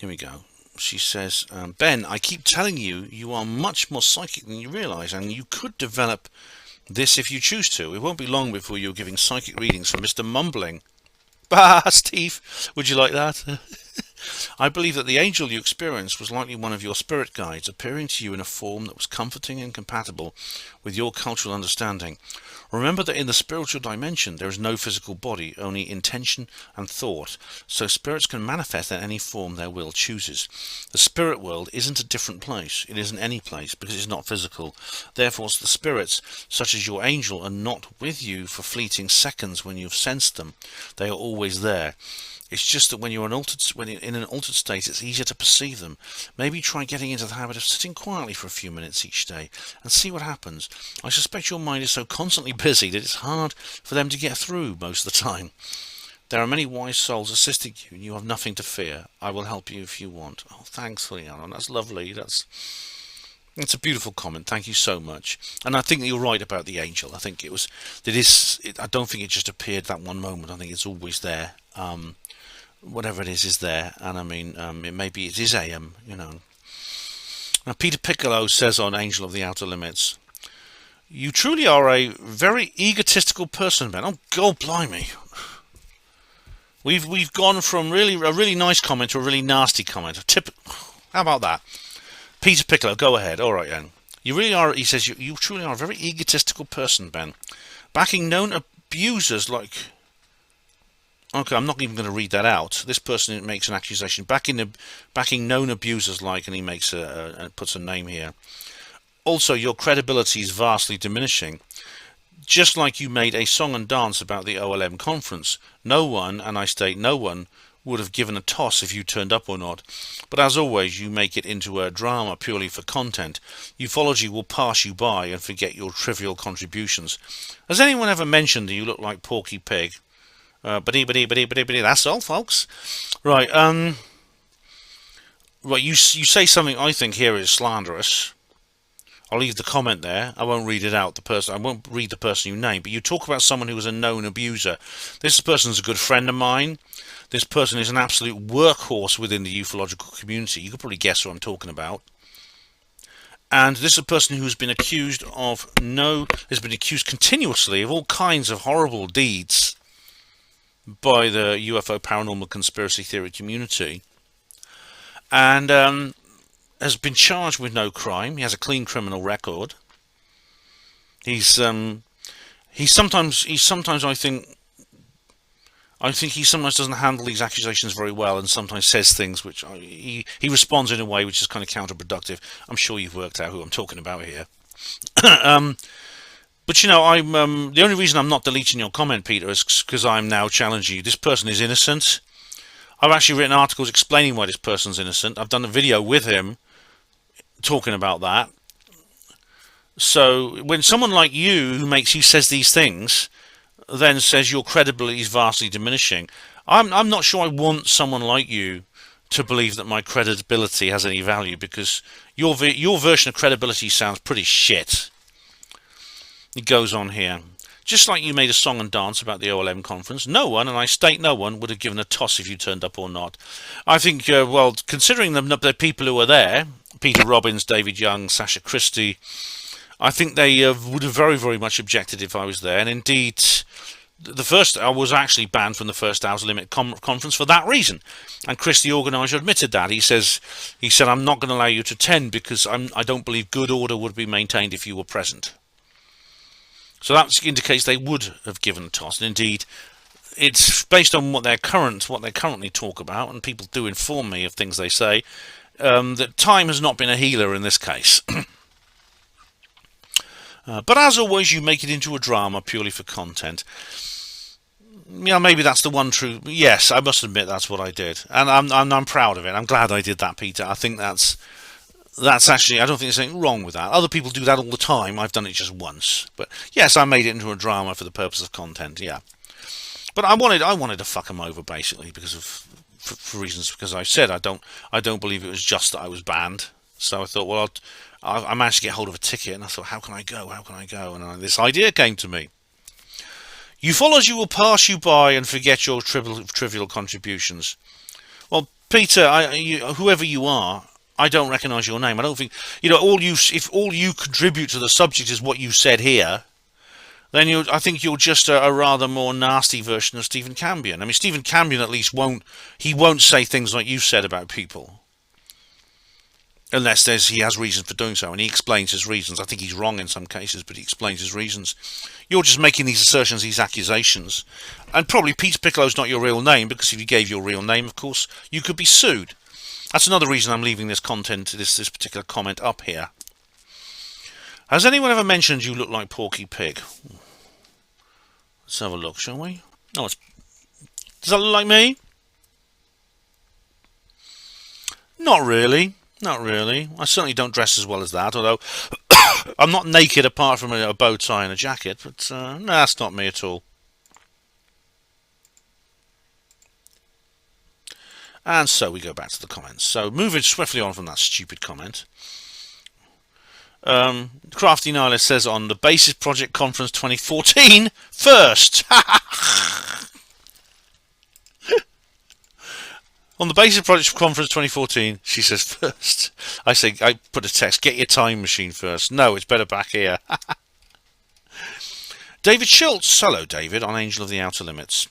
we go. She says, Ben, I keep telling you, you are much more psychic than you realise, and you could develop this if you choose to. It won't be long before you're giving psychic readings from Mr. Mumbling. Bah, Steve, would you like that? I believe that the angel you experienced was likely one of your spirit guides, appearing to you in a form that was comforting and compatible with your cultural understanding. Remember that in the spiritual dimension there is no physical body, only intention and thought, so spirits can manifest in any form their will chooses. The spirit world isn't a different place, it isn't any place, because it's not physical. Therefore the spirits, such as your angel, are not with you for fleeting seconds when you've sensed them. They are always there. It's just that when you're in an altered state, it's easier to perceive them. Maybe try getting into the habit of sitting quietly for a few minutes each day and see what happens. I suspect your mind is so constantly busy that it's hard for them to get through most of the time. There are many wise souls assisting you, and you have nothing to fear. I will help you if you want. Oh, thanks, Leon. That's lovely. It's a beautiful comment. Thank you so much. And I think that you're right about the angel. I think I don't think it just appeared that one moment. I think it's always there. Whatever it is there, and I mean, maybe it is AM, Now, Peter Piccolo says on Angel of the Outer Limits, you truly are a very egotistical person, Ben. Oh, God blimey. We've gone from a really nice comment to a really nasty comment. How about that? Peter Piccolo, go ahead. All right, then. You really are, he says, you truly are a very egotistical person, Ben. Backing known abusers like... Okay, I'm not even going to read that out. This person makes an accusation. Backing known abusers like, and he makes puts a name here. Also, your credibility is vastly diminishing. Just like you made a song and dance about the OLM conference. No one, and I state no one, would have given a toss if you turned up or not. But as always, you make it into a drama purely for content. Ufology will pass you by and forget your trivial contributions. Has anyone ever mentioned that you look like Porky Pig? That's all, folks. Right, right. You say something I think here is slanderous. I'll leave the comment there. I won't read it out. I won't read the person you name. But you talk about someone who was a known abuser. This person's a good friend of mine. This person is an absolute workhorse within the ufological community. You could probably guess who I'm talking about. And this is a person who's been accused has been accused continuously of all kinds of horrible deeds by the UFO paranormal conspiracy theory community, and has been charged with no crime. He has a clean criminal record. He sometimes I think he sometimes doesn't handle these accusations very well, and sometimes says things which he responds in a way which is kind of counterproductive. I'm sure you've worked out who I'm talking about here. But I'm the only reason I'm not deleting your comment, Peter, is because I'm now challenging you. This person is innocent. I've actually written articles explaining why this person's innocent. I've done a video with him talking about that. So when someone like you who says these things then says your credibility is vastly diminishing, I'm not sure I want someone like you to believe that my credibility has any value, because your version of credibility sounds pretty shit. It goes on here. Just like you made a song and dance about the OLM conference, no one, and I state no one, would have given a toss if you turned up or not. I think, considering the people who were there, Peter Robbins, David Young, Sasha Christie, I think they would have very, very much objected if I was there. And indeed, I was actually banned from the First Hours Limit conference for that reason. And Chris, the organiser, admitted that. He said, I'm not going to allow you to attend because I don't believe good order would be maintained if you were present. So that indicates they would have given a toss. And indeed, it's based on what they currently talk about, and people do inform me of things they say, that time has not been a healer in this case. But as always, you make it into a drama purely for content. Maybe that's the one true. Yes, I must admit that's what I did, and I'm proud of it. I'm glad I did that, Peter. I think that's actually, I don't think there's anything wrong with that. Other people do that all the time. I've done it just once. But yes, I made it into a drama for the purpose of content, yeah. But I wanted to fuck them over, basically, for reasons, because I said I don't believe it was just that I was banned. So I thought, well, I managed to get hold of a ticket, and I thought, how can I go? And this idea came to me. Ufology will pass you by and forget your trivial contributions. Well, Peter, whoever you are, I don't recognise your name. I don't think if all you contribute to the subject is what you said here, then I think you're just a rather more nasty version of Stephen Cambion. I mean, Stephen Cambion at least won't say things like you said about people, unless he has reasons for doing so, and he explains his reasons. I think he's wrong in some cases, but he explains his reasons. You're just making these assertions, these accusations, and probably Peter Piccolo's not your real name, because if you gave your real name, of course, you could be sued. That's another reason I'm leaving this content, this particular comment up here. Has anyone ever mentioned you look like Porky Pig? Let's have a look, shall we? Oh, does that look like me? Not really. Not really. I certainly don't dress as well as that, although I'm not naked apart from a bow tie and a jacket, but no, that's not me at all. And so we go back to the comments. So moving swiftly on from that stupid comment. Crafty Nihilist says on the Basis Project Conference 2014, first. On the Basis Project Conference 2014, she says first. I put a text, get your time machine first. No, it's better back here. David Schultz, hello David, on Angel of the Outer Limits.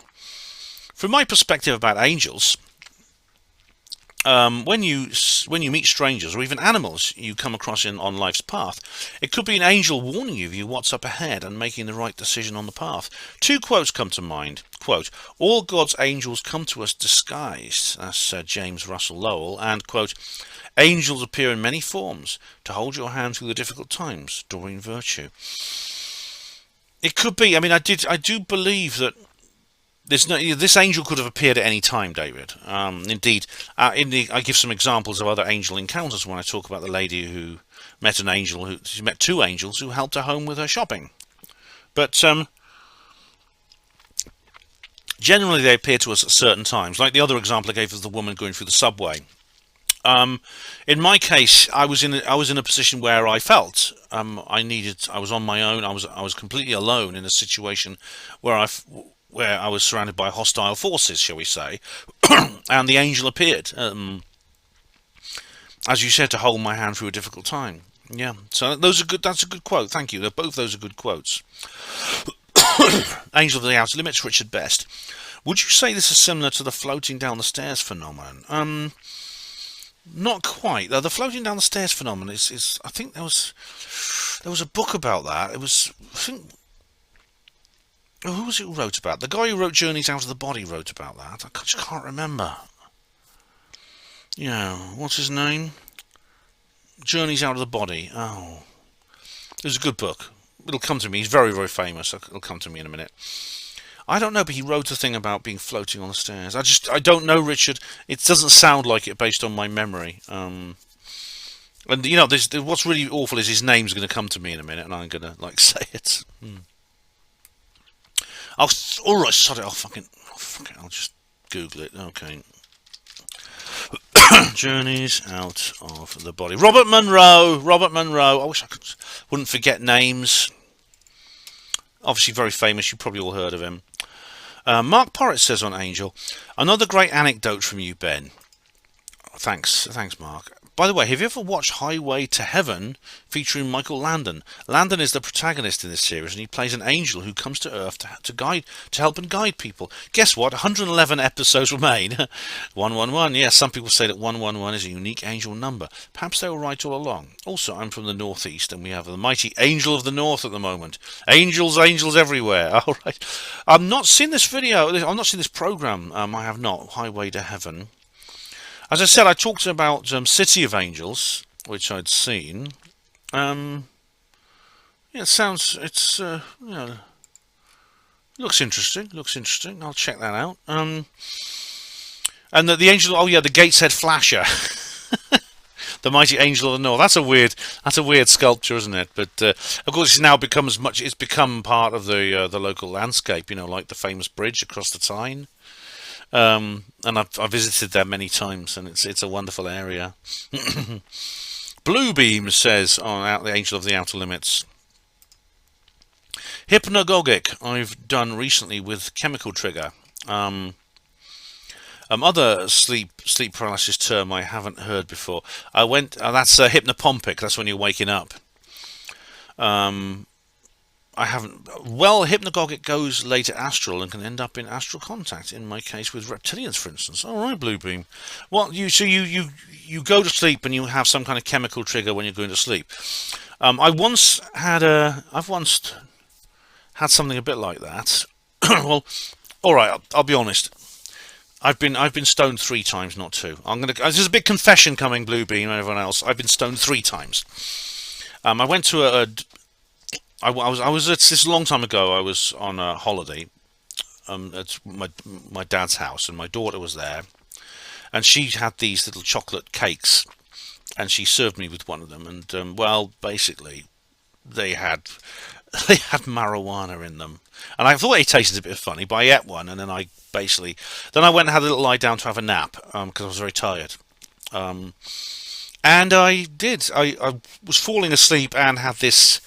From my perspective about angels, when you meet strangers or even animals you come across on life's path, it could be an angel warning you what's up ahead and making the right decision on the path. Two quotes come to mind. Quote, all God's angels come to us disguised. That's James Russell Lowell. And quote, angels appear in many forms to hold your hand through the difficult times. Doreen Virtue. It could be. I mean, I do believe that this angel could have appeared at any time, David. Indeed, I give some examples of other angel encounters when I talk about the lady who met an angel. She met two angels who helped her home with her shopping. But generally, they appear to us at certain times. Like the other example I gave of the woman going through the subway. In my case, I was in a position where I felt I was on my own. I was completely alone in a situation where I was surrounded by hostile forces, shall we say, and the angel appeared, as you said, to hold my hand through a difficult time. Yeah, so that's a good quote. Thank you. Both those are good quotes. Angel of the Outer Limits, Richard Best. Would you say this is similar to the floating down the stairs phenomenon? Not quite. The floating down the stairs phenomenon is I think there was a book about that. It was, I think. Who was it who wrote about? The guy who wrote Journeys Out of the Body wrote about that. I just can't remember. Yeah, what's his name? Journeys Out of the Body. Oh. It was a good book. It'll come to me. He's very, very famous. It'll come to me in a minute. I don't know, but he wrote a thing about being floating on the stairs. I don't know, Richard. It doesn't sound like it based on my memory. And, you know, what's really awful is his name's going to come to me in a minute, and I'm going to, say it. Alright, sod it, I'll just Google it. Okay. Journeys Out of the Body. Robert Monroe. I wish I wouldn't forget names. Obviously very famous, you probably all heard of him. Mark Porritt says on Angel, another great anecdote from you, Ben. Thanks, Mark. By the way, have you ever watched Highway to Heaven featuring Michael Landon? Landon is the protagonist in this series, and he plays an angel who comes to Earth to help and guide people. Guess what? 111 episodes were made. 111. Yes, some people say that 111 is a unique angel number. Perhaps they were right all along. Also, I'm from the Northeast, and we have the mighty Angel of the North at the moment. Angels everywhere. All right. I've not seen this video. I've not seen this program. I have not. Highway to Heaven. As I said, I talked about City of Angels, which I'd seen. Yeah, looks interesting. I'll check that out. And the angel, the Gateshead Flasher, the mighty Angel of the North. That's a weird sculpture, isn't it? But of course, it's now become part of the local landscape. You know, like the famous bridge across the Tyne. And I've visited there many times, and it's a wonderful area. Bluebeam says on the Angel of the Outer Limits. Hypnagogic I've done recently with chemical trigger. Other sleep paralysis term I haven't heard before. That's hypnopompic. That's when you're waking up. I haven't. Well, hypnagogic goes later astral and can end up in astral contact. In my case, with reptilians, for instance. All right, Bluebeam. Well, you go to sleep and you have some kind of chemical trigger when you're going to sleep. I've once had something a bit like that. Well, all right. I'll be honest. I've been stoned 3 times, not 2. There's a big confession coming, Bluebeam and everyone else. I've been stoned 3 times. I went to I was this a long time ago. I was on a holiday at my dad's house, and my daughter was there, and she had these little chocolate cakes, and she served me with one of them, and well, basically, they had marijuana in them, and I thought it tasted a bit funny, but I ate one, and then I went and had a little lie down to have a nap because I was very tired. And I did. I was falling asleep and had this.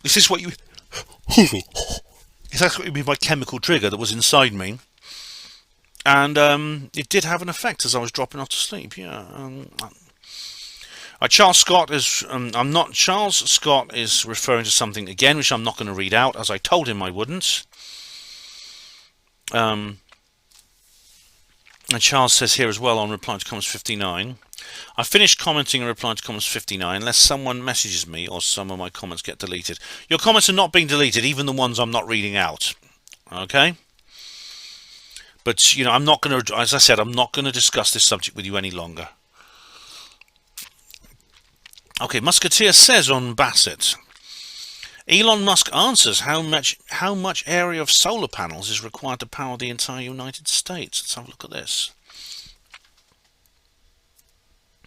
Is this what you? That's what would be my chemical trigger that was inside me, and it did have an effect as I was dropping off to sleep. Yeah. Charles Scott is. Charles Scott is referring to something again, which I'm not going to read out, as I told him I wouldn't. And Charles says here as well on reply to comments 59. I finished commenting and replying to comments 59 unless someone messages me or some of my comments get deleted. Your comments are not being deleted, even the ones I'm not reading out. Okay? But, I'm not going to, as I said, I'm not going to discuss this subject with you any longer. Okay, Musketeer says on Bassett, Elon Musk answers how much area of solar panels is required to power the entire United States. Let's have a look at this.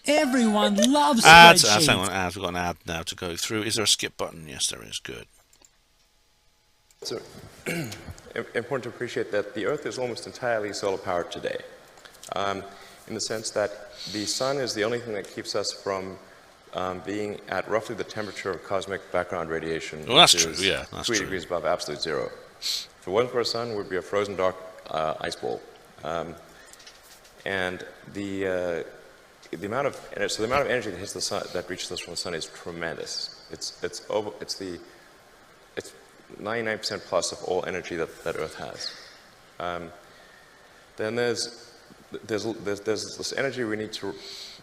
Everyone loves ads. spreadsheets. Hang on, ads. We've got an ad now to go through. Is there a skip button? Yes, there is. Good. So, important to appreciate that the Earth is almost entirely solar powered today, in the sense that the sun is the only thing that keeps us from being at roughly the temperature of cosmic background radiation. Well, that's true. Yeah, that's 3 true. degrees above absolute zero. If it wasn't for a sun, it would be a frozen dark ice bowl. And the amount of energy that hits the sun, that reaches us from the sun, is tremendous. It's 99% plus of all energy that Earth has. Then there's this energy we need to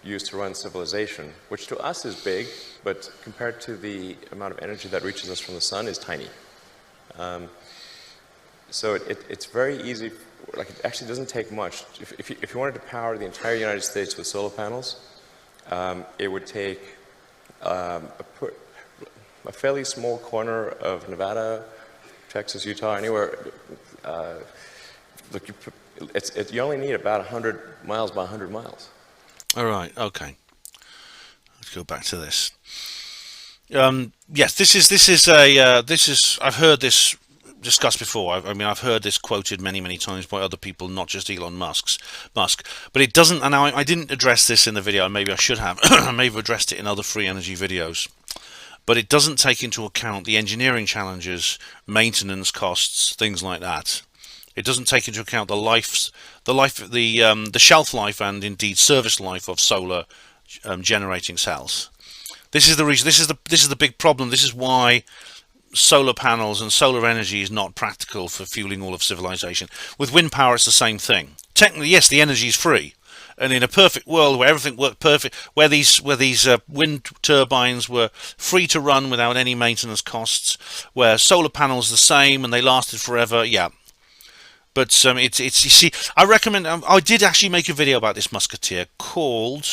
use to run civilization, which to us is big, but compared to the amount of energy that reaches us from the sun is tiny. So it's very easy. Like, it actually doesn't take much. If you wanted to power the entire United States with solar panels, it would take a fairly small corner of Nevada, Texas, Utah, anywhere. You only need about 100 miles by 100 miles. All right. Okay. Let's go back to this. Yes, this is. I've heard this discussed before. I've heard this quoted many times by other people, not just Elon Musk. But it doesn't. And I didn't address this in the video. Maybe I should have. I may have addressed it in other free energy videos. But it doesn't take into account the engineering challenges, maintenance costs, things like that. It doesn't take into account the shelf life and indeed service life of solar generating cells. This is the reason. This is the big problem. This is why solar panels and solar energy is not practical for fueling all of civilization. With wind power, it's the same thing. Technically, yes, the energy is free, and in a perfect world where everything worked perfect, where these wind turbines were free to run without any maintenance costs, where solar panels are the same and they lasted forever, yeah. But it's you see, I recommend. I did actually make a video about this Musketeer called.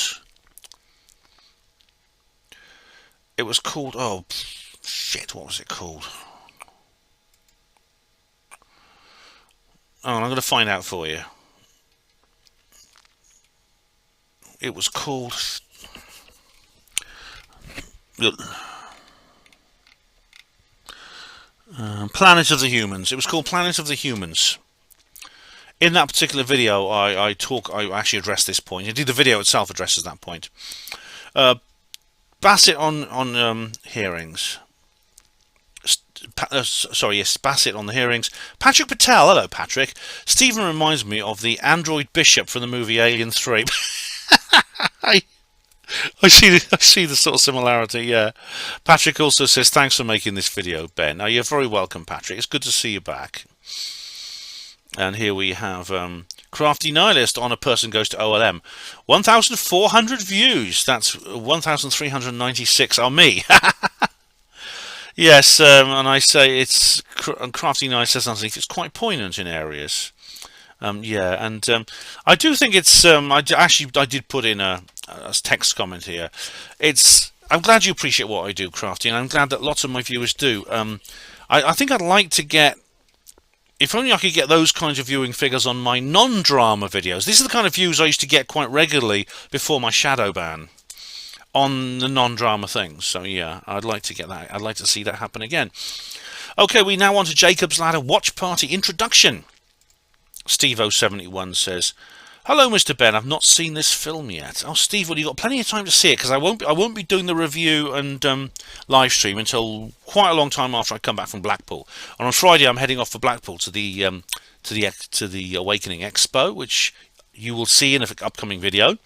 It was called. Oh shit! What was it called? Oh, I'm going to find out for you. It was called. Planet of the Humans. It was called Planet of the Humans. In that particular video, I actually address this point. Indeed, the video itself addresses that point. Bassett on hearings. Bassett on the hearings. Patrick Patel, hello Patrick. Stephen reminds me of the android bishop from the movie Alien 3. I see the sort of similarity. Yeah. Patrick also says, "Thanks for making this video, Ben." Oh, you're very welcome, Patrick. It's good to see you back. And here we have Crafty Nihilist on A Person Goes to OLM. 1,400 views. That's 1,396 on me. Yes, and I say it's... And Crafty Nihilist says underneath, it's quite poignant in areas. Yeah, and I do think it's... I did put in a text comment here. I'm glad you appreciate what I do, Crafty, and I'm glad that lots of my viewers do. I think I'd like to get... If only I could get those kinds of viewing figures on my non-drama videos. These are the kind of views I used to get quite regularly before my shadow ban on the non-drama things. So yeah, I'd like to get that. I'd like to see that happen again. Okay, we now on to Jacob's Ladder Watch Party Introduction. Steve071 says, "Hello, Mr. Ben. I've not seen this film yet." Oh, Steve, well, you've got plenty of time to see it, because I won't be doing the review and live stream until quite a long time after I come back from Blackpool. And on Friday, I'm heading off for Blackpool to the Awakening Expo, which you will see in an upcoming video.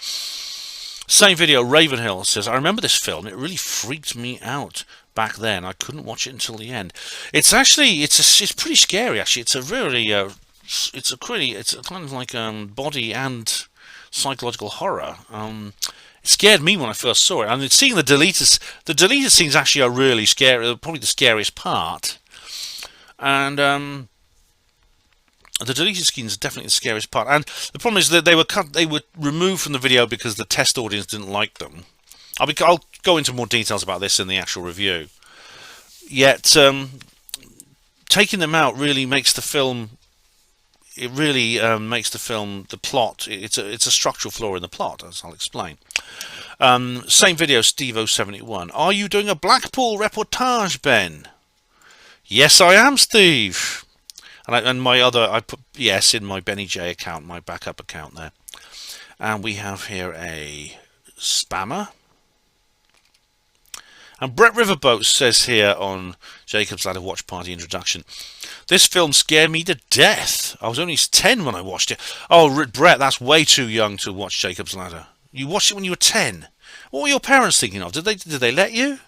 Same video, Ravenhill says, "I remember this film. It really freaked me out back then. I couldn't watch it until the end." It's pretty scary. Actually, it's a really it's a kind of like body and psychological horror. It scared me when I first saw it, and seeing the deleted scenes actually are really scary. Probably the scariest part, and the deleted scenes are definitely the scariest part. And the problem is that they were removed from the video because the test audience didn't like them. I'll go into more details about this in the actual review. Yet taking them out really makes the film. It really makes the film, the plot, it's a structural flaw in the plot, as I'll explain. Same video, Steve071. "Are you doing a Blackpool reportage, Ben?" Yes, I am, Steve. And I put yes in my Benny J account, my backup account there. And we have here a spammer. And Brett Riverboat says here on Jacob's Ladder Watch Party Introduction, "This film scared me to death. I was only 10 when I watched it." Oh, Brett, that's way too young to watch Jacob's Ladder. You watched it when you were 10. What were your parents thinking of? Did they let you?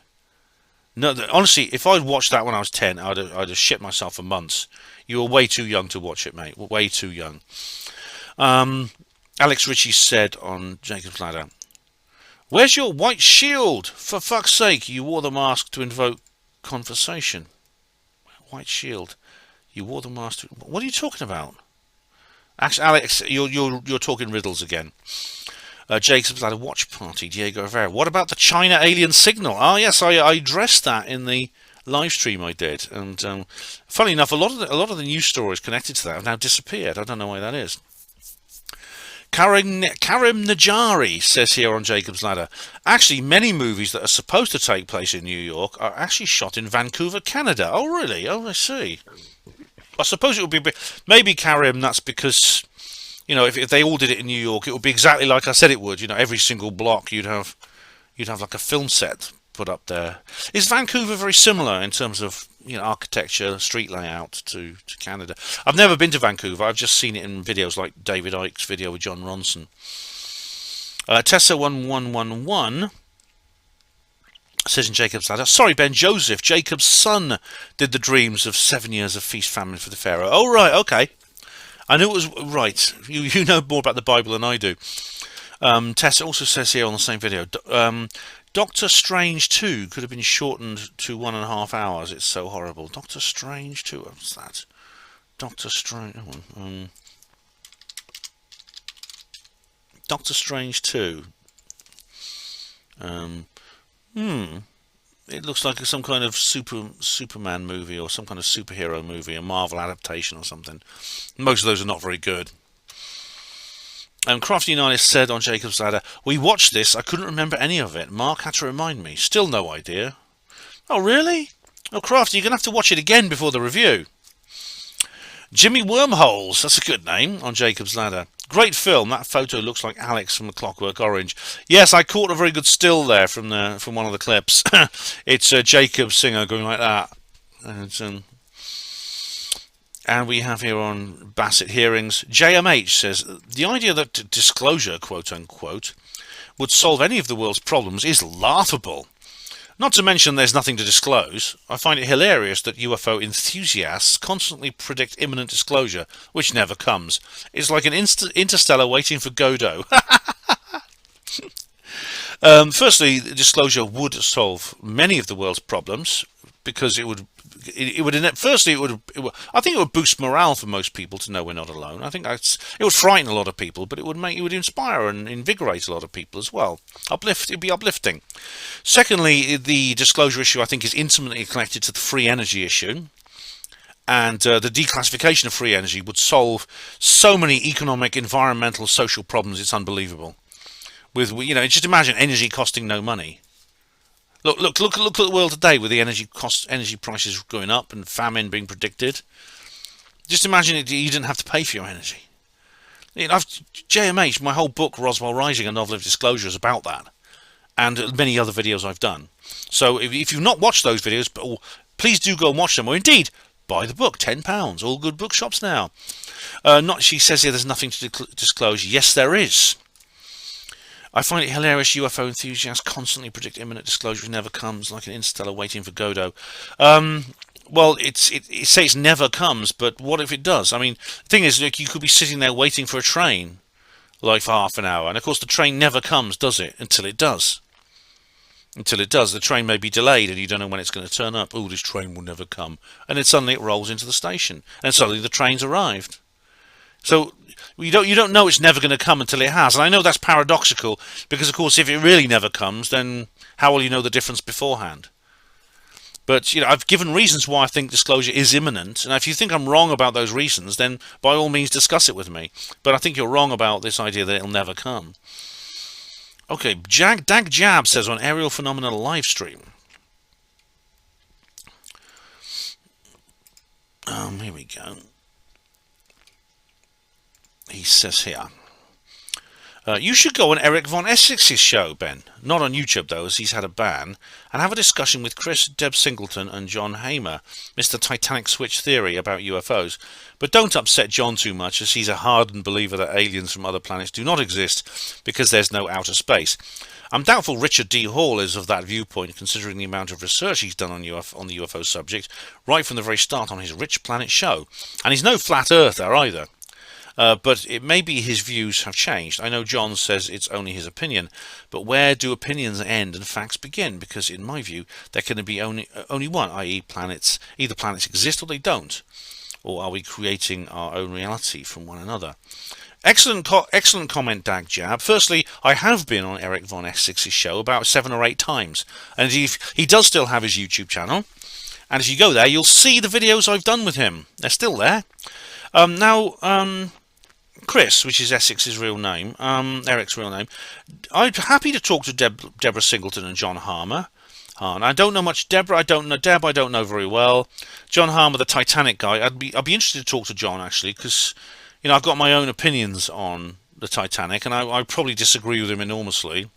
No, honestly, if I'd watched that when I was 10, I'd have shit myself for months. You were way too young to watch it, mate. Way too young. Alex Ritchie said on Jacob's Ladder, "Where's your white shield? For fuck's sake, you wore the mask to invoke conversation." White shield. You wore the mask to... What are you talking about? Actually, Alex, you're talking riddles again. Jacob's Ladder Watch Party, Diego Rivera. "What about the China alien signal?" Ah, yes, I addressed that in the live stream I did. And funny enough, a lot of the news stories connected to that have now disappeared. I don't know why that is. Karim Najari says here on Jacob's Ladder, "Actually, many movies that are supposed to take place in New York are actually shot in Vancouver, Canada." Oh, really? Oh, I see. I suppose it would be... Maybe, Karim, that's because, you know, if they all did it in New York, it would be exactly like I said it would. You know, every single block you'd have like a film set put up there. Is Vancouver very similar in terms of, you know, architecture, street layout to Canada? I've never been to Vancouver. I've just seen it in videos like David Icke's video with John Ronson. Tessa1111 says in Jacob's Ladder, "Sorry, Ben, Joseph, Jacob's son, did the dreams of 7 years of feast famine for the Pharaoh." Oh, right, okay. I knew it was right. You know more about the Bible than I do. Tessa also says here on the same video, Doctor Strange 2 could have been shortened to 1.5 hours. It's so horrible. Doctor Strange 2. What's that? Doctor Strange. Doctor Strange 2. It looks like some kind of Superman movie or some kind of superhero movie, a Marvel adaptation or something. Most of those are not very good. Crafty Nihilist said on Jacob's Ladder, "We watched this. I couldn't remember any of it. Mark had to remind me. Still no idea." Oh, really? Oh, Crafty, you're going to have to watch it again before the review. Jimmy Wormholes, that's a good name, on Jacob's Ladder. "Great film. That photo looks like Alex from The Clockwork Orange." Yes, I caught a very good still there from one of the clips. It's Jacob Singer going like that. And we have here on Bassett Hearings, JMH says, "The idea that disclosure, quote unquote, would solve any of the world's problems is laughable. Not to mention there's nothing to disclose. I find it hilarious that UFO enthusiasts constantly predict imminent disclosure, which never comes. It's like an interstellar waiting for Godot. Firstly, disclosure would solve many of the world's problems, because it would I think it would boost morale for most people to know we're not alone. I think it would frighten a lot of people, but it would inspire and invigorate a lot of people as well. It'd be uplifting. Secondly, the disclosure issue, I think, is intimately connected to the free energy issue. And the declassification of free energy would solve so many economic, environmental, social problems. It's unbelievable. Just imagine energy costing no money. Look at the world today with the energy prices going up and famine being predicted. Just imagine you didn't have to pay for your energy. JMH, my whole book, Roswell Rising, A Novel of Disclosure, is about that, and many other videos I've done. So if you've not watched those videos, please do go and watch them, or indeed buy the book, £10, all good bookshops now. She says here there's nothing to disclose. Yes, there is. I find it hilarious UFO enthusiasts constantly predict imminent disclosure, which never comes, like an interstellar waiting for Godot. Well, it says never comes, but what if it does? I mean, the thing is, you could be sitting there waiting for a train, like for half an hour, and of course the train never comes, does it? Until it does. Until it does. The train may be delayed, and you don't know when it's going to turn up. Oh, this train will never come. And then suddenly it rolls into the station, and suddenly the train's arrived. So you don't know it's never going to come until it has. And I know that's paradoxical, because of course if it really never comes, then how will you know the difference beforehand? But I've given reasons why I think disclosure is imminent, and if you think I'm wrong about those reasons, then by all means discuss it with me. But I think you're wrong about this idea that it'll never come. Okay, Dag Jab says on Aerial Phenomena live stream. Here we go. He says here, you should go on Eric Von Essex's show, Ben. Not on YouTube, though, as he's had a ban, and have a discussion with Chris, Deb Singleton and John Hamer, Mr. Titanic Switch Theory, about UFOs. But don't upset John too much, as he's a hardened believer that aliens from other planets do not exist because there's no outer space. I'm doubtful Richard D. Hall is of that viewpoint, considering the amount of research he's done on the UFO subject right from the very start on his Rich Planet show. And he's no flat earther either. But it may be his views have changed. I know John says it's only his opinion, but where do opinions end and facts begin? Because in my view, there can be only one, i.e. planets. Either planets exist or they don't. Or are we creating our own reality from one another? Excellent comment, Dag Jab. Firstly, I have been on Eric Von Essex's show about 7 or 8 times, and he does still have his YouTube channel. And if you go there, you'll see the videos I've done with him. They're still there. Chris, which is Essex's real name, Eric's real name, I'm happy to talk to Deborah Singleton and John Harmer. I don't know much Deborah. I don't know Deb. I don't know very well. John Harmer, the Titanic guy. I'd be interested to talk to John, actually, because I've got my own opinions on the Titanic, and I probably disagree with him enormously.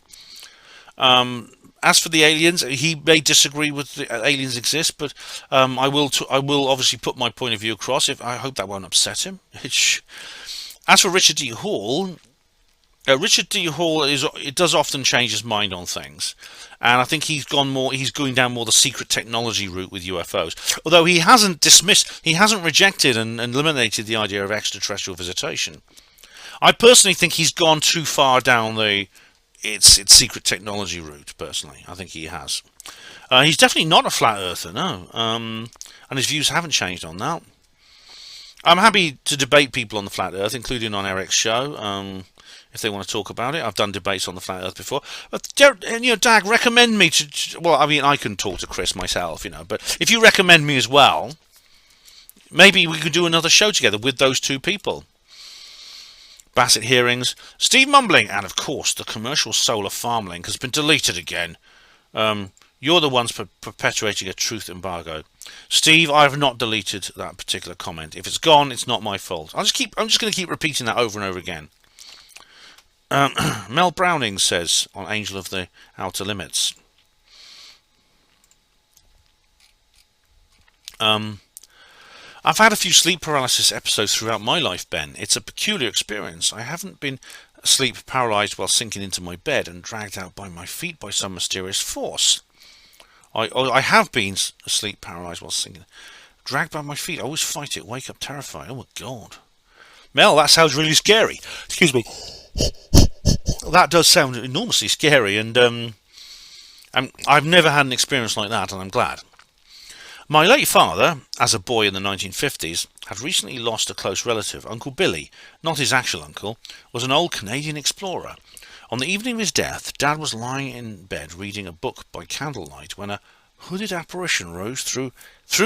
As for the aliens, he may disagree with the aliens exist, but I will obviously put my point of view across. I hope that won't upset him. As for Richard D. Hall, it does often change his mind on things, and I think he's going down more the secret technology route with UFOs. Although he hasn't rejected and eliminated the idea of extraterrestrial visitation. I personally think he's gone too far down it's secret technology route. Personally, I think he has. He's definitely not a flat earther, no, and his views haven't changed on that. I'm happy to debate people on the flat earth, including on Eric's show, if they want to talk about it. I've done debates on the flat earth before. But, Dag, recommend me to... Well, I mean, I can talk to Chris myself, but if you recommend me as well, maybe we could do another show together with those two people. Bassett Hearings, Steve Mumbling, and of course, the commercial solar farm link has been deleted again. You're the ones perpetuating a truth embargo. Steve, I have not deleted that particular comment. If it's gone, it's not my fault. I'm just going to keep repeating that over and over again. Mel Browning says on Angel of the Outer Limits. I've had a few sleep paralysis episodes throughout my life, Ben. It's a peculiar experience. I haven't been sleep paralysed while sinking into my bed and dragged out by my feet by some mysterious force. I have been asleep paralysed while sinking. Dragged by my feet. I always fight it. Wake up terrified. Oh my God. Mel, that sounds really scary. Excuse me. That does sound enormously scary, and I've never had an experience like that, and I'm glad. My late father, as a boy in the 1950s, had recently lost a close relative. Uncle Billy, not his actual uncle, was an old Canadian explorer. On the evening of his death, Dad was lying in bed reading a book by candlelight when a hooded apparition rose through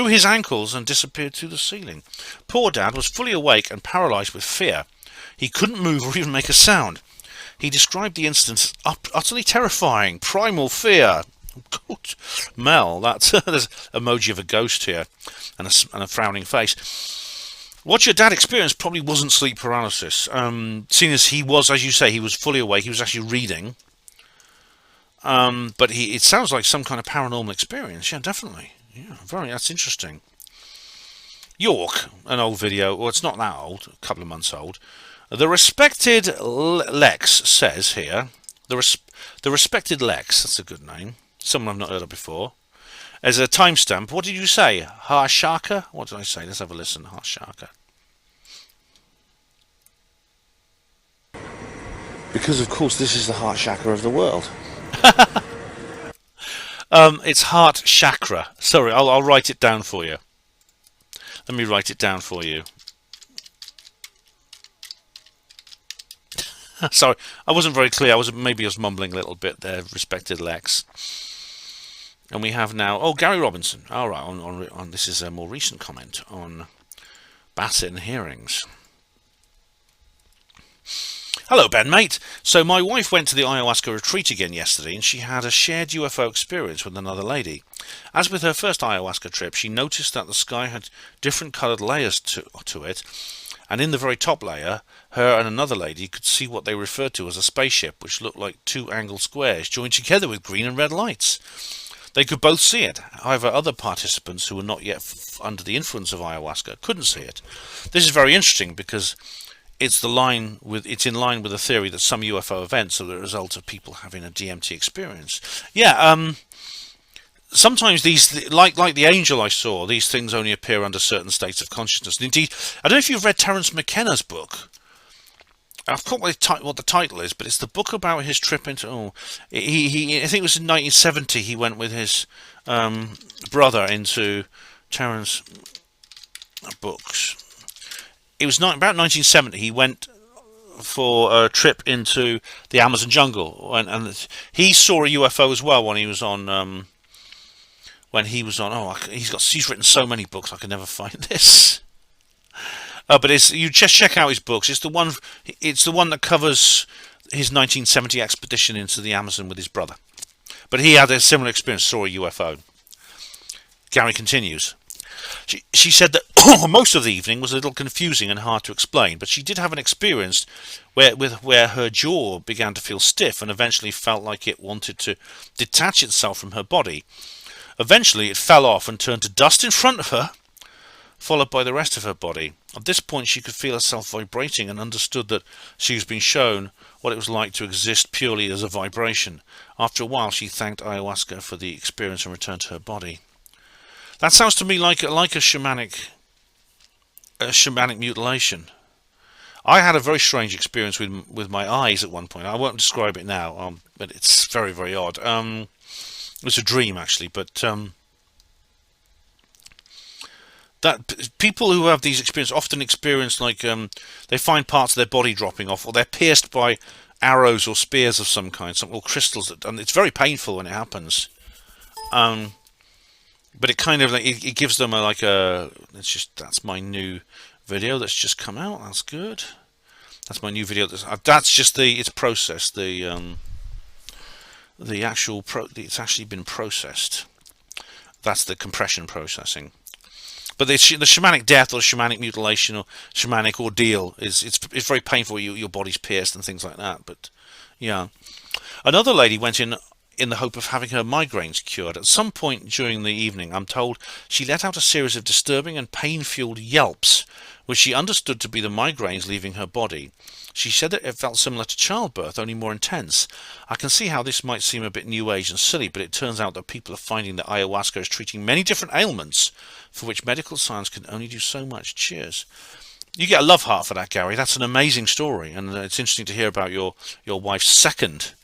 his ankles and disappeared through the ceiling. Poor Dad was fully awake and paralysed with fear. He couldn't move or even make a sound. He described the incident as utterly terrifying, primal fear. God, Mel, that's there's an emoji of a ghost here and a frowning face. What your dad experienced probably wasn't sleep paralysis, seeing as he was, as you say, he was fully awake. He was actually reading, but it sounds like some kind of paranormal experience. Yeah, definitely. Yeah, that's interesting. York, an old video. Well, it's not that old, a couple of months old. The respected Lex says here, the respected Lex, that's a good name, someone I've not heard of before, as a timestamp. What did you say? Harshaka? What did I say? Let's have a listen. Harshaka. Because, of course, this is the heart chakra of the world. It's heart chakra. Sorry, I'll write it down for you. Let me write it down for you. Sorry, I wasn't very clear. Maybe I was mumbling a little bit there, respected Lex. And we have now, Gary Robinson. All right, on this is a more recent comment on Batten hearings. Hello, Ben, mate. So my wife went to the ayahuasca retreat again yesterday, and she had a shared UFO experience with another lady. As with her first ayahuasca trip, she noticed that the sky had different coloured layers to it, and in the very top layer, her and another lady could see what they referred to as a spaceship, which looked like two angled squares joined together with green and red lights. They could both see it. However, other participants who were not yet under the influence of ayahuasca couldn't see it. This is very interesting because it's in line with the theory that some UFO events are the result of people having a DMT experience. Yeah, sometimes these, like the angel I saw, these things only appear under certain states of consciousness. And indeed, I don't know if you've read Terence McKenna's book. I forgot what the title is, but it's the book about his trip into. I think it was in 1970. He went with his brother into Terence books. It was about 1970. He went for a trip into the Amazon jungle, and he saw a UFO as well when he was on. He's written so many books I can never find this. But you just check out his books. It's the one that covers his 1970 expedition into the Amazon with his brother. But he had a similar experience, saw a UFO. Gary continues. She said that most of the evening was a little confusing and hard to explain, but she did have an experience where her jaw began to feel stiff and eventually felt like it wanted to detach itself from her body. Eventually it fell off and turned to dust in front of her, followed by the rest of her body. At this point she could feel herself vibrating and understood that she was being shown what it was like to exist purely as a vibration. After a while she thanked ayahuasca for the experience and returned to her body. That sounds to me like a shamanic mutilation. I had a very strange experience with my eyes at one point. I won't describe it now, but it's very, very odd. It was a dream actually, but that people who have these experiences often experience they find parts of their body dropping off, or they're pierced by arrows or spears of some kind, or crystals, and it's very painful when it happens. But it kind of it gives them that's my new video that's just come out. That's good. That's my new video. That's just it's processed. It's actually been processed. That's the compression processing. But the shamanic death or shamanic mutilation or shamanic ordeal it's very painful. Your body's pierced and things like that. But yeah, another lady went in the hope of having her migraines cured. At some point during the evening, I'm told, she let out a series of disturbing and pain-fueled yelps which she understood to be the migraines leaving her body. She said that it felt similar to childbirth, only more intense. I can see how this might seem a bit new age and silly, but it turns out that people are finding that ayahuasca is treating many different ailments for which medical science can only do so much. Cheers. You get a love heart for that, Gary. That's an amazing story, and it's interesting to hear about your wife's second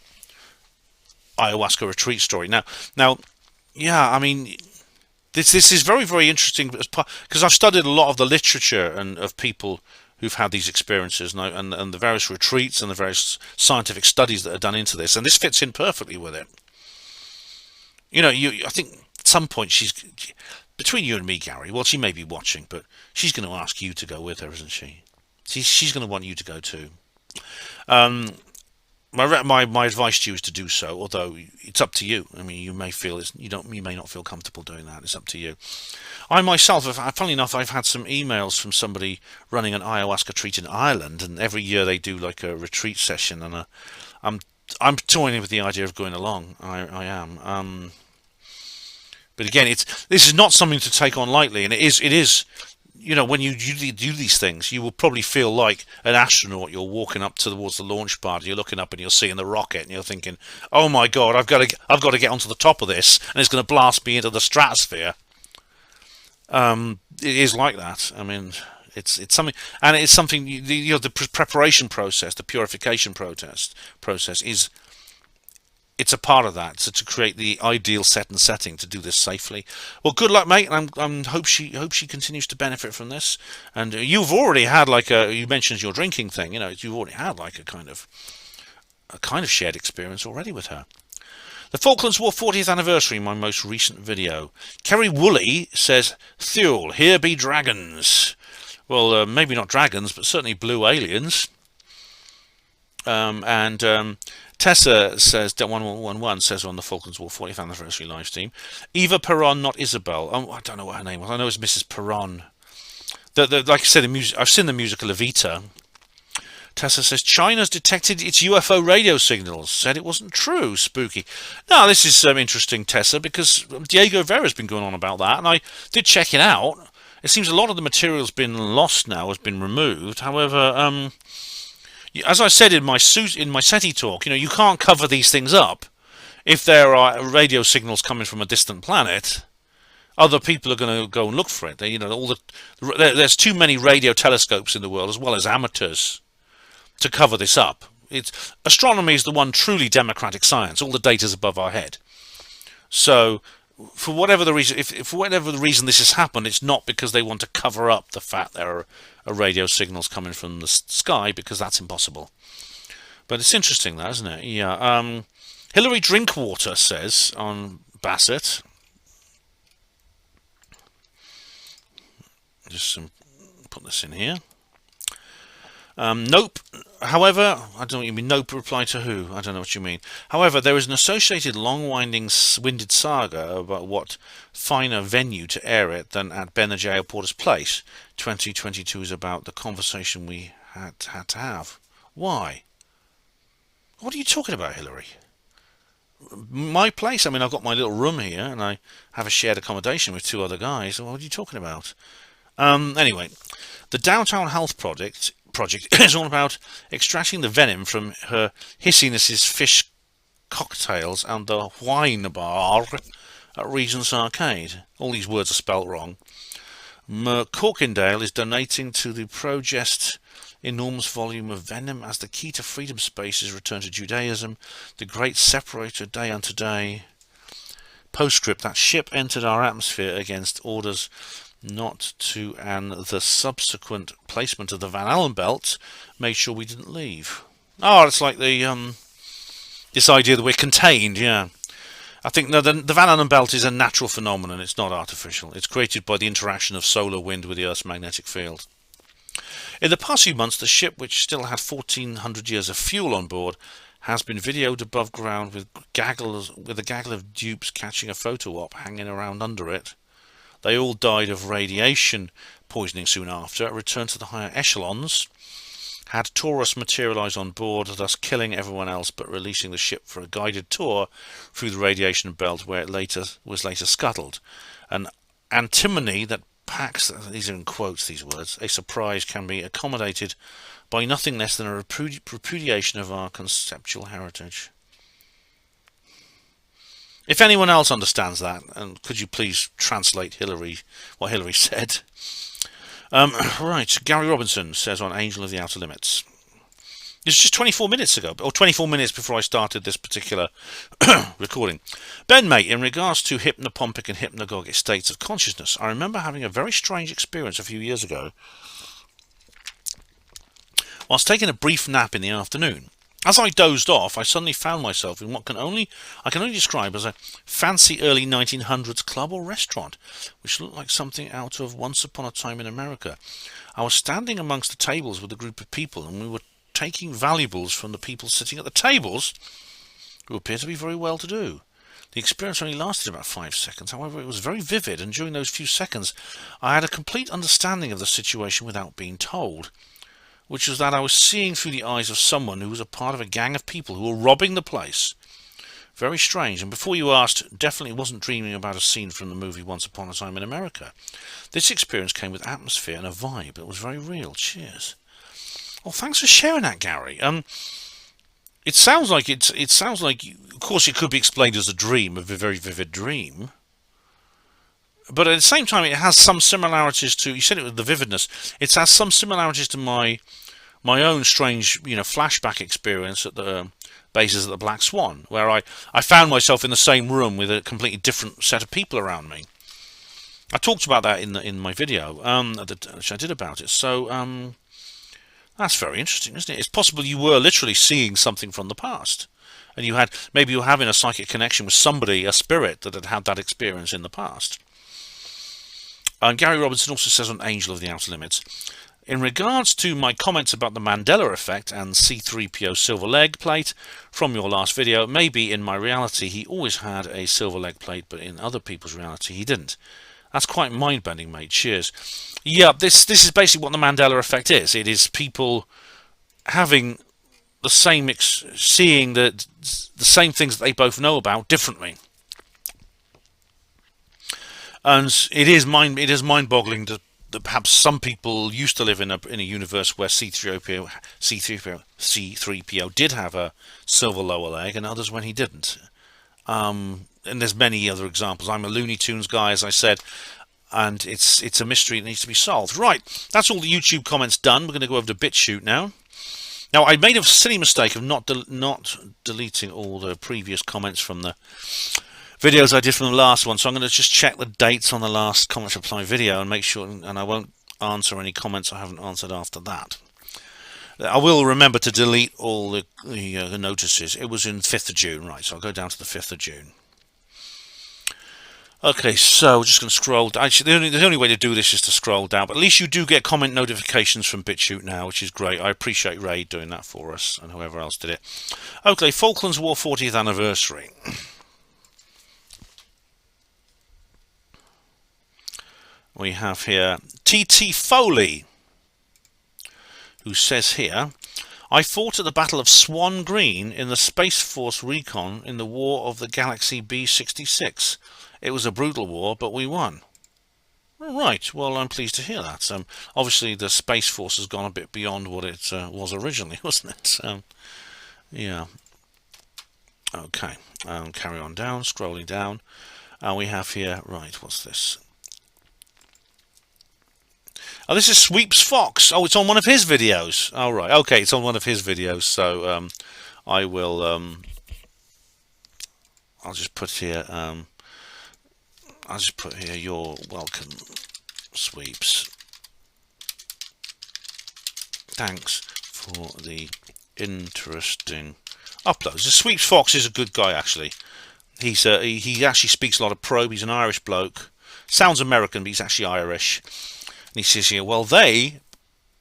ayahuasca retreat story. Now, yeah, I mean, this is very, very interesting because I've studied a lot of the literature and of people who've had these experiences and the various retreats and the various scientific studies that are done into this, and this fits in perfectly with it. You know, I think at some point she's between you and me, Gary. Well, she may be watching, but she's going to ask you to go with her, isn't she? She's going to want you to go too. My advice to you is to do so, although it's up to you. I mean, you may feel you may not feel comfortable doing that. It's up to you. I myself, funnily enough, I've had some emails from somebody running an ayahuasca retreat in Ireland, and every year they do like a retreat session, and I'm toying with the idea of going along. I am. But again, this is not something to take on lightly, and it is. You know, when you do these things, you will probably feel like an astronaut. You're walking up towards the launch pad, you're looking up and you're seeing the rocket, and you're thinking, "Oh my God, I've got to get onto the top of this, and it's going to blast me into the stratosphere." It is like that. I mean, it's something, and it's something. The preparation process, the purification process is. It's a part of that, so to create the ideal setting to do this safely. Well, good luck, mate. And hope she continues to benefit from this. And you've already had you mentioned your drinking thing. You know, you've already had like a kind of shared experience already with her. The Falklands War 40th anniversary, my most recent video. Kerry Woolley says, "Thule, here be dragons." Well, maybe not dragons, but certainly blue aliens. Tessa says, 1111 says on the Falklands War 40th anniversary live stream, Eva Perron, not Isabel. Oh, I don't know what her name was. I know it's Mrs. Perron. Like I said, I've seen the musical Evita. Tessa says, China's detected its UFO radio signals. Said it wasn't true. Spooky. Now, this is interesting, Tessa, because Diego Vera's been going on about that, and I did check it out. It seems a lot of the material's been lost now, has been removed. However, as I said in my SETI talk, you know, you can't cover these things up. If there are radio signals coming from a distant planet, other people are going to go and look for it. There's too many radio telescopes in the world, as well as amateurs, to cover this up. Astronomy is the one truly democratic science. All the data's above our head. So, for whatever the reason, if for whatever the reason this has happened, it's not because they want to cover up the fact there are radio signals coming from the sky, because that's impossible. But it's interesting, that, isn't it? Yeah. Hillary Drinkwater says on Bassett. Just put this in here. Nope. However, I don't know what you mean. Nope. Reply to who? I don't know what you mean. However, there is an associated long-winded saga about what finer venue to air it than at Ben and J. Porter's Place. 2022 is about the conversation we had to have. Why? What are you talking about, Hillary? My place? I mean, I've got my little room here, and I have a shared accommodation with two other guys. What are you talking about? Anyway, the Downtown Health Project is all about extracting the venom from Her Hissiness's fish cocktails and the wine bar at Regent's Arcade. All these words are spelt wrong. Corkindale is donating to the Progest enormous volume of venom as the key to freedom spaces return to Judaism, the great separator day unto day. Postscript, that ship entered our atmosphere against orders not to, and the subsequent placement of the Van Allen belt made sure we didn't leave. Oh, it's like the this idea that we're contained, yeah. I think the Van Allen belt is a natural phenomenon, it's not artificial. It's created by the interaction of solar wind with the Earth's magnetic field. In the past few months, the ship, which still had 1,400 years of fuel on board, has been videoed above ground with a gaggle of dupes catching a photo op hanging around under it. They all died of radiation poisoning soon after, returned to the higher echelons, had Taurus materialise on board, thus killing everyone else but releasing the ship for a guided tour through the radiation belt where it was later scuttled. An antimony that packs, these are in quotes, these words, a surprise can be accommodated by nothing less than a repudiation of our conceptual heritage. If anyone else understands that, and could you please translate what Hillary said? Right, Gary Robinson says on Angel of the Outer Limits. It's just 24 minutes ago, or 24 minutes before I started this particular recording. Ben, mate, in regards to hypnopompic and hypnagogic states of consciousness, I remember having a very strange experience a few years ago whilst taking a brief nap in the afternoon. As I dozed off, I suddenly found myself in what I can only describe as a fancy early 1900s club or restaurant, which looked like something out of Once Upon a Time in America. I was standing amongst the tables with a group of people, and we were taking valuables from the people sitting at the tables, who appeared to be very well-to-do. The experience only lasted about 5 seconds. However, it was very vivid, and during those few seconds I had a complete understanding of the situation without being told, which was that I was seeing through the eyes of someone who was a part of a gang of people who were robbing the place. Very strange, and before you asked, definitely wasn't dreaming about a scene from the movie Once Upon a Time in America. This experience came with atmosphere and a vibe. It was very real. Cheers. Well, thanks for sharing that, Gary. It sounds like, of course, it could be explained as a dream, a very vivid dream. But at the same time, it has some similarities to, you said it with the vividness, it has some similarities to my own strange, flashback experience at the bases of the Black Swan, where I found myself in the same room with a completely different set of people around me. I talked about that in my video, which I did about it. So that's very interesting, isn't it? It's possible you were literally seeing something from the past, and maybe you were having a psychic connection with somebody, a spirit that had that experience in the past. Gary Robinson also says on Angel of the Outer Limits, in regards to my comments about the Mandela Effect and C3PO silver leg plate from your last video, maybe in my reality he always had a silver leg plate, but in other people's reality he didn't. That's quite mind-bending, mate. Cheers. Yeah, this is basically what the Mandela Effect is. It is people having the same, seeing the same things that they both know about differently. And it is mind-boggling that perhaps some people used to live in a universe where C3PO did have a silver lower leg, and others when he didn't. And there's many other examples. I'm a Looney Tunes guy, as I said, and it's a mystery that needs to be solved. Right, that's all the YouTube comments done. We're going to go over to BitChute now. Now, I made a silly mistake of not deleting all the previous comments from the videos I did from the last one, so I'm going to just check the dates on the last comment reply video and make sure, and I won't answer any comments I haven't answered after that. I will remember to delete all the notices. It was in 5th of June, right, so I'll go down to the 5th of June. Okay, so we're just going to scroll. Actually, the only way to do this is to scroll down, but at least you do get comment notifications from BitChute now, which is great. I appreciate Ray doing that for us, and whoever else did it. Okay, Falklands War 40th anniversary. We have here T.T. Foley, who says here, I fought at the Battle of Swan Green in the Space Force Recon in the War of the Galaxy B-66. It was a brutal war, but we won. All right, well, I'm pleased to hear that. Obviously, the Space Force has gone a bit beyond what it was originally, wasn't it? Yeah. Okay, carry on down, scrolling down. We have here, right, what's this? Oh, this is Sweeps Fox. Oh, it's on one of his videos. All right. Okay, it's on one of his videos. So I will. I'll just put here. You're welcome, Sweeps. Thanks for the interesting uploads. The Sweeps Fox is a good guy, actually. He actually speaks a lot of probe. He's an Irish bloke. Sounds American, but he's actually Irish. And he says here, well, they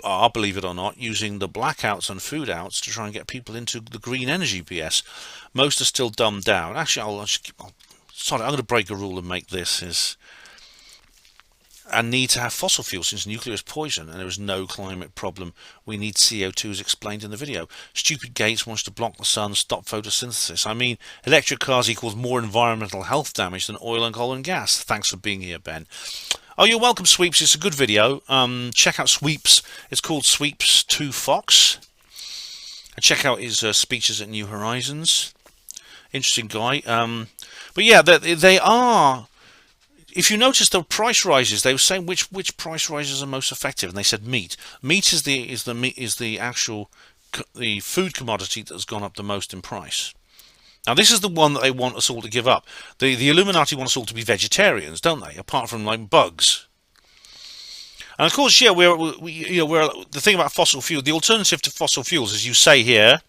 are, believe it or not, using the blackouts and food outs to try and get people into the green energy BS. Most are still dumbed down. Actually, sorry, I'm going to break a rule and make this and need to have fossil fuel since nuclear is poison and there is no climate problem. We need CO2 as explained in the video. Stupid Gates wants to block the sun, stop photosynthesis. I mean, electric cars equals more environmental health damage than oil and coal and gas. Thanks for being here, Ben. Oh, you're welcome, Sweeps. It's a good video. Check out Sweeps. It's called Sweeps 2 Fox. And check out his speeches at New Horizons. Interesting guy. But yeah, they are. If you notice the price rises, they were saying which price rises are most effective, and they said meat. Meat is the actual the food commodity that has gone up the most in price. Now this is the one that they want us all to give up. The Illuminati want us all to be vegetarians, don't they? Apart from like bugs. And of course, yeah, we're the thing about fossil fuel. The alternative to fossil fuels, as you say here,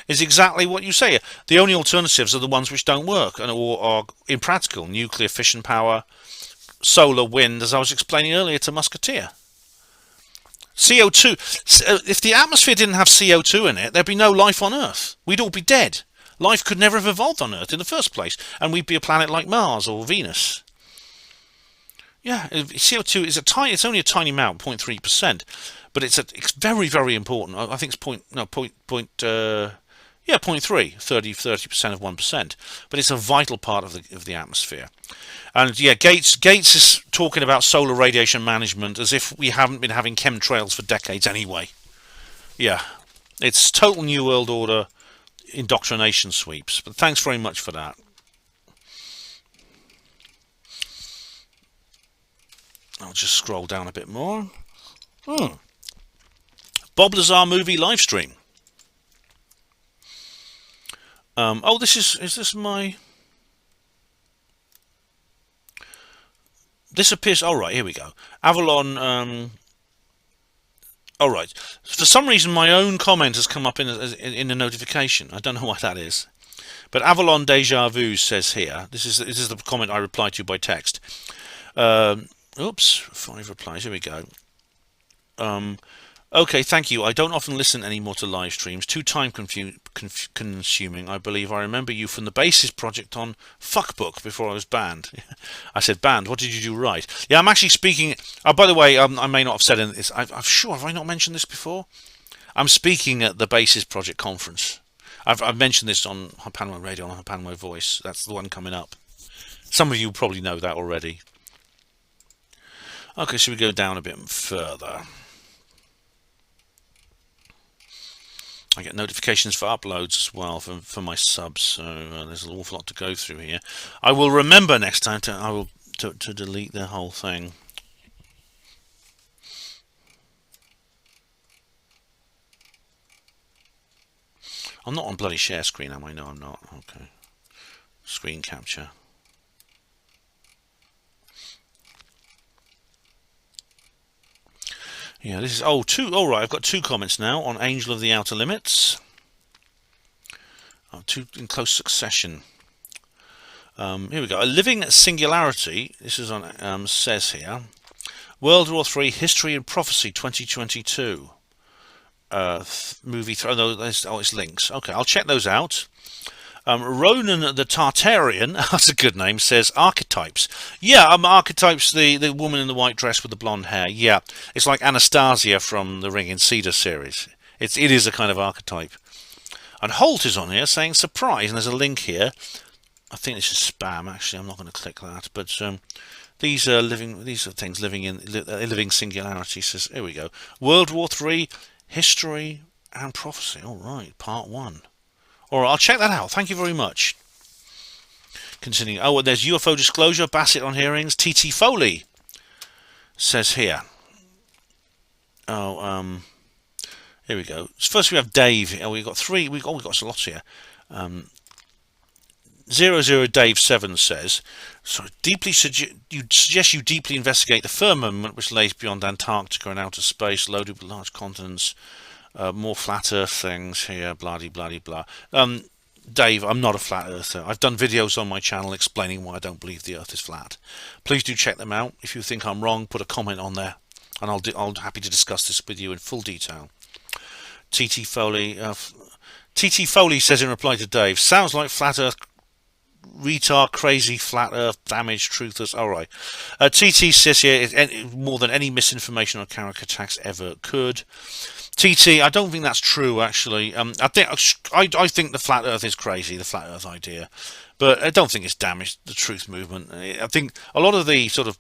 is exactly what you say. The only alternatives are the ones which don't work or are impractical. Nuclear, fission power, solar, wind, as I was explaining earlier to Musketeer. CO2. If the atmosphere didn't have CO2 in it, there'd be no life on Earth. We'd all be dead. Life could never have evolved on Earth in the first place, and we'd be a planet like Mars or Venus. Yeah, CO2 is it's only a tiny amount, 0.3%, but it's very, very important. I think it's 0.3, 30% of 1%, but it's a vital part of the atmosphere. And yeah, Gates is talking about solar radiation management as if we haven't been having chemtrails for decades anyway. Yeah, it's total New World Order indoctrination, Sweeps. But thanks very much for that. I'll just scroll down a bit more. Bob Lazar movie live stream. Oh, is this my... This appears... All right, here we go. Avalon... All right. For some reason, my own comment has come up in a notification. I don't know why that is. But Avalon Deja Vu says here... This is the comment I replied to by text. Oops, 5 replies. Here we go. Okay, thank you. I don't often listen anymore to live streams. Too time consuming. I believe I remember you from the Basis project on Fuckbook before I was banned. I said banned. What did you do right? Yeah, I'm actually speaking. Oh, by the way, I may not have said this. I'm sure. Have I not mentioned this before? I'm speaking at the Basis project conference. I've mentioned this on HPANWO Radio, on HPANWO Voice. That's the one coming up. Some of you probably know that already. Okay, so we go down a bit further. I get notifications for uploads as well for my subs, so there's an awful lot to go through here. I will remember next time to delete the whole thing. I'm not on bloody share screen, am I? No, I'm not. Okay. Screen capture. Yeah, this is alright, I've got 2 comments now on Angel of the Outer Limits. 2 in close succession. Here we go. A living singularity. This is on says here. World War III History and Prophecy 2022. Movie. It's links. Okay, I'll check those out. Ronan the Tartarian, that's a good name, says archetypes. Yeah, archetypes, the woman in the white dress with the blonde hair. Yeah, it's like Anastasia from the Ring and Cedar series. It is a kind of archetype. And Holt is on here saying surprise, and there's a link here. I think this is spam. Actually, I'm not going to click that. But these are things living in living singularity. Says here we go. World War III History and Prophecy. All right, part 1. All right, I'll check that out. Thank you very much. Continuing. Oh, well, there's UFO disclosure. Bassett on hearings. TT Foley says here. Oh, here we go. First we have Dave. Oh, we've got 3. We've got a lot here. 00 Dave 7 says, so you suggest you deeply investigate the firmament which lays beyond Antarctica and outer space, loaded with large continents. More flat earth things here, blah blah blah. Dave, I'm not a flat earther. I've done videos on my channel explaining why I don't believe the earth is flat. Please do check them out. If you think I'm wrong, put a comment on there, and I'll be happy to discuss this with you in full detail. TT Foley says in reply to Dave, sounds like flat earth retard, crazy, flat earth, damaged, truthless. Alright. TT says here, more than any misinformation or character attacks ever could. TT, I don't think that's true, actually. I think the flat earth is crazy, the flat earth idea. But I don't think it's damaged the truth movement. I think a lot of the sort of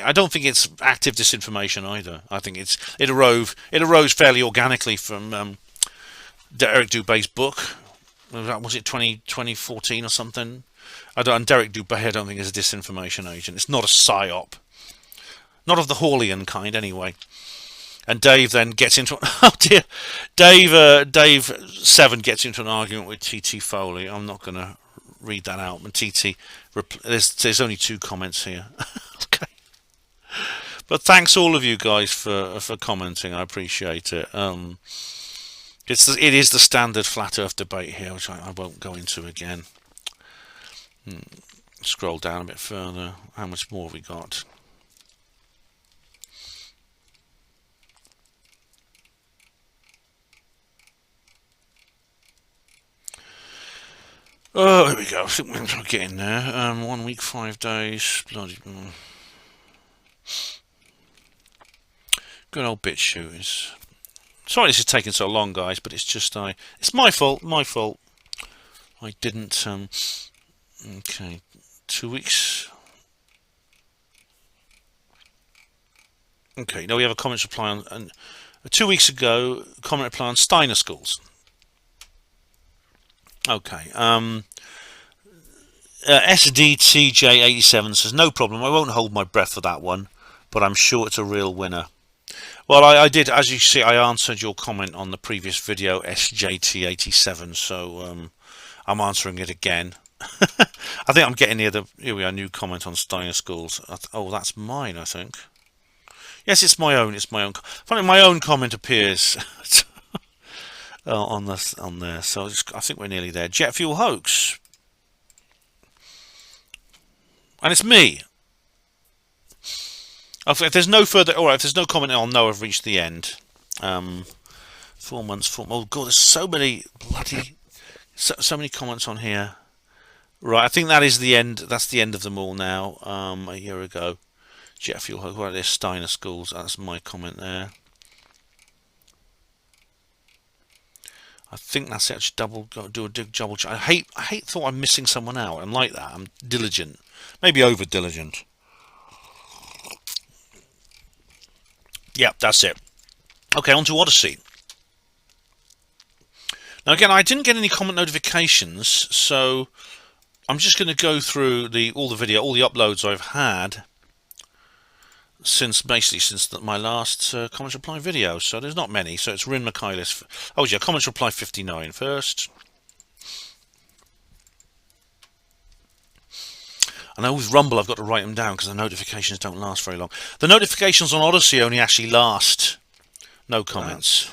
I don't think it's active disinformation either. I think it arose fairly organically from Eric Dubé's book. Was it 2014 or something? And Derek Dubé, I don't think, is a disinformation agent. It's not a psyop, not of the Hawleyan kind, anyway. And Dave then gets into Dave 7 gets into an argument with TT Foley. I'm not going to read that out. And TT, there's only 2 comments here. Okay, but thanks all of you guys for commenting. I appreciate it. It is the standard flat Earth debate here, which I won't go into again. Scroll down a bit further. How much more have we got? Oh, here we go. I think we're getting there. 1 week, 5 days. Bloody. Good old bit shooters. Sorry this is taking so long, guys, but it's just it's my fault. My fault. I didn't. Okay, 2 weeks. Okay, now we have a comment reply on 2 weeks ago. Comment reply on Steiner schools. Okay. SDTJ87 says no problem. I won't hold my breath for that one, but I'm sure it's a real winner. Well, I did, as you see, I answered your comment on the previous video, SJT87. So I'm answering it again. I think I'm getting here we are, new comment on Steiner schools. Oh, that's mine, I think. Yes, it's my own. It's my own. Funny, my own comment appears on there. So I think we're nearly there. Jet fuel hoax, and it's me. If there's no further, all right. If there's no comment, I'll know I've reached the end. 4 months. Oh God, there's so many bloody, so many comments on here. Right, I think that is the end. That's the end of them all now. A year ago, jet fuel. What are this? Steiner schools. That's my comment there. I think that's it. I should do a double check. I thought I'm missing someone out. I'm like that. I'm diligent, maybe over diligent. Yep, that's it. Okay, on to Odyssey. Now again, I didn't get any comment notifications, so I'm just going to go through all the uploads I've had since my last comments reply video. So there's not many. So it's Rin McKinley. Oh yeah, comments reply 59 first. I know with Rumble I've got to write them down because the notifications don't last very long. The notifications on Odyssey only actually last. No comments.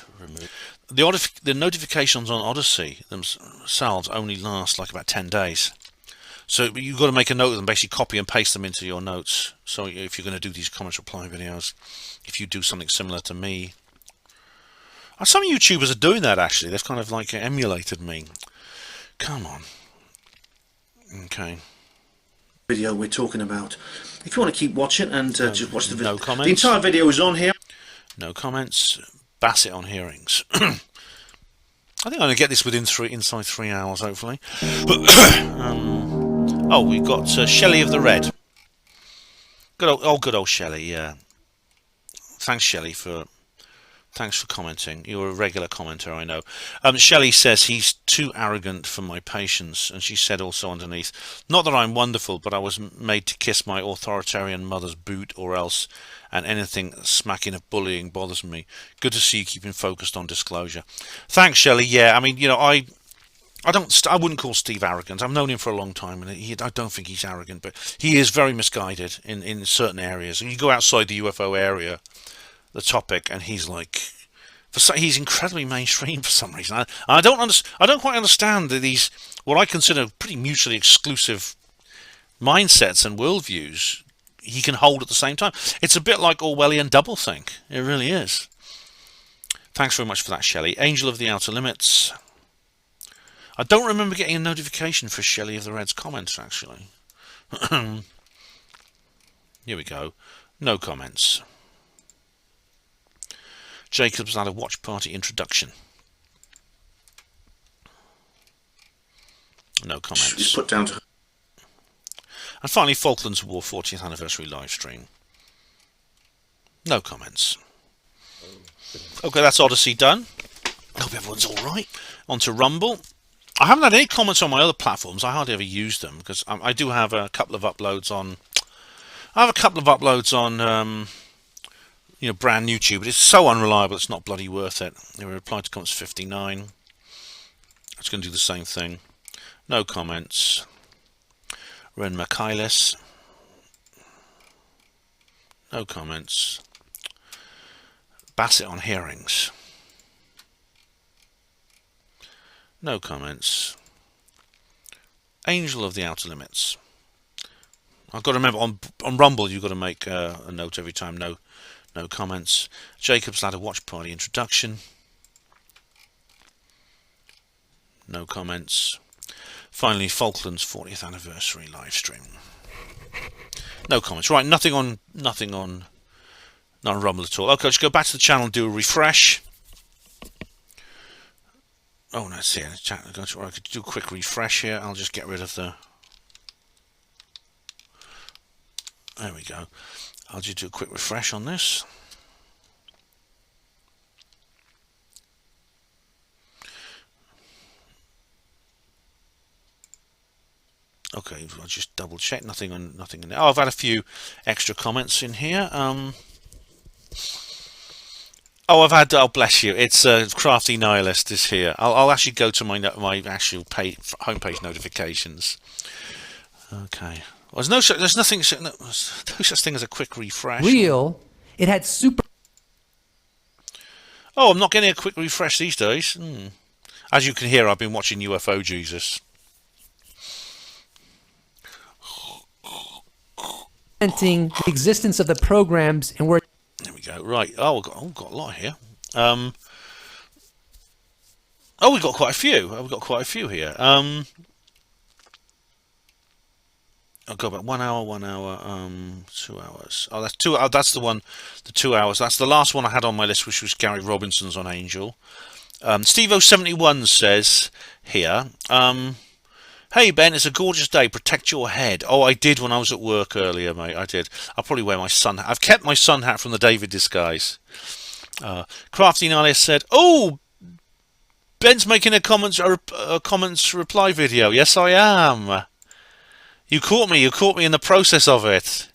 The notifications on Odyssey themselves only last like about 10 days. So you've got to make a note of them, basically copy and paste them into your notes. So if you're going to do these comments reply videos, if you do something similar to me. Some YouTubers are doing that actually. They've kind of like emulated me. Come on. Okay. Video we're talking about. If you want to keep watching and just watch the video. No comments. The entire video is on here. No comments. Bassett on hearings. I think I'm going to get this inside 3 hours, hopefully. Oh, we've got Shelley of the Red. Good old Shelley. Yeah. Thanks, Shelley, Thanks for commenting. You're a regular commenter, I know. Shelley says he's too arrogant for my patience, and she said also underneath, not that I'm wonderful, but I was made to kiss my authoritarian mother's boot or else, and anything smacking of bullying bothers me. Good to see you keeping focused on disclosure. Thanks, Shelley. Yeah, I mean, you know, I wouldn't call Steve arrogant. I've known him for a long time, and I don't think he's arrogant, but he is very misguided in certain areas. And you go outside the UFO area, the topic, and he's like, he's incredibly mainstream for some reason. I don't quite understand these what I consider pretty mutually exclusive mindsets and worldviews he can hold at the same time. It's a bit like Orwellian doublethink. It really is. Thanks very much for that, Shelley. Angel of the Outer Limits. I don't remember getting a notification for Shelley of the Red's comments, actually. Here we go. No comments. Jacob's had a watch party introduction. No comments. It's put down to... And finally, Falklands War 40th anniversary live stream. No comments. Okay, that's Odyssey done. I hope everyone's alright. On to Rumble. I haven't had any comments on my other platforms. I hardly ever use them because I do have a couple of uploads on. I have a couple of uploads on, brand YouTube, but it's so unreliable. It's not bloody worth it. They replied to comments 59. I was going to do the same thing. No comments. Rin McKinley. No comments. Bassett on hearings. No comments. Angel of the Outer Limits. I've got to remember on Rumble you've got to make a note every time. No comments. Jacob's Ladder Watch Party introduction. No comments. Finally, Falklands 40th anniversary live stream. No comments. Right, nothing on Rumble at all. Okay, let's go back to the channel and do a refresh. Oh, no, see, I could do a quick refresh here. I'll just get rid of the. There we go. I'll just do a quick refresh on this. Okay, I'll just double check. Nothing in there. Oh, I've had a few extra comments in here. Oh, bless you. It's Crafty Nihilist is here. I'll actually go to my actual homepage notifications. Okay. Well, there's no such thing as a quick refresh. It had super. Oh, I'm not getting a quick refresh these days. As you can hear, I've been watching UFO Jesus. The existence of the programs and where. There we go. Right. Oh, we've got a lot here. We've got quite a few. We've got quite a few here. I'll go about 1 hour, 2 hours. Oh, that's 2 hours. That's the one. The 2 hours. That's the last one I had on my list, which was Gary Robinson's on Angel. Steve071 says here. Hey Ben, it's a gorgeous day. Protect your head. Oh, I did when I was at work earlier, mate. I did. I'll probably wear my sun hat. I've kept my sun hat from the David disguise. Crafty Nihilist said, "Oh, Ben's making a comments reply video." Yes, I am. You caught me. You caught me in the process of it.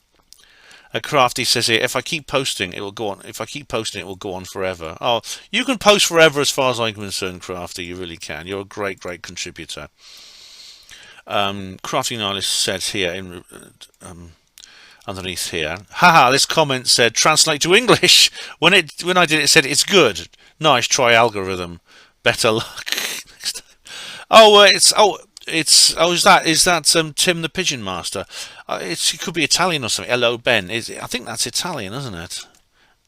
Crafty says here, if I keep posting, it will go on. If I keep posting, it will go on forever. Oh, you can post forever as far as I'm concerned, Crafty. You really can. You're a great contributor. Crafty Nihilist says here underneath here, haha, this comment said translate to English. When I did it said it's good. Nice, try algorithm. Better luck. Is that Tim the Pigeon Master? It could be Italian or something. Hello Ben. I think that's Italian, isn't it?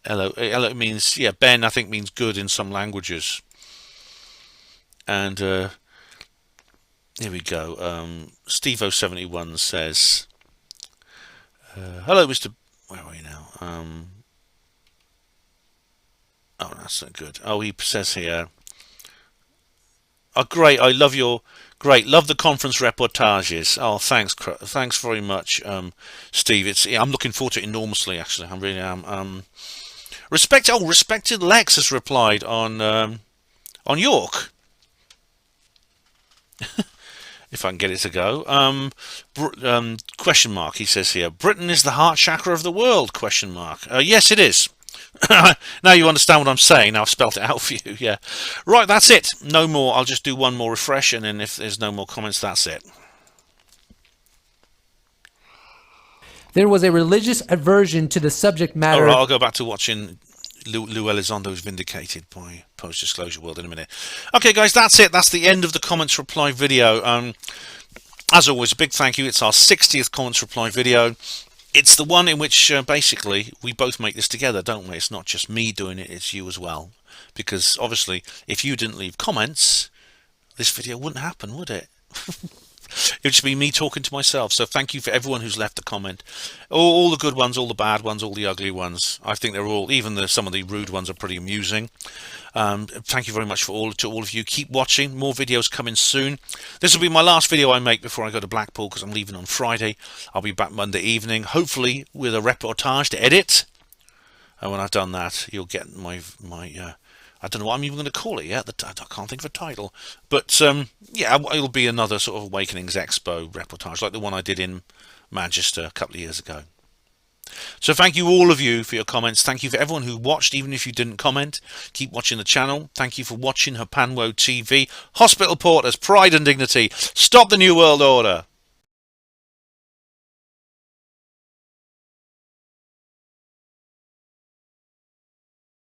Hello means Ben. I think means good in some languages. And here we go. Steve071 says, hello, Mr. Where are we now? Oh, that's not good. Oh, he says here, oh, great. I love your. Great. Love the conference reportages. Oh, thanks. Thanks very much, Steve. I'm looking forward to it enormously, actually. I really am. Respected Lex has replied on York. If I can get it to go. Question mark, he says here. Britain is the heart chakra of the world, question mark. Yes, it is. Now you understand what I'm saying. Now I've spelt it out for you. Yeah. Right, that's it. No more. I'll just do one more refresh, and then if there's no more comments, that's it. There was a religious aversion to the subject matter. All right, I'll go back to watching Lou Elizondo's Vindicated by Post-Disclosure World in a minute. Okay, guys, that's it. That's the end of the comments reply video. As always, a big thank you. It's our 60th comments reply video. It's the one in which, basically, we both make this together, don't we? It's not just me doing it, it's you as well. Because, obviously, if you didn't leave comments, this video wouldn't happen, would it? It would just be me talking to myself. So thank you for everyone who's left a comment. All the good ones, all the bad ones, all the ugly ones. I think they're all, even some of the rude ones are pretty amusing. Thank you very much to all of you. Keep watching. More videos coming soon. This will be my last video I make before I go to Blackpool, because I'm leaving on Friday. I'll be back Monday evening, hopefully with a reportage to edit. And when I've done that, you'll get my I don't know what I'm even going to call it yet. I can't think of a title. But yeah, it'll be another sort of Awakenings Expo reportage, like the one I did in Manchester a couple of years ago. So thank you all of you for your comments. Thank you for everyone who watched, even if you didn't comment. Keep watching the channel. Thank you for watching HPANWO TV. Hospital Porters, Pride and Dignity. Stop the New World Order.